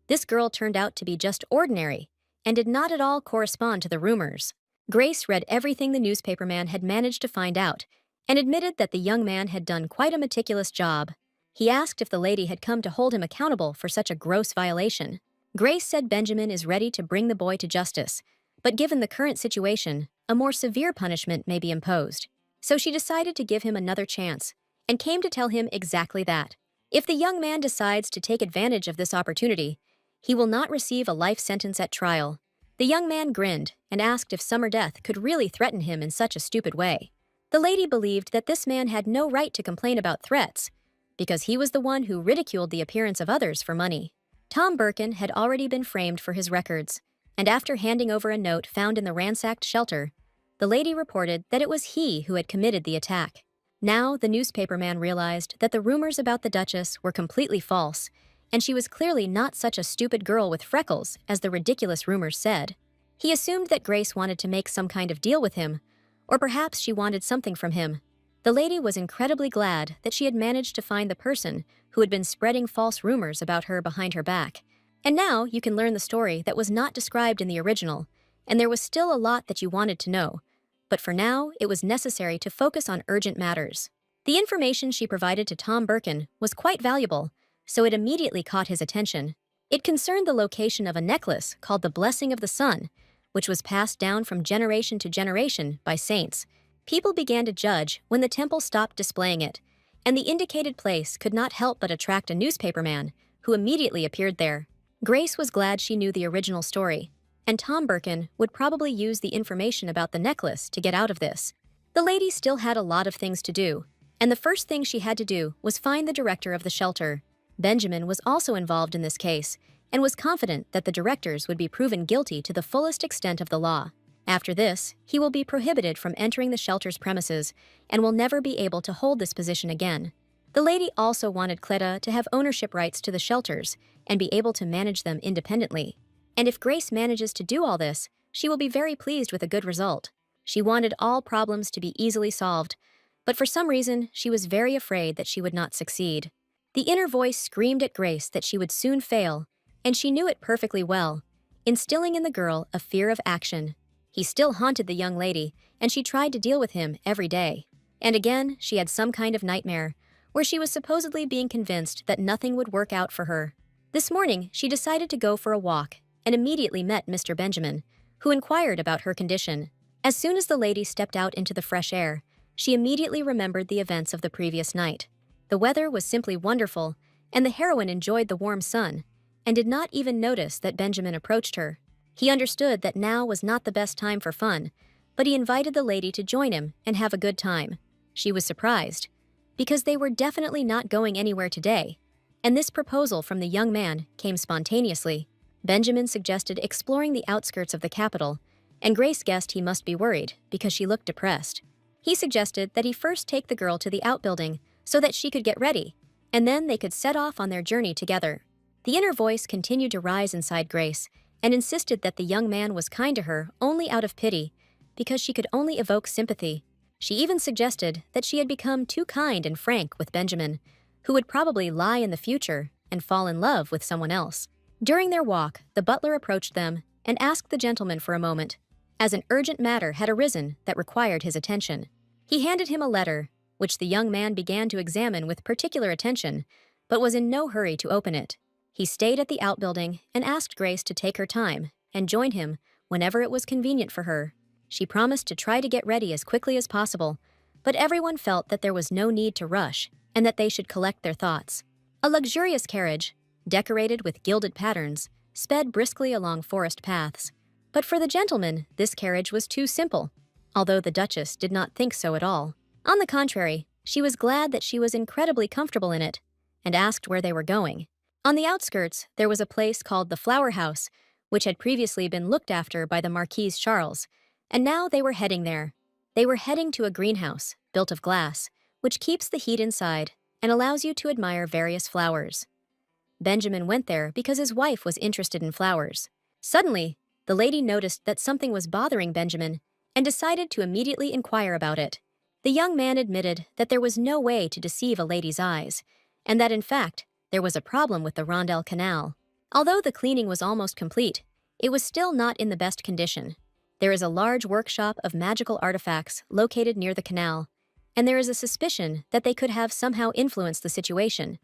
this girl turned out to be just ordinary and did not at all correspond to the rumors. Grace read everything the newspaperman had managed to find out and admitted that the young man had done quite a meticulous job. He asked if the lady had come to hold him accountable for such a gross violation. Grace said Benjamin is ready to bring the boy to justice, but given the current situation, a more severe punishment may be imposed. So she decided to give him another chance, and came to tell him exactly that. If the young man decides to take advantage of this opportunity, he will not receive a life sentence at trial. The young man grinned and asked if summer death could really threaten him in such a stupid way. The lady believed that this man had no right to complain about threats, because he was the one who ridiculed the appearance of others for money. Tom Birkin had already been framed for his records, and after handing over a note found in the ransacked shelter, the lady reported that it was he who had committed the attack. Now, the newspaperman realized that the rumors about the Duchess were completely false, and she was clearly not such a stupid girl with freckles as the ridiculous rumors said. He assumed that Grace wanted to make some kind of deal with him, or perhaps she wanted something from him. The lady was incredibly glad that she had managed to find the person who had been spreading false rumors about her behind her back. And now you can learn the story that was not described in the original, and there was still a lot that you wanted to know. But for now, it was necessary to focus on urgent matters. The information she provided to Tom Birkin was quite valuable, so it immediately caught his attention. It concerned the location of a necklace called the Blessing of the Sun, which was passed down from generation to generation by saints. People began to judge when the temple stopped displaying it, and the indicated place could not help but attract a newspaperman, who immediately appeared there. Grace was glad she knew the original story, and Tom Birkin would probably use the information about the necklace to get out of this. The lady still had a lot of things to do, and the first thing she had to do was find the director of the shelter. Benjamin was also involved in this case, and was confident that the directors would be proven guilty to the fullest extent of the law. After this, he will be prohibited from entering the shelter's premises and will never be able to hold this position again. The lady also wanted Cleta to have ownership rights to the shelters and be able to manage them independently. And if Grace manages to do all this, she will be very pleased with a good result. She wanted all problems to be easily solved, but for some reason, she was very afraid that she would not succeed. The inner voice screamed at Grace that she would soon fail, and she knew it perfectly well, instilling in the girl a fear of action. He still haunted the young lady, and she tried to deal with him every day. And again, she had some kind of nightmare, where she was supposedly being convinced that nothing would work out for her. This morning, she decided to go for a walk, and immediately met Mr. Benjamin, who inquired about her condition. As soon as the lady stepped out into the fresh air, she immediately remembered the events of the previous night. The weather was simply wonderful, and the heroine enjoyed the warm sun, and did not even notice that Benjamin approached her. He understood that now was not the best time for fun, but he invited the lady to join him and have a good time. She was surprised, because they were definitely not going anywhere today, and this proposal from the young man came spontaneously. Benjamin suggested exploring the outskirts of the capital, and Grace guessed he must be worried because she looked depressed. He suggested that he first take the girl to the outbuilding so that she could get ready, and then they could set off on their journey together. The inner voice continued to rise inside Grace and insisted that the young man was kind to her only out of pity, because she could only evoke sympathy. She even suggested that she had become too kind and frank with Benjamin, who would probably lie in the future and fall in love with someone else. During their walk, the butler approached them and asked the gentleman for a moment, as an urgent matter had arisen that required his attention. He handed him a letter, which the young man began to examine with particular attention, but was in no hurry to open it. He stayed at the outbuilding and asked Grace to take her time and join him whenever it was convenient for her. She promised to try to get ready as quickly as possible, but everyone felt that there was no need to rush and that they should collect their thoughts. A luxurious carriage, decorated with gilded patterns, sped briskly along forest paths. But for the gentleman, this carriage was too simple, although the Duchess did not think so at all. On the contrary, she was glad that she was incredibly comfortable in it, and asked where they were going. On the outskirts, there was a place called the Flower House, which had previously been looked after by the Marquis Charles, and now they were heading there. They were heading to a greenhouse, built of glass, which keeps the heat inside and allows you to admire various flowers. Benjamin went there because his wife was interested in flowers. Suddenly, the lady noticed that something was bothering Benjamin and decided to immediately inquire about it. The young man admitted that there was no way to deceive a lady's eyes, and that in fact, there was a problem with the Rondel Canal. Although the cleaning was almost complete, it was still not in the best condition. There is a large workshop of magical artifacts located near the canal, and there is a suspicion that they could have somehow influenced the situation,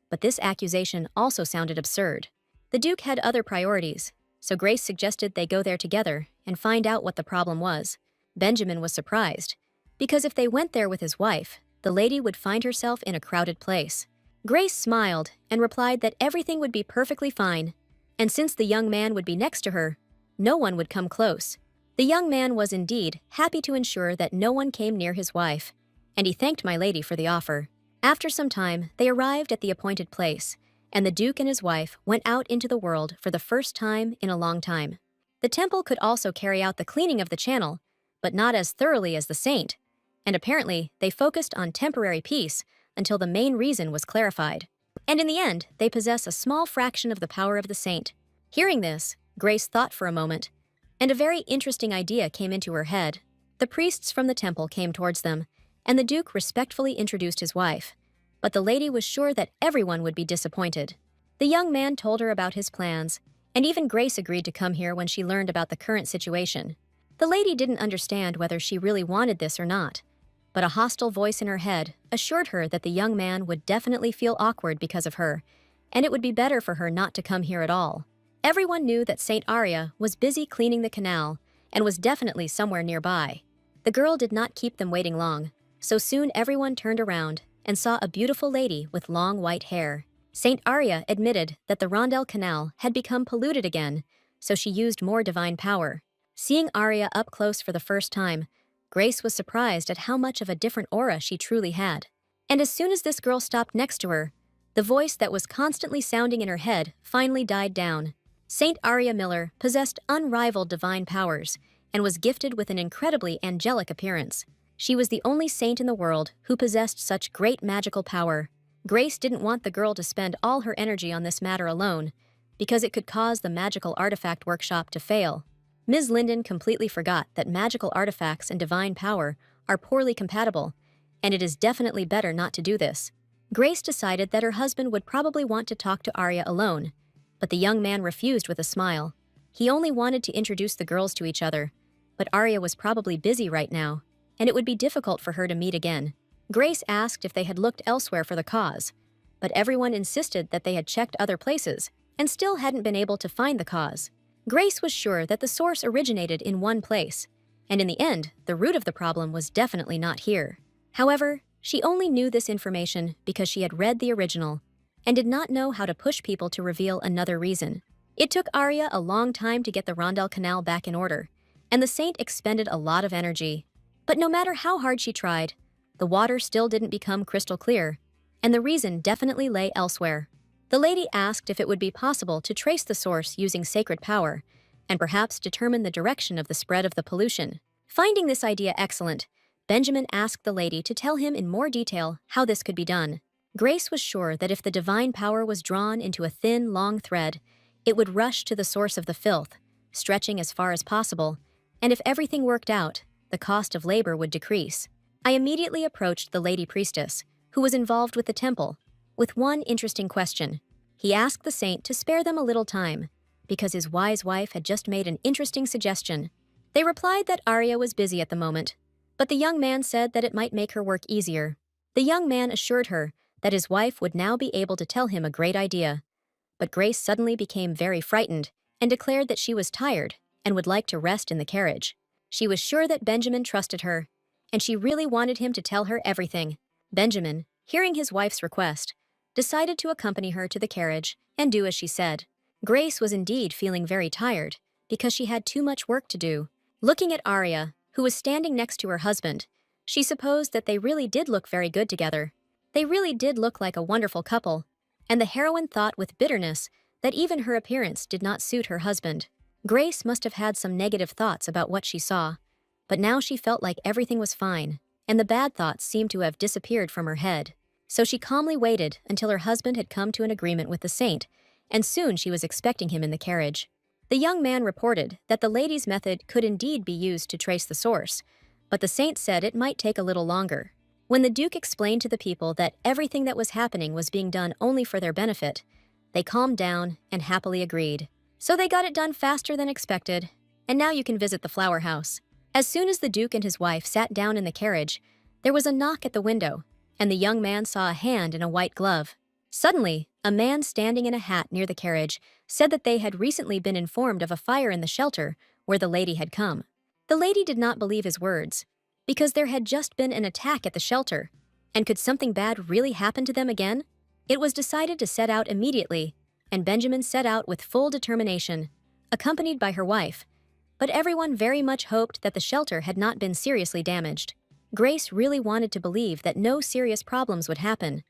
but this accusation also sounded absurd. The Duke had other priorities, so Grace suggested they go there together and find out what the problem was. Benjamin was surprised, because if they went there with his wife, the lady would find herself in a crowded place. Grace smiled and replied that everything would be perfectly fine, and since the young man would be next to her, no one would come close. The young man was indeed happy to ensure that no one came near his wife, and he thanked my lady for the offer. After some time, they arrived at the appointed place, and the Duke and his wife went out into the world for the first time in a long time. The temple could also carry out the cleaning of the channel, but not as thoroughly as the saint, and apparently they focused on temporary peace until the main reason was clarified. And in the end, they possess a small fraction of the power of the saint. Hearing this, Grace thought for a moment, and a very interesting idea came into her head. The priests from the temple came towards them, and the Duke respectfully introduced his wife, but the lady was sure that everyone would be disappointed. The young man told her about his plans, and even Grace agreed to come here when she learned about the current situation. The lady didn't understand whether she really wanted this or not, but a hostile voice in her head assured her that the young man would definitely feel awkward because of her, and it would be better for her not to come here at all. Everyone knew that Saint Arya was busy cleaning the canal and was definitely somewhere nearby. The girl did not keep them waiting long, so soon everyone turned around and saw a beautiful lady with long white hair. Saint Arya admitted that the Rondel Canal had become polluted again, so she used more divine power. Seeing Arya up close for the first time, Grace was surprised at how much of a different aura she truly had. And as soon as this girl stopped next to her, the voice that was constantly sounding in her head finally died down. Saint Arya Miller possessed unrivaled divine powers and was gifted with an incredibly angelic appearance. She was the only saint in the world who possessed such great magical power. Grace didn't want the girl to spend all her energy on this matter alone, because it could cause the magical artifact workshop to fail. Ms. Linden completely forgot that magical artifacts and divine power are poorly compatible, and it is definitely better not to do this. Grace decided that her husband would probably want to talk to Arya alone, but the young man refused with a smile. He only wanted to introduce the girls to each other, but Arya was probably busy right now, and it would be difficult for her to meet again. Grace asked if they had looked elsewhere for the cause, but everyone insisted that they had checked other places and still hadn't been able to find the cause. Grace was sure that the source originated in one place, and in the end, the root of the problem was definitely not here. However, she only knew this information because she had read the original and did not know how to push people to reveal another reason. It took Arya a long time to get the Rondel Canal back in order, and the saint expended a lot of energy. But no matter how hard she tried, the water still didn't become crystal clear, and the reason definitely lay elsewhere. The lady asked if it would be possible to trace the source using sacred power, and perhaps determine the direction of the spread of the pollution. Finding this idea excellent, Benjamin asked the lady to tell him in more detail how this could be done. Grace was sure that if the divine power was drawn into a thin, long thread, it would rush to the source of the filth, stretching as far as possible, and if everything worked out, the cost of labor would decrease. I immediately approached the lady priestess, who was involved with the temple, with one interesting question. He asked the saint to spare them a little time, because his wise wife had just made an interesting suggestion. They replied that Arya was busy at the moment, but the young man said that it might make her work easier. The young man assured her that his wife would now be able to tell him a great idea. But Grace suddenly became very frightened and declared that she was tired and would like to rest in the carriage. She was sure that Benjamin trusted her, and she really wanted him to tell her everything. Benjamin, hearing his wife's request, decided to accompany her to the carriage and do as she said. Grace was indeed feeling very tired because she had too much work to do. Looking at Arya, who was standing next to her husband, she supposed that they really did look very good together. They really did look like a wonderful couple, and the heroine thought with bitterness that even her appearance did not suit her husband. Grace must have had some negative thoughts about what she saw, but now she felt like everything was fine, and the bad thoughts seemed to have disappeared from her head. So she calmly waited until her husband had come to an agreement with the saint, and soon she was expecting him in the carriage. The young man reported that the lady's method could indeed be used to trace the source, but the saint said it might take a little longer. When the Duke explained to the people that everything that was happening was being done only for their benefit, they calmed down and happily agreed. So they got it done faster than expected, and now you can visit the flower house. As soon as the Duke and his wife sat down in the carriage, there was a knock at the window, and the young man saw a hand in a white glove. Suddenly, a man standing in a hat near the carriage said that they had recently been informed of a fire in the shelter where the lady had come. The lady did not believe his words, because there had just been an attack at the shelter, and could something bad really happen to them again? It was decided to set out immediately, and Benjamin set out with full determination, accompanied by her wife, but everyone very much hoped that the shelter had not been seriously damaged. Grace really wanted to believe that no serious problems would happen,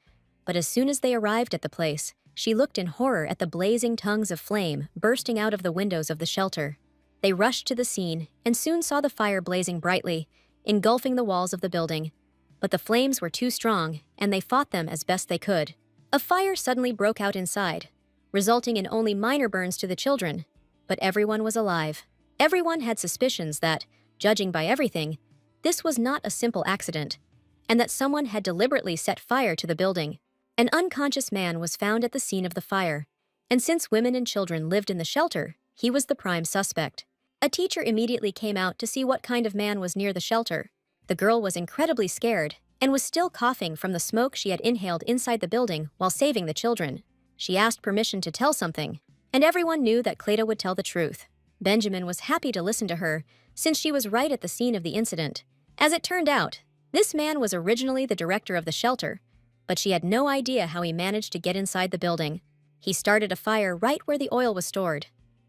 but as soon as they arrived at the place, she looked in horror at the blazing tongues of flame bursting out of the windows of the shelter. They rushed to the scene and soon saw the fire blazing brightly, engulfing the walls of the building. But the flames were too strong, and they fought them as best they could. A fire suddenly broke out inside, resulting in only minor burns to the children, but everyone was alive. Everyone had suspicions that, judging by everything, this was not a simple accident, and that someone had deliberately set fire to the building. An unconscious man was found at the scene of the fire, and since women and children lived in the shelter, he was the prime suspect. A teacher immediately came out to see what kind of man was near the shelter. The girl was incredibly scared and was still coughing from the smoke she had inhaled inside the building while saving the children. She asked permission to tell something, and everyone knew that Cleta would tell the truth. Benjamin was happy to listen to her, since she was right at the scene of the incident. As it turned out, this man was originally the director of the shelter, but she had no idea how he managed to get inside the building. He started a fire right where the oil was stored.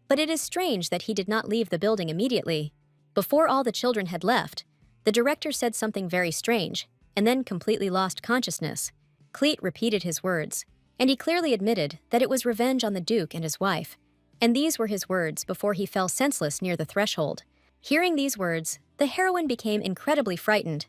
But it is strange that he did not leave the building immediately. Before all the children had left, the director said something very strange, and then completely lost consciousness. Cleet repeated his words, and he clearly admitted that it was revenge on the Duke and his wife, and these were his words before he fell senseless near the threshold. Hearing these words, the heroine became incredibly frightened,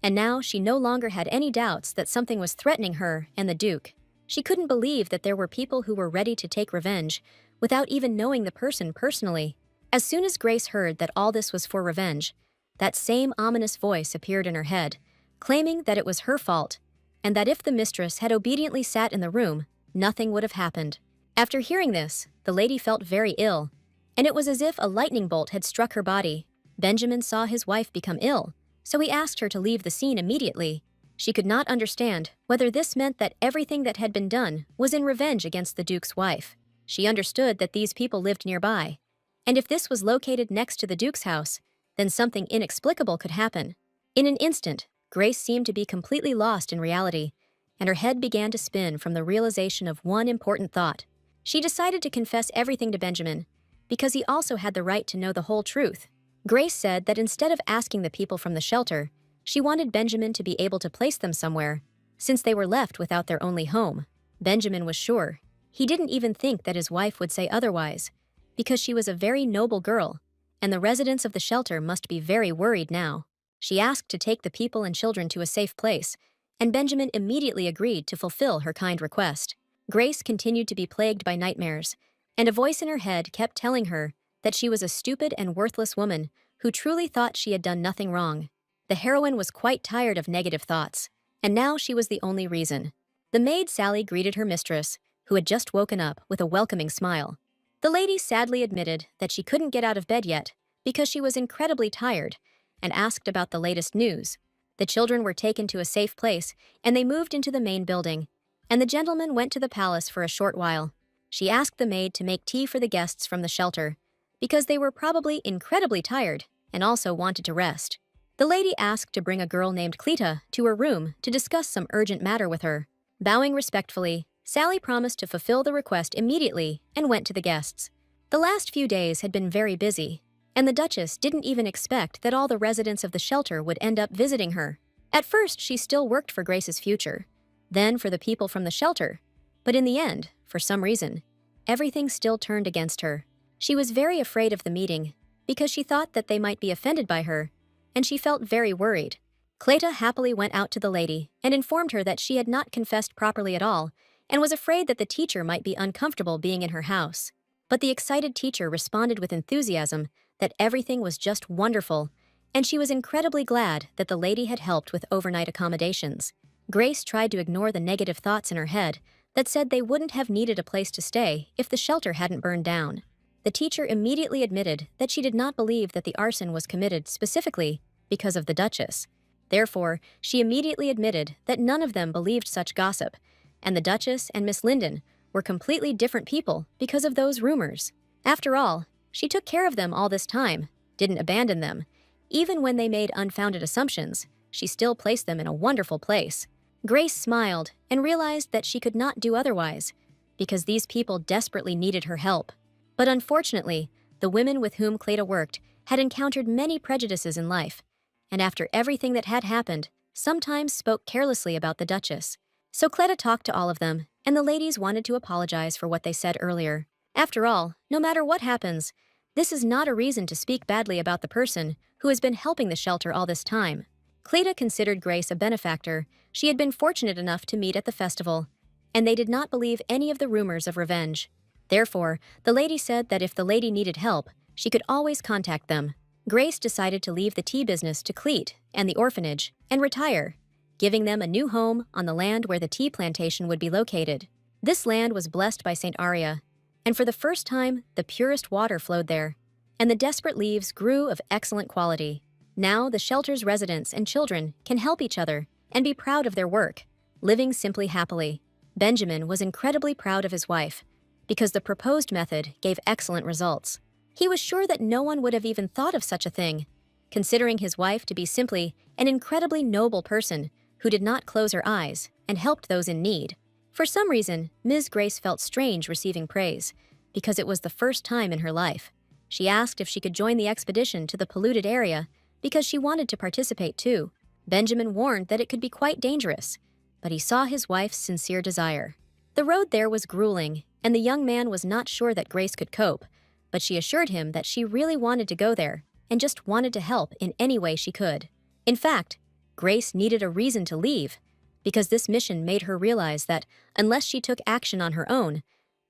and now she no longer had any doubts that something was threatening her and the Duke. She couldn't believe that there were people who were ready to take revenge without even knowing the person personally. As soon as Grace heard that all this was for revenge, that same ominous voice appeared in her head, claiming that it was her fault, and that if the mistress had obediently sat in the room, nothing would have happened. After hearing this, the lady felt very ill, and it was as if a lightning bolt had struck her body. Benjamin saw his wife become ill, so he asked her to leave the scene immediately. She could not understand whether this meant that everything that had been done was in revenge against the Duke's wife. She understood that these people lived nearby, and if this was located next to the Duke's house, then something inexplicable could happen. In an instant, Grace seemed to be completely lost in reality, and her head began to spin from the realization of one important thought. She decided to confess everything to Benjamin, because he also had the right to know the whole truth. Grace said that instead of asking the people from the shelter, she wanted Benjamin to be able to place them somewhere, since they were left without their only home. Benjamin was sure. He didn't even think that his wife would say otherwise, because she was a very noble girl, and the residents of the shelter must be very worried now. She asked to take the people and children to a safe place, and Benjamin immediately agreed to fulfill her kind request. Grace continued to be plagued by nightmares, and a voice in her head kept telling her that she was a stupid and worthless woman who truly thought she had done nothing wrong. The heroine was quite tired of negative thoughts, and now she was the only reason. The maid Sally greeted her mistress, who had just woken up, with a welcoming smile. The lady sadly admitted that she couldn't get out of bed yet because she was incredibly tired, and asked about the latest news. The children were taken to a safe place, and they moved into the main building, and the gentleman went to the palace for a short while. She asked the maid to make tea for the guests from the shelter, because they were probably incredibly tired and also wanted to rest. The lady asked to bring a girl named Cleta to her room to discuss some urgent matter with her. Bowing respectfully, Sally promised to fulfill the request immediately and went to the guests. The last few days had been very busy, and the Duchess didn't even expect that all the residents of the shelter would end up visiting her. At first, she still worked for Grace's future, then for the people from the shelter. But in the end, for some reason, everything still turned against her. She was very afraid of the meeting because she thought that they might be offended by her, and she felt very worried. Cleta happily went out to the lady and informed her that she had not confessed properly at all and was afraid that the teacher might be uncomfortable being in her house. But the excited teacher responded with enthusiasm that everything was just wonderful, and she was incredibly glad that the lady had helped with overnight accommodations. Grace tried to ignore the negative thoughts in her head that said they wouldn't have needed a place to stay if the shelter hadn't burned down. The teacher immediately admitted that she did not believe that the arson was committed specifically because of the Duchess. Therefore, she immediately admitted that none of them believed such gossip, and the Duchess and Miss Linden were completely different people because of those rumors. After all, she took care of them all this time, didn't abandon them. Even when they made unfounded assumptions, she still placed them in a wonderful place. Grace smiled and realized that she could not do otherwise, because these people desperately needed her help. But unfortunately, the women with whom Cleta worked had encountered many prejudices in life, and after everything that had happened, sometimes spoke carelessly about the Duchess. So Cleta talked to all of them, and the ladies wanted to apologize for what they said earlier. After all, no matter what happens, this is not a reason to speak badly about the person who has been helping the shelter all this time. Cleta considered Grace a benefactor she had been fortunate enough to meet at the festival, and they did not believe any of the rumors of revenge. Therefore, the lady said that if the lady needed help, she could always contact them. Grace decided to leave the tea business to Clete and the orphanage and retire, giving them a new home on the land where the tea plantation would be located. This land was blessed by Saint Arya, and for the first time, the purest water flowed there, and the desperate leaves grew of excellent quality. Now, the shelter's residents and children can help each other and be proud of their work, living simply happily. Benjamin was incredibly proud of his wife, because the proposed method gave excellent results. He was sure that no one would have even thought of such a thing, considering his wife to be simply an incredibly noble person who did not close her eyes and helped those in need. For some reason, Ms. Grace felt strange receiving praise, because it was the first time in her life. She asked if she could join the expedition to the polluted area because she wanted to participate too. Benjamin warned that it could be quite dangerous, but he saw his wife's sincere desire. The road there was grueling, and the young man was not sure that Grace could cope, but she assured him that she really wanted to go there and just wanted to help in any way she could. In fact, Grace needed a reason to leave, because this mission made her realize that unless she took action on her own,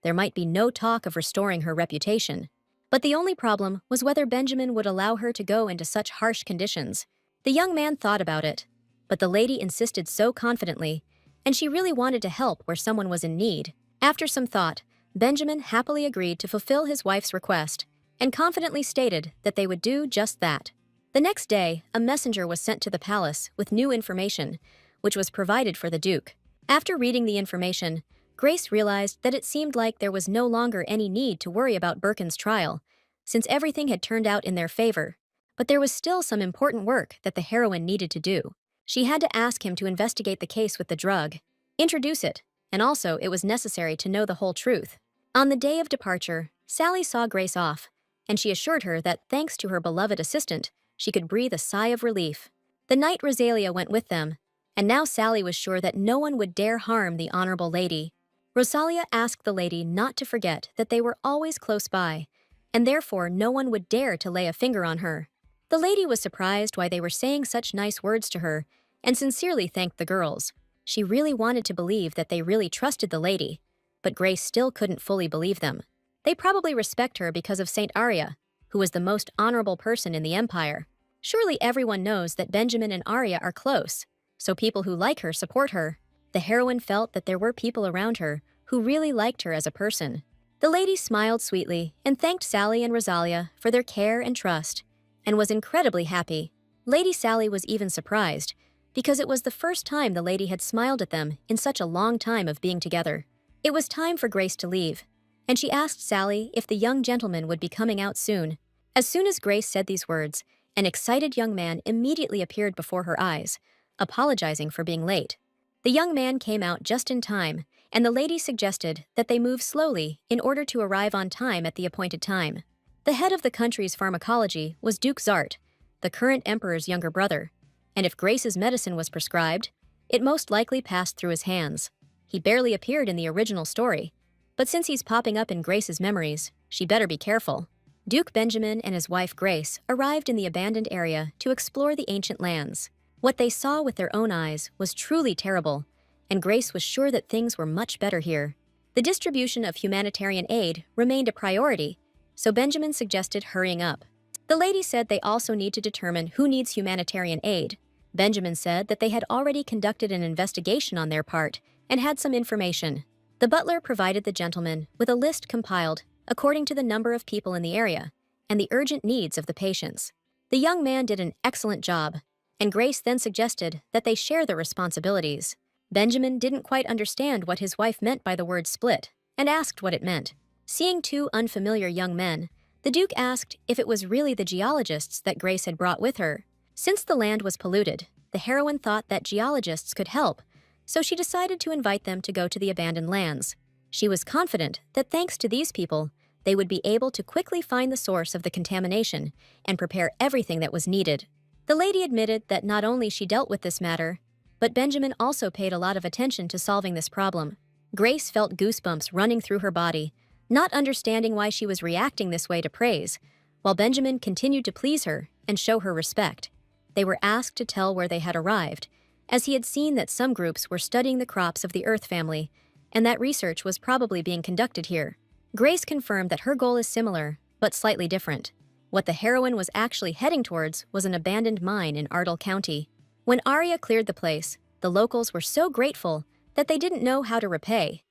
there might be no talk of restoring her reputation. But the only problem was whether Benjamin would allow her to go into such harsh conditions. The young man thought about it, but the lady insisted so confidently, and she really wanted to help where someone was in need. After some thought, Benjamin happily agreed to fulfill his wife's request and confidently stated that they would do just that. The next day, a messenger was sent to the palace with new information, which was provided for the Duke. After reading the information, Grace realized that it seemed like there was no longer any need to worry about Birkin's trial, since everything had turned out in their favor. But there was still some important work that the heroine needed to do. She had to ask him to investigate the case with the drug, introduce it, and also it was necessary to know the whole truth. On the day of departure, Sally saw Grace off, and she assured her that thanks to her beloved assistant, she could breathe a sigh of relief. The knight Rosalia went with them, and now Sally was sure that no one would dare harm the honorable lady. Rosalia asked the lady not to forget that they were always close by, and therefore no one would dare to lay a finger on her. The lady was surprised why they were saying such nice words to her and sincerely thanked the girls. She really wanted to believe that they really trusted the lady, but Grace still couldn't fully believe them. They probably respect her because of Saint Arya, who was the most honorable person in the Empire. Surely everyone knows that Benjamin and Arya are close, so people who like her support her. The heroine felt that there were people around her who really liked her as a person. The lady smiled sweetly and thanked Sally and Rosalia for their care and trust, and was incredibly happy. Lady Sally was even surprised, because it was the first time the lady had smiled at them in such a long time of being together. It was time for Grace to leave, and she asked Sally if the young gentleman would be coming out soon. As soon as Grace said these words, an excited young man immediately appeared before her eyes, apologizing for being late. The young man came out just in time, and the lady suggested that they move slowly in order to arrive on time at the appointed time. The head of the country's pharmacology was Duke Zart, the current emperor's younger brother, and if Grace's medicine was prescribed, it most likely passed through his hands. He barely appeared in the original story, but since he's popping up in Grace's memories, she better be careful. Duke Benjamin and his wife Grace arrived in the abandoned area to explore the ancient lands. What they saw with their own eyes was truly terrible, and Grace was sure that things were much better here. The distribution of humanitarian aid remained a priority, so Benjamin suggested hurrying up. The lady said they also need to determine who needs humanitarian aid. Benjamin said that they had already conducted an investigation on their part and had some information. The butler provided the gentleman with a list compiled according to the number of people in the area and the urgent needs of the patients. The young man did an excellent job, and Grace then suggested that they share the responsibilities. Benjamin didn't quite understand what his wife meant by the word split and asked what it meant. Seeing two unfamiliar young men, the Duke asked if it was really the geologists that Grace had brought with her. Since the land was polluted, the heroine thought that geologists could help, so she decided to invite them to go to the abandoned lands. She was confident that thanks to these people, they would be able to quickly find the source of the contamination and prepare everything that was needed. The lady admitted that not only she dealt with this matter, but Benjamin also paid a lot of attention to solving this problem. Grace felt goosebumps running through her body, not understanding why she was reacting this way to praise, while Benjamin continued to please her and show her respect. They were asked to tell where they had arrived, as he had seen that some groups were studying the crops of the Earth family, and that research was probably being conducted here. Grace confirmed that her goal is similar, but slightly different. What the heroine was actually heading towards was an abandoned mine in Ardell County. When Arya cleared the place, the locals were so grateful that they didn't know how to repay,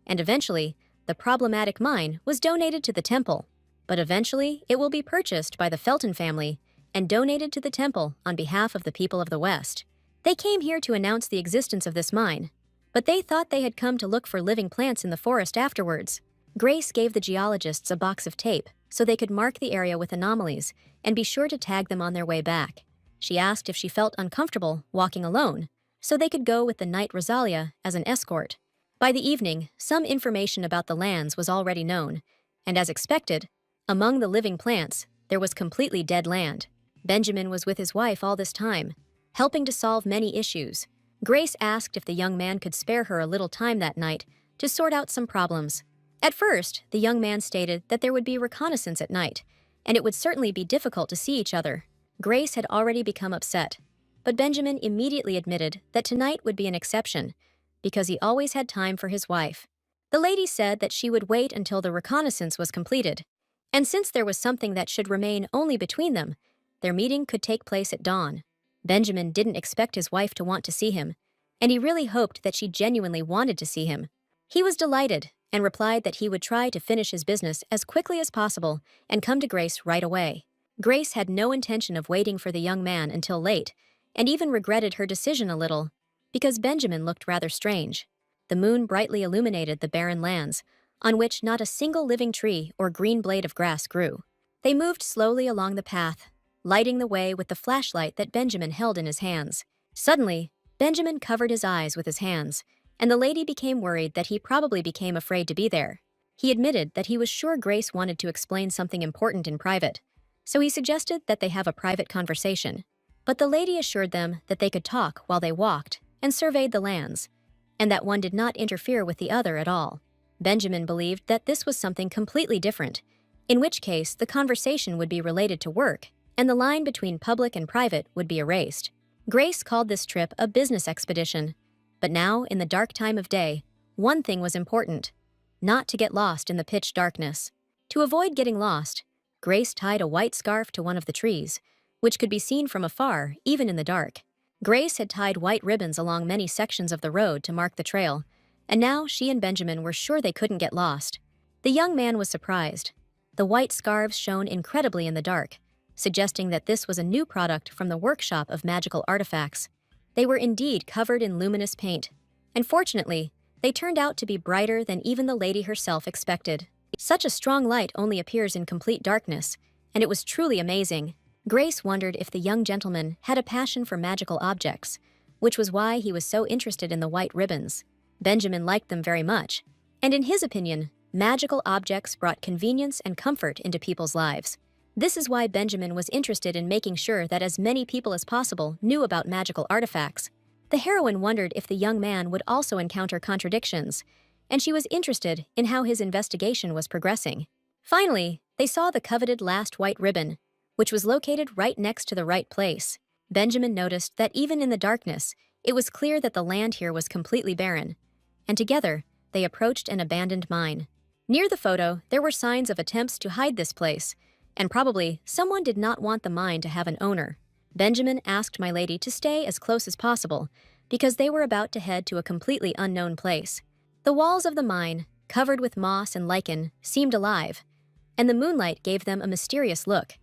and eventually, the problematic mine was donated to the temple. But eventually, it will be purchased by the Felton family and donated to the temple on behalf of the people of the West. They came here to announce the existence of this mine, but they thought they had come to look for living plants in the forest afterwards. Grace gave the geologists a box of tape so they could mark the area with anomalies and be sure to tag them on their way back. She asked if she felt uncomfortable walking alone, so they could go with the knight Rosalia as an escort. By the evening, some information about the lands was already known, and as expected, among the living plants, there was completely dead land. Benjamin was with his wife all this time, helping to solve many issues. Grace asked if the young man could spare her a little time that night to sort out some problems. At first, the young man stated that there would be reconnaissance at night, and it would certainly be difficult to see each other. Grace had already become upset, but Benjamin immediately admitted that tonight would be an exception, because he always had time for his wife. The lady said that she would wait until the reconnaissance was completed, and since there was something that should remain only between them, their meeting could take place at dawn. Benjamin didn't expect his wife to want to see him, and he really hoped that she genuinely wanted to see him. He was delighted and replied that he would try to finish his business as quickly as possible and come to Grace right away. Grace had no intention of waiting for the young man until late, and even regretted her decision a little, because Benjamin looked rather strange. The moon brightly illuminated the barren lands, on which not a single living tree or green blade of grass grew. They moved slowly along the path, lighting the way with the flashlight that Benjamin held in his hands. Suddenly, Benjamin covered his eyes with his hands, and the lady became worried that he probably became afraid to be there. He admitted that he was sure Grace wanted to explain something important in private, so he suggested that they have a private conversation. But the lady assured them that they could talk while they walked and surveyed the lands, and that one did not interfere with the other at all. Benjamin believed that this was something completely different, in which case the conversation would be related to work and the line between public and private would be erased. Grace called this trip a business expedition. But now, in the dark time of day, one thing was important: not to get lost in the pitch darkness. To avoid getting lost, Grace tied a white scarf to one of the trees, which could be seen from afar, even in the dark. Grace had tied white ribbons along many sections of the road to mark the trail, and now she and Benjamin were sure they couldn't get lost. The young man was surprised. The white scarves shone incredibly in the dark, suggesting that this was a new product from the workshop of magical artifacts. They were indeed covered in luminous paint, and fortunately, they turned out to be brighter than even the lady herself expected. Such a strong light only appears in complete darkness, and it was truly amazing. Grace wondered if the young gentleman had a passion for magical objects, which was why he was so interested in the white ribbons. Benjamin liked them very much, and in his opinion, magical objects brought convenience and comfort into people's lives. This is why Benjamin was interested in making sure that as many people as possible knew about magical artifacts. The heroine wondered if the young man would also encounter contradictions, and she was interested in how his investigation was progressing. Finally, they saw the coveted last white ribbon, which was located right next to the right place. Benjamin noticed that even in the darkness, it was clear that the land here was completely barren, and together, they approached an abandoned mine. Near the photo, there were signs of attempts to hide this place, and probably someone did not want the mine to have an owner. Benjamin asked my lady to stay as close as possible, because they were about to head to a completely unknown place. The walls of the mine, covered with moss and lichen, seemed alive, and the moonlight gave them a mysterious look,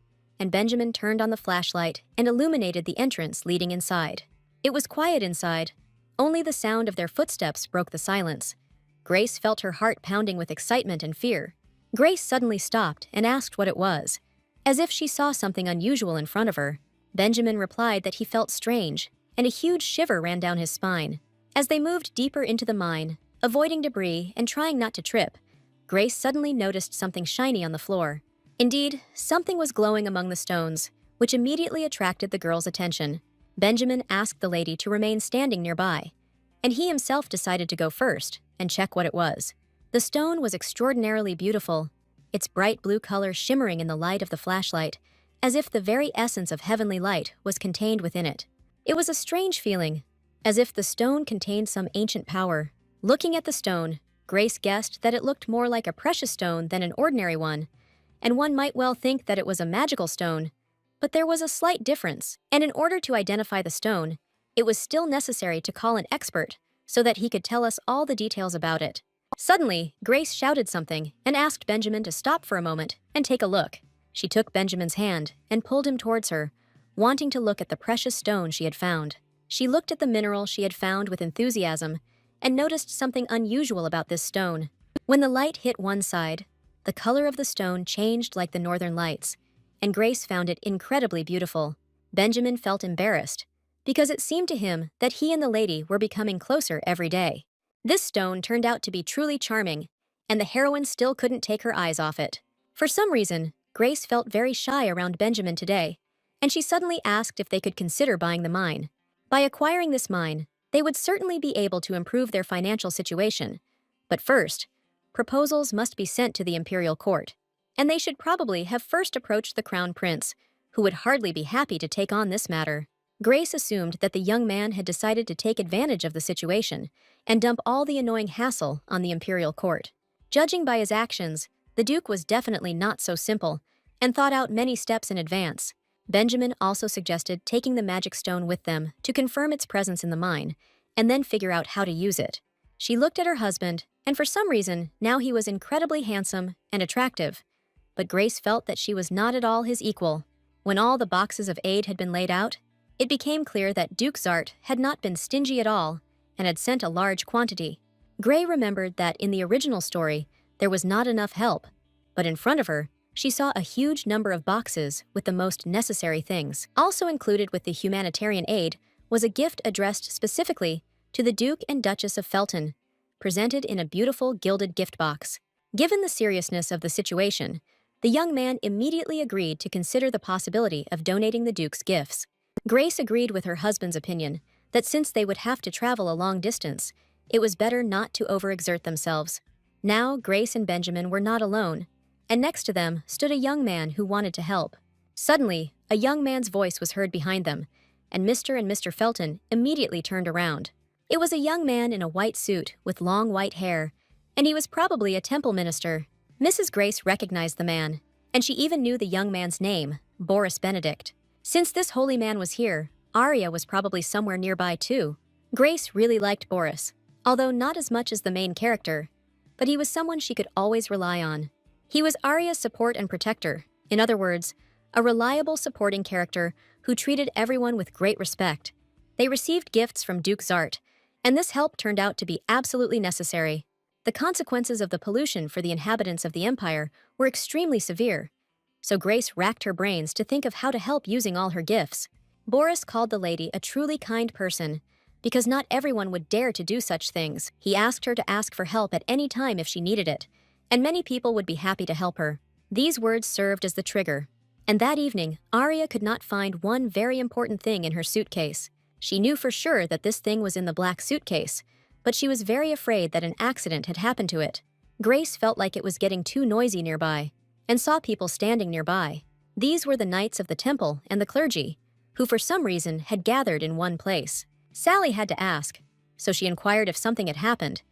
and Benjamin turned on the flashlight and illuminated the entrance leading inside. It was quiet inside. Only the sound of their footsteps broke the silence. Grace felt her heart pounding with excitement and fear. Grace suddenly stopped and asked what it was, as if she saw something unusual in front of her. Benjamin replied that he felt strange, and a huge shiver ran down his spine. As they moved deeper into the mine, avoiding debris and trying not to trip, Grace suddenly noticed something shiny on the floor. Indeed, something was glowing among the stones, which immediately attracted the girl's attention. Benjamin asked the lady to remain standing nearby, and he himself decided to go first and check what it was. The stone was extraordinarily beautiful, its bright blue color shimmering in the light of the flashlight, as if the very essence of heavenly light was contained within it. It was a strange feeling, as if the stone contained some ancient power. Looking at the stone, Grace guessed that it looked more like a precious stone than an ordinary one, and one might well think that it was a magical stone. But there was a slight difference, and in order to identify the stone, it was still necessary to call an expert so that he could tell us all the details about it. Suddenly, Grace shouted something and asked Benjamin to stop for a moment and take a look. She took Benjamin's hand and pulled him towards her, wanting to look at the precious stone she had found. She looked at the mineral she had found with enthusiasm and noticed something unusual about this stone. When the light hit one side, the color of the stone changed like the northern lights, and Grace found it incredibly beautiful. Benjamin felt embarrassed, because it seemed to him that he and the lady were becoming closer every day. This stone turned out to be truly charming, and the heroine still couldn't take her eyes off it. For some reason, Grace felt very shy around Benjamin today, and she suddenly asked if they could consider buying the mine. By acquiring this mine, they would certainly be able to improve their financial situation. But first, proposals must be sent to the imperial court, and they should probably have first approached the crown prince, who would hardly be happy to take on this matter. Grace assumed that the young man had decided to take advantage of the situation and dump all the annoying hassle on the imperial court. Judging by his actions, the Duke was definitely not so simple and thought out many steps in advance. Benjamin also suggested taking the magic stone with them to confirm its presence in the mine and then figure out how to use it. She looked at her husband, and for some reason, now he was incredibly handsome and attractive. But Grace felt that she was not at all his equal. When all the boxes of aid had been laid out, it became clear that Duke Zart had not been stingy at all and had sent a large quantity. Gray remembered that in the original story, there was not enough help, but in front of her, she saw a huge number of boxes with the most necessary things. Also included with the humanitarian aid was a gift addressed specifically to the Duke and Duchess of Felton, presented in a beautiful gilded gift box. Given the seriousness of the situation, the young man immediately agreed to consider the possibility of donating the Duke's gifts. Grace agreed with her husband's opinion that since they would have to travel a long distance, it was better not to overexert themselves. Now, Grace and Benjamin were not alone, and next to them stood a young man who wanted to help. Suddenly, a young man's voice was heard behind them, and Mr. Felton immediately turned around. It was a young man in a white suit with long white hair, and he was probably a temple minister. Mrs. Grace recognized the man, and she even knew the young man's name, Boris Benedict. Since this holy man was here, Arya was probably somewhere nearby too. Grace really liked Boris, although not as much as the main character, but he was someone she could always rely on. He was Arya's support and protector, in other words, a reliable supporting character who treated everyone with great respect. They received gifts from Duke Zart, and this help turned out to be absolutely necessary. The consequences of the pollution for the inhabitants of the Empire were extremely severe, so Grace racked her brains to think of how to help using all her gifts. Boris called the lady a truly kind person, because not everyone would dare to do such things. He asked her to ask for help at any time if she needed it, and many people would be happy to help her. These words served as the trigger, and that evening, Arya could not find one very important thing in her suitcase. She knew for sure that this thing was in the black suitcase, but she was very afraid that an accident had happened to it. Grace felt like it was getting too noisy nearby, and saw people standing nearby. These were the knights of the temple and the clergy, who for some reason had gathered in one place. Sally had to ask, so she inquired if something had happened,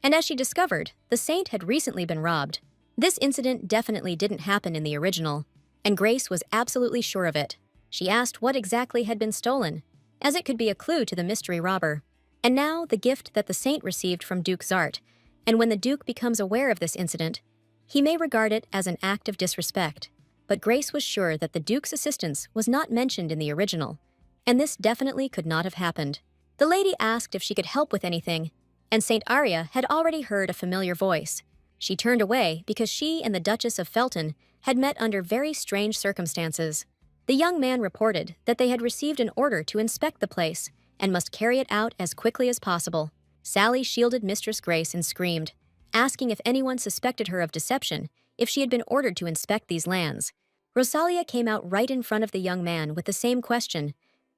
and as she discovered, the saint had recently been robbed. This incident definitely didn't happen in the original, and Grace was absolutely sure of it. She asked what exactly had been stolen, as it could be a clue to the mystery robber. And now, the gift that the saint received from Duke Zart, and when the Duke becomes aware of this incident, he may regard it as an act of disrespect. But Grace was sure that the Duke's assistance was not mentioned in the original, and this definitely could not have happened. The lady asked if she could help with anything, and Saint Arya had already heard a familiar voice. She turned away because she and the Duchess of Felton had met under very strange circumstances. The young man reported that they had received an order to inspect the place and must carry it out as quickly as possible. Sally shielded Mistress Grace and screamed, asking if anyone suspected her of deception if she had been ordered to inspect these lands. Rosalia came out right in front of the young man with the same question.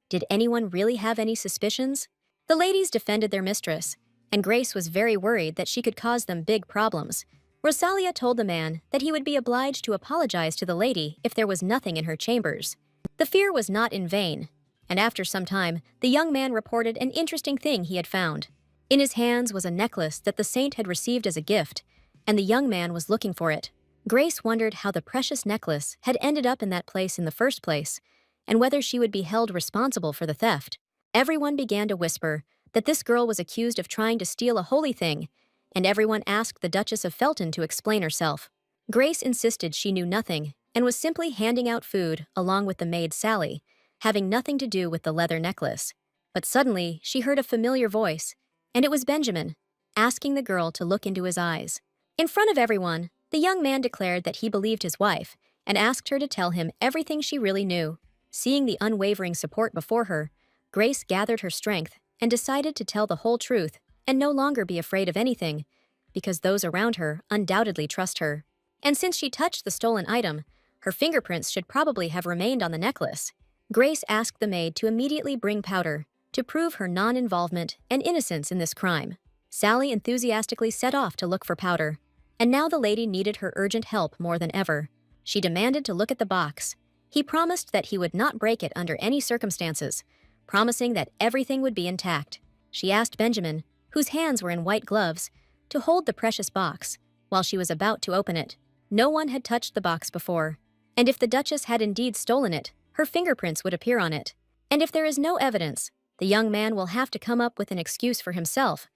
Did anyone really have any suspicions? The ladies defended their mistress, and Grace was very worried that she could cause them big problems. Rosalia told the man that he would be obliged to apologize to the lady if there was nothing in her chambers. The fear was not in vain, and after some time, the young man reported an interesting thing he had found. In his hands was a necklace that the saint had received as a gift, and the young man was looking for it. Grace wondered how the precious necklace had ended up in that place in the first place, and whether she would be held responsible for the theft. Everyone began to whisper that this girl was accused of trying to steal a holy thing, and everyone asked the Duchess of Felton to explain herself. Grace insisted she knew nothing and was simply handing out food along with the maid Sally, having nothing to do with the leather necklace. But suddenly, she heard a familiar voice, and it was Benjamin, asking the girl to look into his eyes. In front of everyone, the young man declared that he believed his wife and asked her to tell him everything she really knew. Seeing the unwavering support before her, Grace gathered her strength and decided to tell the whole truth and no longer be afraid of anything, because those around her undoubtedly trust her. And since she touched the stolen item, her fingerprints should probably have remained on the necklace. Grace asked the maid to immediately bring powder to prove her non-involvement and innocence in this crime. Sally enthusiastically set off to look for powder, and now the lady needed her urgent help more than ever. She demanded to look at the box. He promised that he would not break it under any circumstances, promising that everything would be intact. She asked Benjamin, whose hands were in white gloves, to hold the precious box while she was about to open it. No one had touched the box before, and if the Duchess had indeed stolen it, her fingerprints would appear on it. And if there is no evidence, the young man will have to come up with an excuse for himself,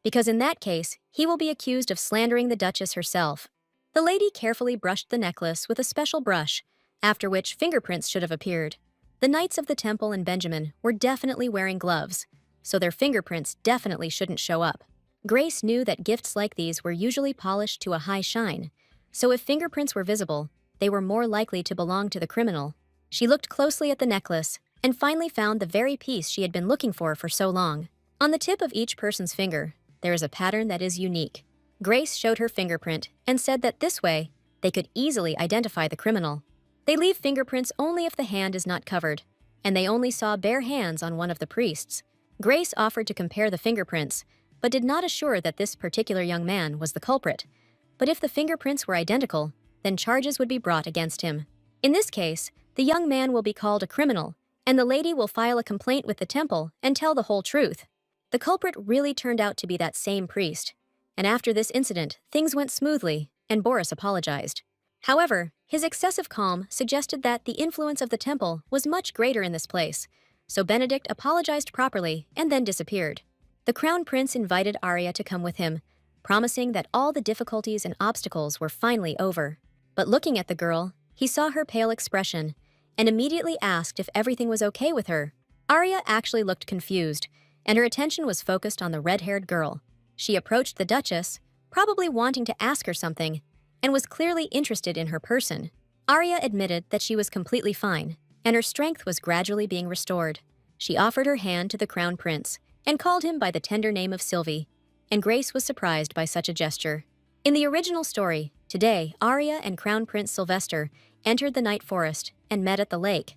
because in that case, he will be accused of slandering the Duchess herself. The lady carefully brushed the necklace with a special brush, after which fingerprints should have appeared. The Knights of the Temple and Benjamin were definitely wearing gloves, so their fingerprints definitely shouldn't show up. Grace knew that gifts like these were usually polished to a high shine, so if fingerprints were visible, they were more likely to belong to the criminal. She looked closely at the necklace and finally found the very piece she had been looking for so long. On the tip of each person's finger, there is a pattern that is unique. Grace showed her fingerprint and said that this way, they could easily identify the criminal. They leave fingerprints only if the hand is not covered, and they only saw bare hands on one of the priests. Grace offered to compare the fingerprints, but did not assure that this particular young man was the culprit. But if the fingerprints were identical, then charges would be brought against him. In this case, the young man will be called a criminal, and the lady will file a complaint with the temple and tell the whole truth. The culprit really turned out to be that same priest, and after this incident, things went smoothly, and Boris apologized. However, his excessive calm suggested that the influence of the temple was much greater in this place, so Benedict apologized properly and then disappeared. The crown prince invited Arya to come with him, promising that all the difficulties and obstacles were finally over. But looking at the girl, he saw her pale expression and immediately asked if everything was okay with her. Arya actually looked confused, and her attention was focused on the red-haired girl. She approached the Duchess, probably wanting to ask her something, and was clearly interested in her person. Arya admitted that she was completely fine, and her strength was gradually being restored. She offered her hand to the crown prince and called him by the tender name of Sylvie, and Grace was surprised by such a gesture. In the original story, today Arya and Crown Prince Sylvester entered the night forest and met at the lake,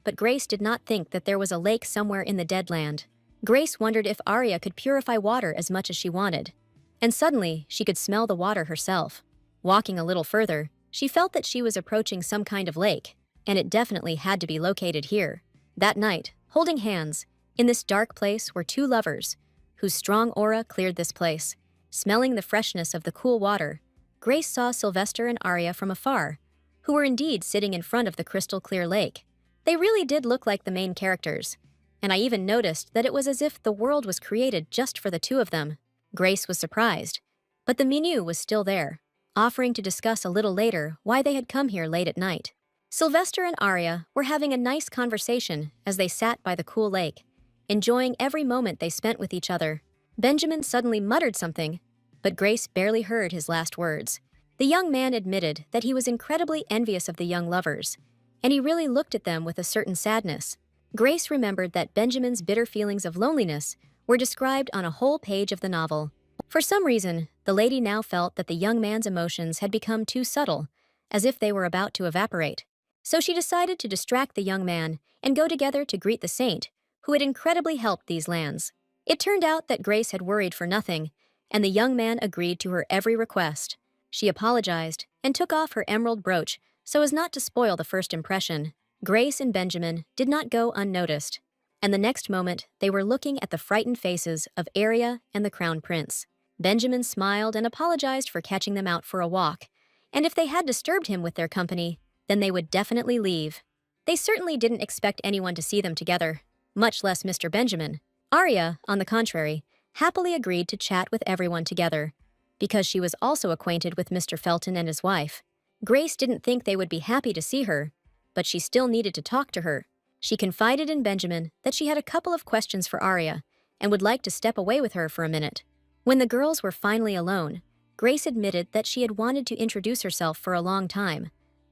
but Grace did not think that there was a lake somewhere in the dead land. Grace wondered if Arya could purify water as much as she wanted, and suddenly she could smell the water herself. Walking a little further, she felt that she was approaching some kind of lake, and it definitely had to be located here. That night, holding hands, in this dark place were two lovers, whose strong aura cleared this place. Smelling the freshness of the cool water, Grace saw Sylvester and Arya from afar, who were indeed sitting in front of the crystal-clear lake. They really did look like the main characters, and I even noticed that it was as if the world was created just for the two of them. Grace was surprised, but the menu was still there, offering to discuss a little later why they had come here late at night. Sylvester and Arya were having a nice conversation as they sat by the cool lake, enjoying every moment they spent with each other. Benjamin suddenly muttered something, but Grace barely heard his last words. The young man admitted that he was incredibly envious of the young lovers, and he really looked at them with a certain sadness. Grace remembered that Benjamin's bitter feelings of loneliness were described on a whole page of the novel. For some reason, the lady now felt that the young man's emotions had become too subtle, as if they were about to evaporate. So she decided to distract the young man and go together to greet the saint, who had incredibly helped these lands. It turned out that Grace had worried for nothing, and the young man agreed to her every request. She apologized and took off her emerald brooch so as not to spoil the first impression. Grace and Benjamin did not go unnoticed, and the next moment they were looking at the frightened faces of Arya and the crown prince. Benjamin smiled and apologized for catching them out for a walk, and if they had disturbed him with their company, then they would definitely leave. They certainly didn't expect anyone to see them together, much less Mr. Benjamin. Arya, on the contrary, happily agreed to chat with everyone together, because she was also acquainted with Mr. Felton and his wife. Grace didn't think they would be happy to see her, but she still needed to talk to her. She confided in Benjamin that she had a couple of questions for Arya and would like to step away with her for a minute. When the girls were finally alone, Grace admitted that she had wanted to introduce herself for a long time,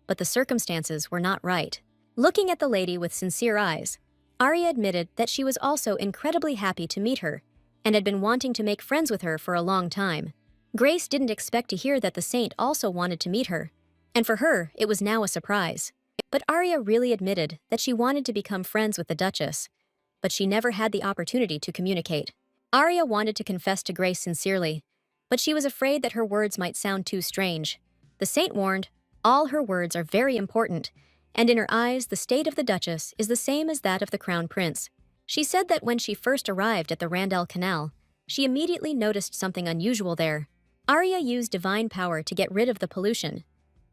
but the circumstances were not right. Looking at the lady with sincere eyes, Arya admitted that she was also incredibly happy to meet her and had been wanting to make friends with her for a long time. Grace didn't expect to hear that the saint also wanted to meet her, and for her, it was now a surprise. But Arya really admitted that she wanted to become friends with the Duchess, but she never had the opportunity to communicate. Arya wanted to confess to Grace sincerely, but she was afraid that her words might sound too strange. The saint warned, all her words are very important, and in her eyes the state of the Duchess is the same as that of the Crown Prince. She said that when she first arrived at the Randall Canal, she immediately noticed something unusual there. Arya used divine power to get rid of the pollution,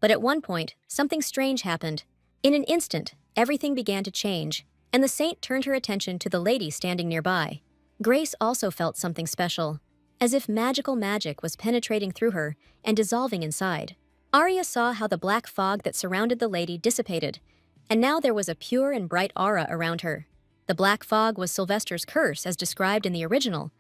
but at one point, something strange happened. In an instant, everything began to change, and the saint turned her attention to the lady standing nearby. Grace also felt something special, as if magical magic was penetrating through her and dissolving inside. Arya saw how the black fog that surrounded the lady dissipated, and now there was a pure and bright aura around her. The black fog was Sylvester's curse as described in the original,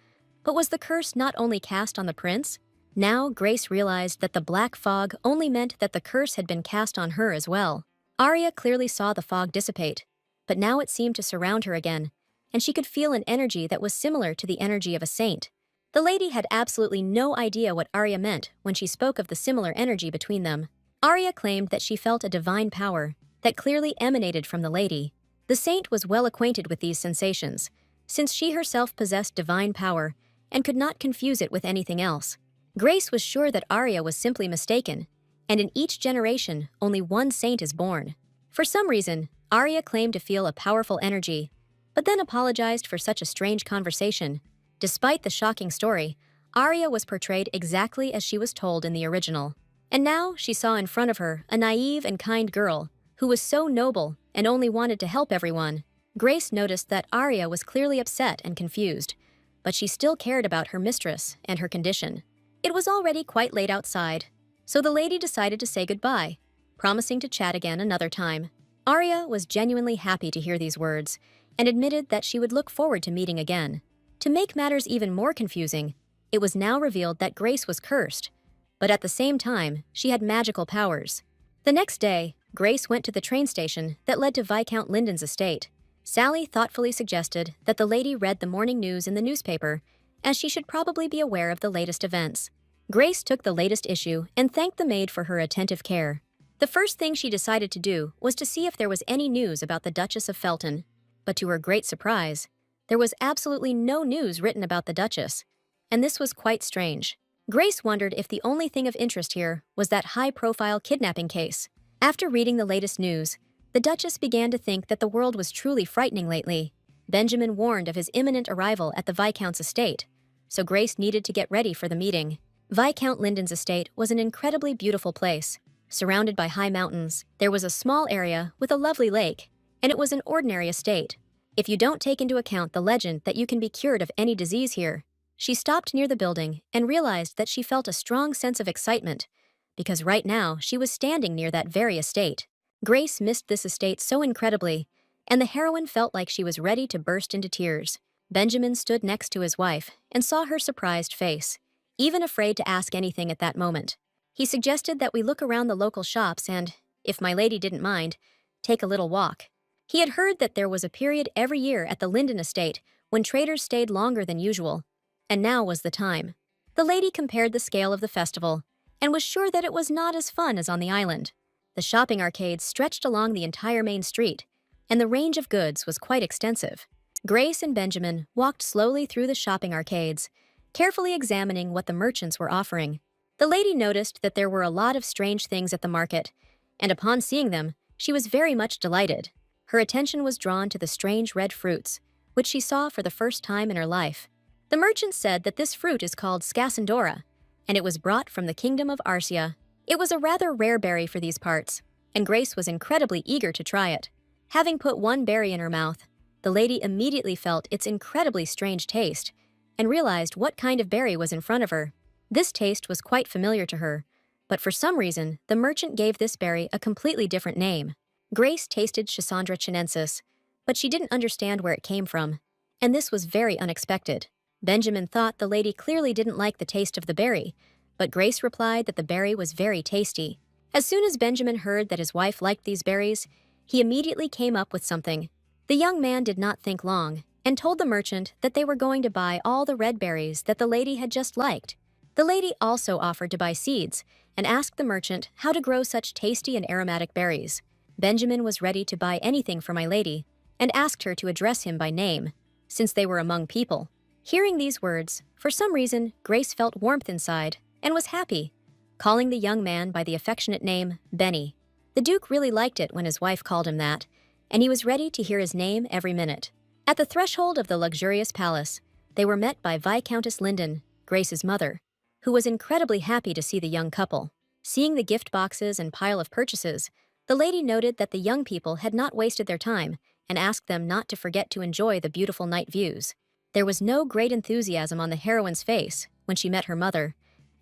but was the curse not only cast on the prince? Now Grace realized that the black fog only meant that the curse had been cast on her as well. Arya clearly saw the fog dissipate, but now it seemed to surround her again, and she could feel an energy that was similar to the energy of a saint. The lady had absolutely no idea what Arya meant when she spoke of the similar energy between them. Arya claimed that she felt a divine power that clearly emanated from the lady. The saint was well acquainted with these sensations, since she herself possessed divine power and could not confuse it with anything else. Grace was sure that Arya was simply mistaken, and in each generation only one saint is born. For some reason, Arya claimed to feel a powerful energy, but then apologized for such a strange conversation. Despite the shocking story, Arya was portrayed exactly as she was told in the original. And now she saw in front of her a naive and kind girl who was so noble and only wanted to help everyone. Grace noticed that Arya was clearly upset and confused, but she still cared about her mistress and her condition. It was already quite late outside, so the lady decided to say goodbye, promising to chat again another time. Arya was genuinely happy to hear these words and admitted that she would look forward to meeting again. To make matters even more confusing, it was now revealed that Grace was cursed, but at the same time, she had magical powers. The next day, Grace went to the train station that led to Viscount Linden's estate. Sally thoughtfully suggested that the lady read the morning news in the newspaper, as she should probably be aware of the latest events. Grace took the latest issue and thanked the maid for her attentive care. The first thing she decided to do was to see if there was any news about the Duchess of Felton. But to her great surprise, there was absolutely no news written about the Duchess, and this was quite strange. Grace wondered if the only thing of interest here was that high-profile kidnapping case. After reading the latest news, the Duchess began to think that the world was truly frightening lately. Benjamin warned of his imminent arrival at the Viscount's estate, so Grace needed to get ready for the meeting. Viscount Linden's estate was an incredibly beautiful place. Surrounded by high mountains, there was a small area with a lovely lake, and it was an ordinary estate. If you don't take into account the legend that you can be cured of any disease here. She stopped near the building and realized that she felt a strong sense of excitement, because right now she was standing near that very estate. Grace missed this estate so incredibly, and the heroine felt like she was ready to burst into tears. Benjamin stood next to his wife and saw her surprised face, even afraid to ask anything at that moment. He suggested that we look around the local shops and, if my lady didn't mind, take a little walk. He had heard that there was a period every year at the Linden estate when traders stayed longer than usual, and now was the time. The lady compared the scale of the festival and was sure that it was not as fun as on the island. The shopping arcades stretched along the entire main street, and the range of goods was quite extensive. Grace and Benjamin walked slowly through the shopping arcades, carefully examining what the merchants were offering. The lady noticed that there were a lot of strange things at the market, and upon seeing them, she was very much delighted. Her attention was drawn to the strange red fruits, which she saw for the first time in her life. The merchant said that this fruit is called Scasandora, and it was brought from the kingdom of Arya. It was a rather rare berry for these parts, and Grace was incredibly eager to try it. Having put one berry in her mouth, the lady immediately felt its incredibly strange taste and realized what kind of berry was in front of her. This taste was quite familiar to her, but for some reason, the merchant gave this berry a completely different name. Grace tasted Schisandra chinensis, but she didn't understand where it came from, and this was very unexpected. Benjamin thought the lady clearly didn't like the taste of the berry, but Grace replied that the berry was very tasty. As soon as Benjamin heard that his wife liked these berries, he immediately came up with something. The young man did not think long and told the merchant that they were going to buy all the red berries that the lady had just liked. The lady also offered to buy seeds and asked the merchant how to grow such tasty and aromatic berries. Benjamin was ready to buy anything for my lady and asked her to address him by name, since they were among people. Hearing these words, for some reason, Grace felt warmth inside and was happy, calling the young man by the affectionate name Benny. The Duke really liked it when his wife called him that, and he was ready to hear his name every minute. At the threshold of the luxurious palace, they were met by Viscountess Linden, Grace's mother, who was incredibly happy to see the young couple. Seeing the gift boxes and pile of purchases, the lady noted that the young people had not wasted their time and asked them not to forget to enjoy the beautiful night views. There was no great enthusiasm on the heroine's face when she met her mother,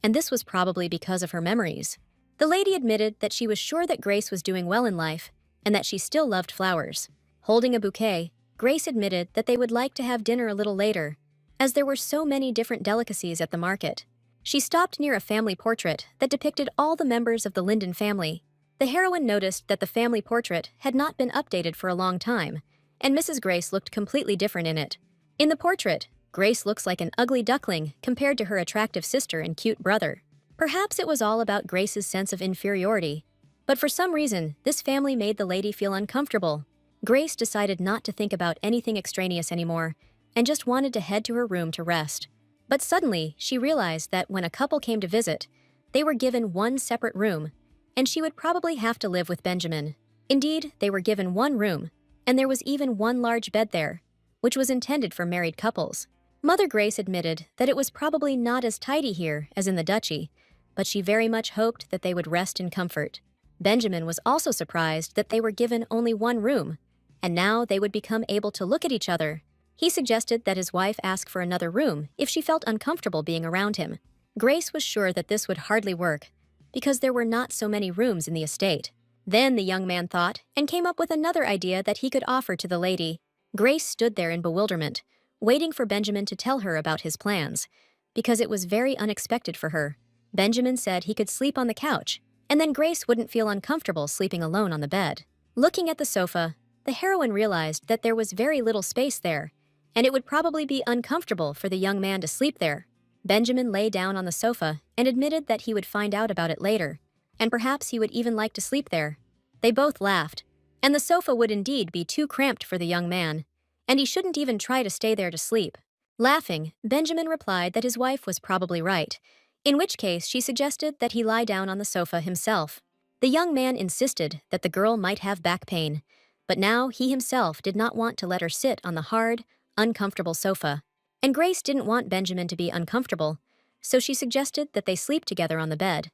and this was probably because of her memories. The lady admitted that she was sure that Grace was doing well in life and that she still loved flowers. Holding a bouquet, Grace admitted that they would like to have dinner a little later, as there were so many different delicacies at the market. She stopped near a family portrait that depicted all the members of the Linden family. The heroine noticed that the family portrait had not been updated for a long time, and Mrs. Grace looked completely different in it. In the portrait, Grace looks like an ugly duckling compared to her attractive sister and cute brother. Perhaps it was all about Grace's sense of inferiority, but for some reason, this family made the lady feel uncomfortable. Grace decided not to think about anything extraneous anymore and just wanted to head to her room to rest. But suddenly, she realized that when a couple came to visit, they were given one separate room, and she would probably have to live with Benjamin. Indeed, they were given one room, and there was even one large bed there, which was intended for married couples. Mother Grace admitted that it was probably not as tidy here as in the duchy, but she very much hoped that they would rest in comfort. Benjamin was also surprised that they were given only one room, and now they would become able to look at each other. He suggested that his wife ask for another room if she felt uncomfortable being around him. Grace was sure that this would hardly work, because there were not so many rooms in the estate. Then the young man thought and came up with another idea that he could offer to the lady. Grace stood there in bewilderment, waiting for Benjamin to tell her about his plans, because it was very unexpected for her. Benjamin said he could sleep on the couch, and then Grace wouldn't feel uncomfortable sleeping alone on the bed. Looking at the sofa, the heroine realized that there was very little space there, and it would probably be uncomfortable for the young man to sleep there. Benjamin lay down on the sofa and admitted that he would find out about it later, and perhaps he would even like to sleep there. They both laughed, and the sofa would indeed be too cramped for the young man, and he shouldn't even try to stay there to sleep. Laughing, Benjamin replied that his wife was probably right, in which case she suggested that he lie down on the sofa himself. The young man insisted that the girl might have back pain, but now he himself did not want to let her sit on the hard, uncomfortable sofa. And Grace didn't want Benjamin to be uncomfortable, so she suggested that they sleep together on the bed,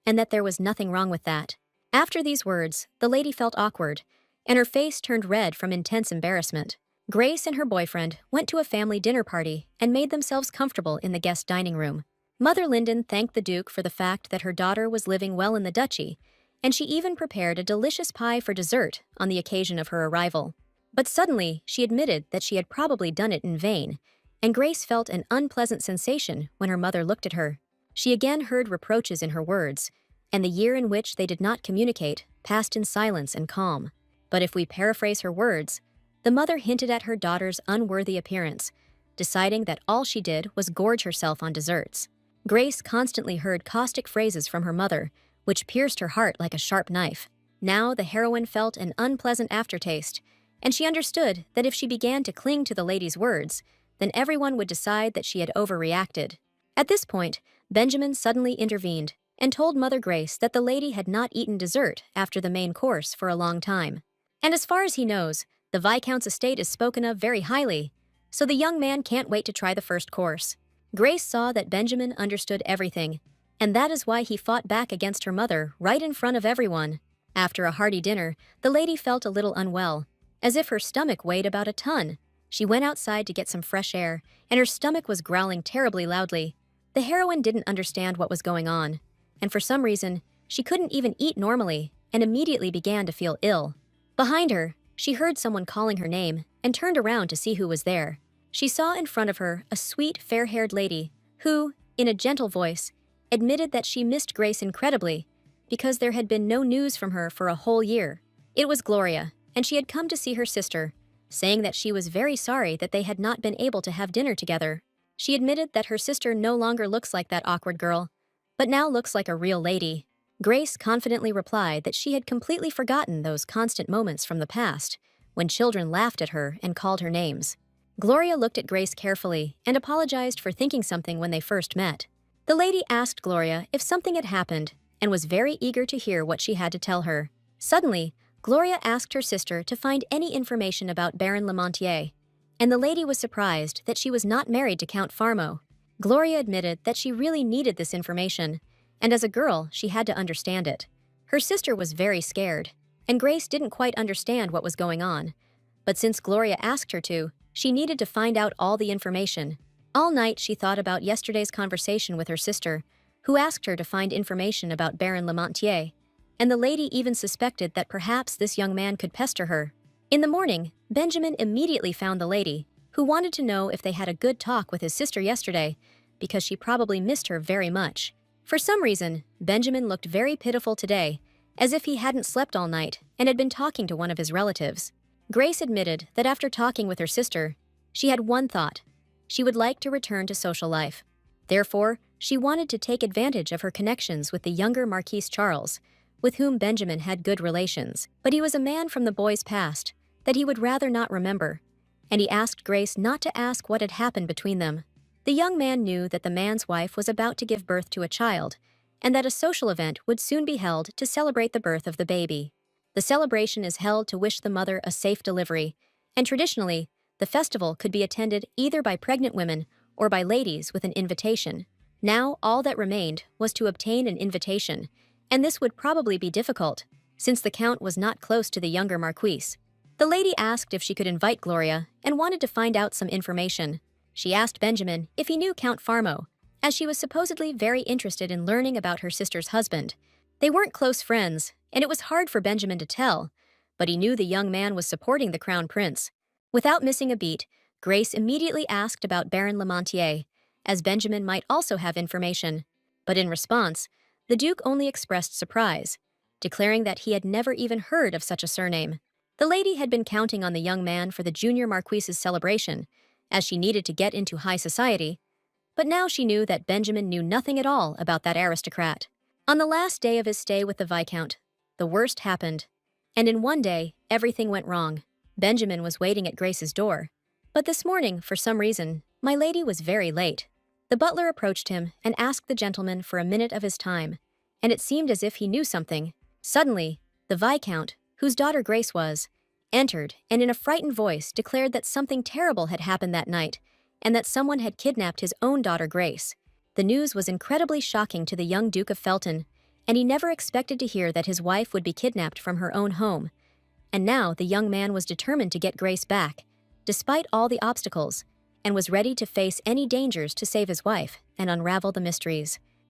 and that there was nothing wrong with that. After these words, the lady felt awkward, and her face turned red from intense embarrassment. Grace and her boyfriend went to a family dinner party and made themselves comfortable in the guest dining room. Mother Linden thanked the Duke for the fact that her daughter was living well in the duchy, and she even prepared a delicious pie for dessert on the occasion of her arrival. But suddenly, she admitted that she had probably done it in vain, and Grace felt an unpleasant sensation when her mother looked at her. She again heard reproaches in her words, and the year in which they did not communicate passed in silence and calm. But if we paraphrase her words, the mother hinted at her daughter's unworthy appearance, deciding that all she did was gorge herself on desserts. Grace constantly heard caustic phrases from her mother, which pierced her heart like a sharp knife. Now the heroine felt an unpleasant aftertaste, and she understood that if she began to cling to the lady's words, then everyone would decide that she had overreacted. At this point, Benjamin suddenly intervened and told Mother Grace that the lady had not eaten dessert after the main course for a long time. And as far as he knows, the Viscount's estate is spoken of very highly, so the young man can't wait to try the first course. Grace saw that Benjamin understood everything, and that is why he fought back against her mother right in front of everyone. After a hearty dinner, the lady felt a little unwell, as if her stomach weighed about a ton. She went outside to get some fresh air, and her stomach was growling terribly loudly. The heroine didn't understand what was going on, and for some reason, she couldn't even eat normally and immediately began to feel ill. Behind her, she heard someone calling her name and turned around to see who was there. She saw in front of her a sweet, fair-haired lady who, in a gentle voice, admitted that she missed Grace incredibly because there had been no news from her for a whole year. It was Gloria, and she had come to see her sister, saying that she was very sorry that they had not been able to have dinner together. She admitted that her sister no longer looks like that awkward girl, but now looks like a real lady. Grace confidently replied that she had completely forgotten those constant moments from the past, when children laughed at her and called her names. Gloria looked at Grace carefully and apologized for thinking something when they first met. The lady asked Gloria if something had happened and was very eager to hear what she had to tell her. Suddenly, Gloria asked her sister to find any information about Baron Lamontier, and the lady was surprised that she was not married to Count Farmo. Gloria admitted that she really needed this information, and as a girl, she had to understand it. Her sister was very scared, and Grace didn't quite understand what was going on. But since Gloria asked her to, she needed to find out all the information. All night, she thought about yesterday's conversation with her sister, who asked her to find information about Baron Lamontier, and the lady even suspected that perhaps this young man could pester her. In the morning, Benjamin immediately found the lady, who wanted to know if they had a good talk with his sister yesterday, because she probably missed her very much. For some reason, Benjamin looked very pitiful today, as if he hadn't slept all night and had been talking to one of his relatives. Grace admitted that after talking with her sister, she had one thought: she would like to return to social life. Therefore, she wanted to take advantage of her connections with the younger Marquis Charles, with whom Benjamin had good relations. But he was a man from the boy's past that he would rather not remember, and he asked Grace not to ask what had happened between them. The young man knew that the man's wife was about to give birth to a child, and that a social event would soon be held to celebrate the birth of the baby. The celebration is held to wish the mother a safe delivery, and traditionally, the festival could be attended either by pregnant women or by ladies with an invitation. Now, all that remained was to obtain an invitation, and this would probably be difficult, since the Count was not close to the younger Marquise. The lady asked if she could invite Gloria and wanted to find out some information. She asked Benjamin if he knew Count Farmo, as she was supposedly very interested in learning about her sister's husband. They weren't close friends, and it was hard for Benjamin to tell, but he knew the young man was supporting the crown prince. Without missing a beat, Grace immediately asked about Baron Lamontier, as Benjamin might also have information. But in response, the Duke only expressed surprise, declaring that he had never even heard of such a surname. The lady had been counting on the young man for the junior Marquise's celebration, as she needed to get into high society, but now she knew that Benjamin knew nothing at all about that aristocrat. On the last day of his stay with the Viscount, the worst happened, and in one day, everything went wrong. Benjamin was waiting at Grace's door, but this morning, for some reason, my lady was very late. The butler approached him and asked the gentleman for a minute of his time, and it seemed as if he knew something. Suddenly, the Viscount, whose daughter Grace was, entered and in a frightened voice declared that something terrible had happened that night, and that someone had kidnapped his own daughter Grace. The news was incredibly shocking to the young Duke of Felton, and he never expected to hear that his wife would be kidnapped from her own home. And now the young man was determined to get Grace back, despite all the obstacles, and was ready to face any dangers to save his wife and unravel the mysteries.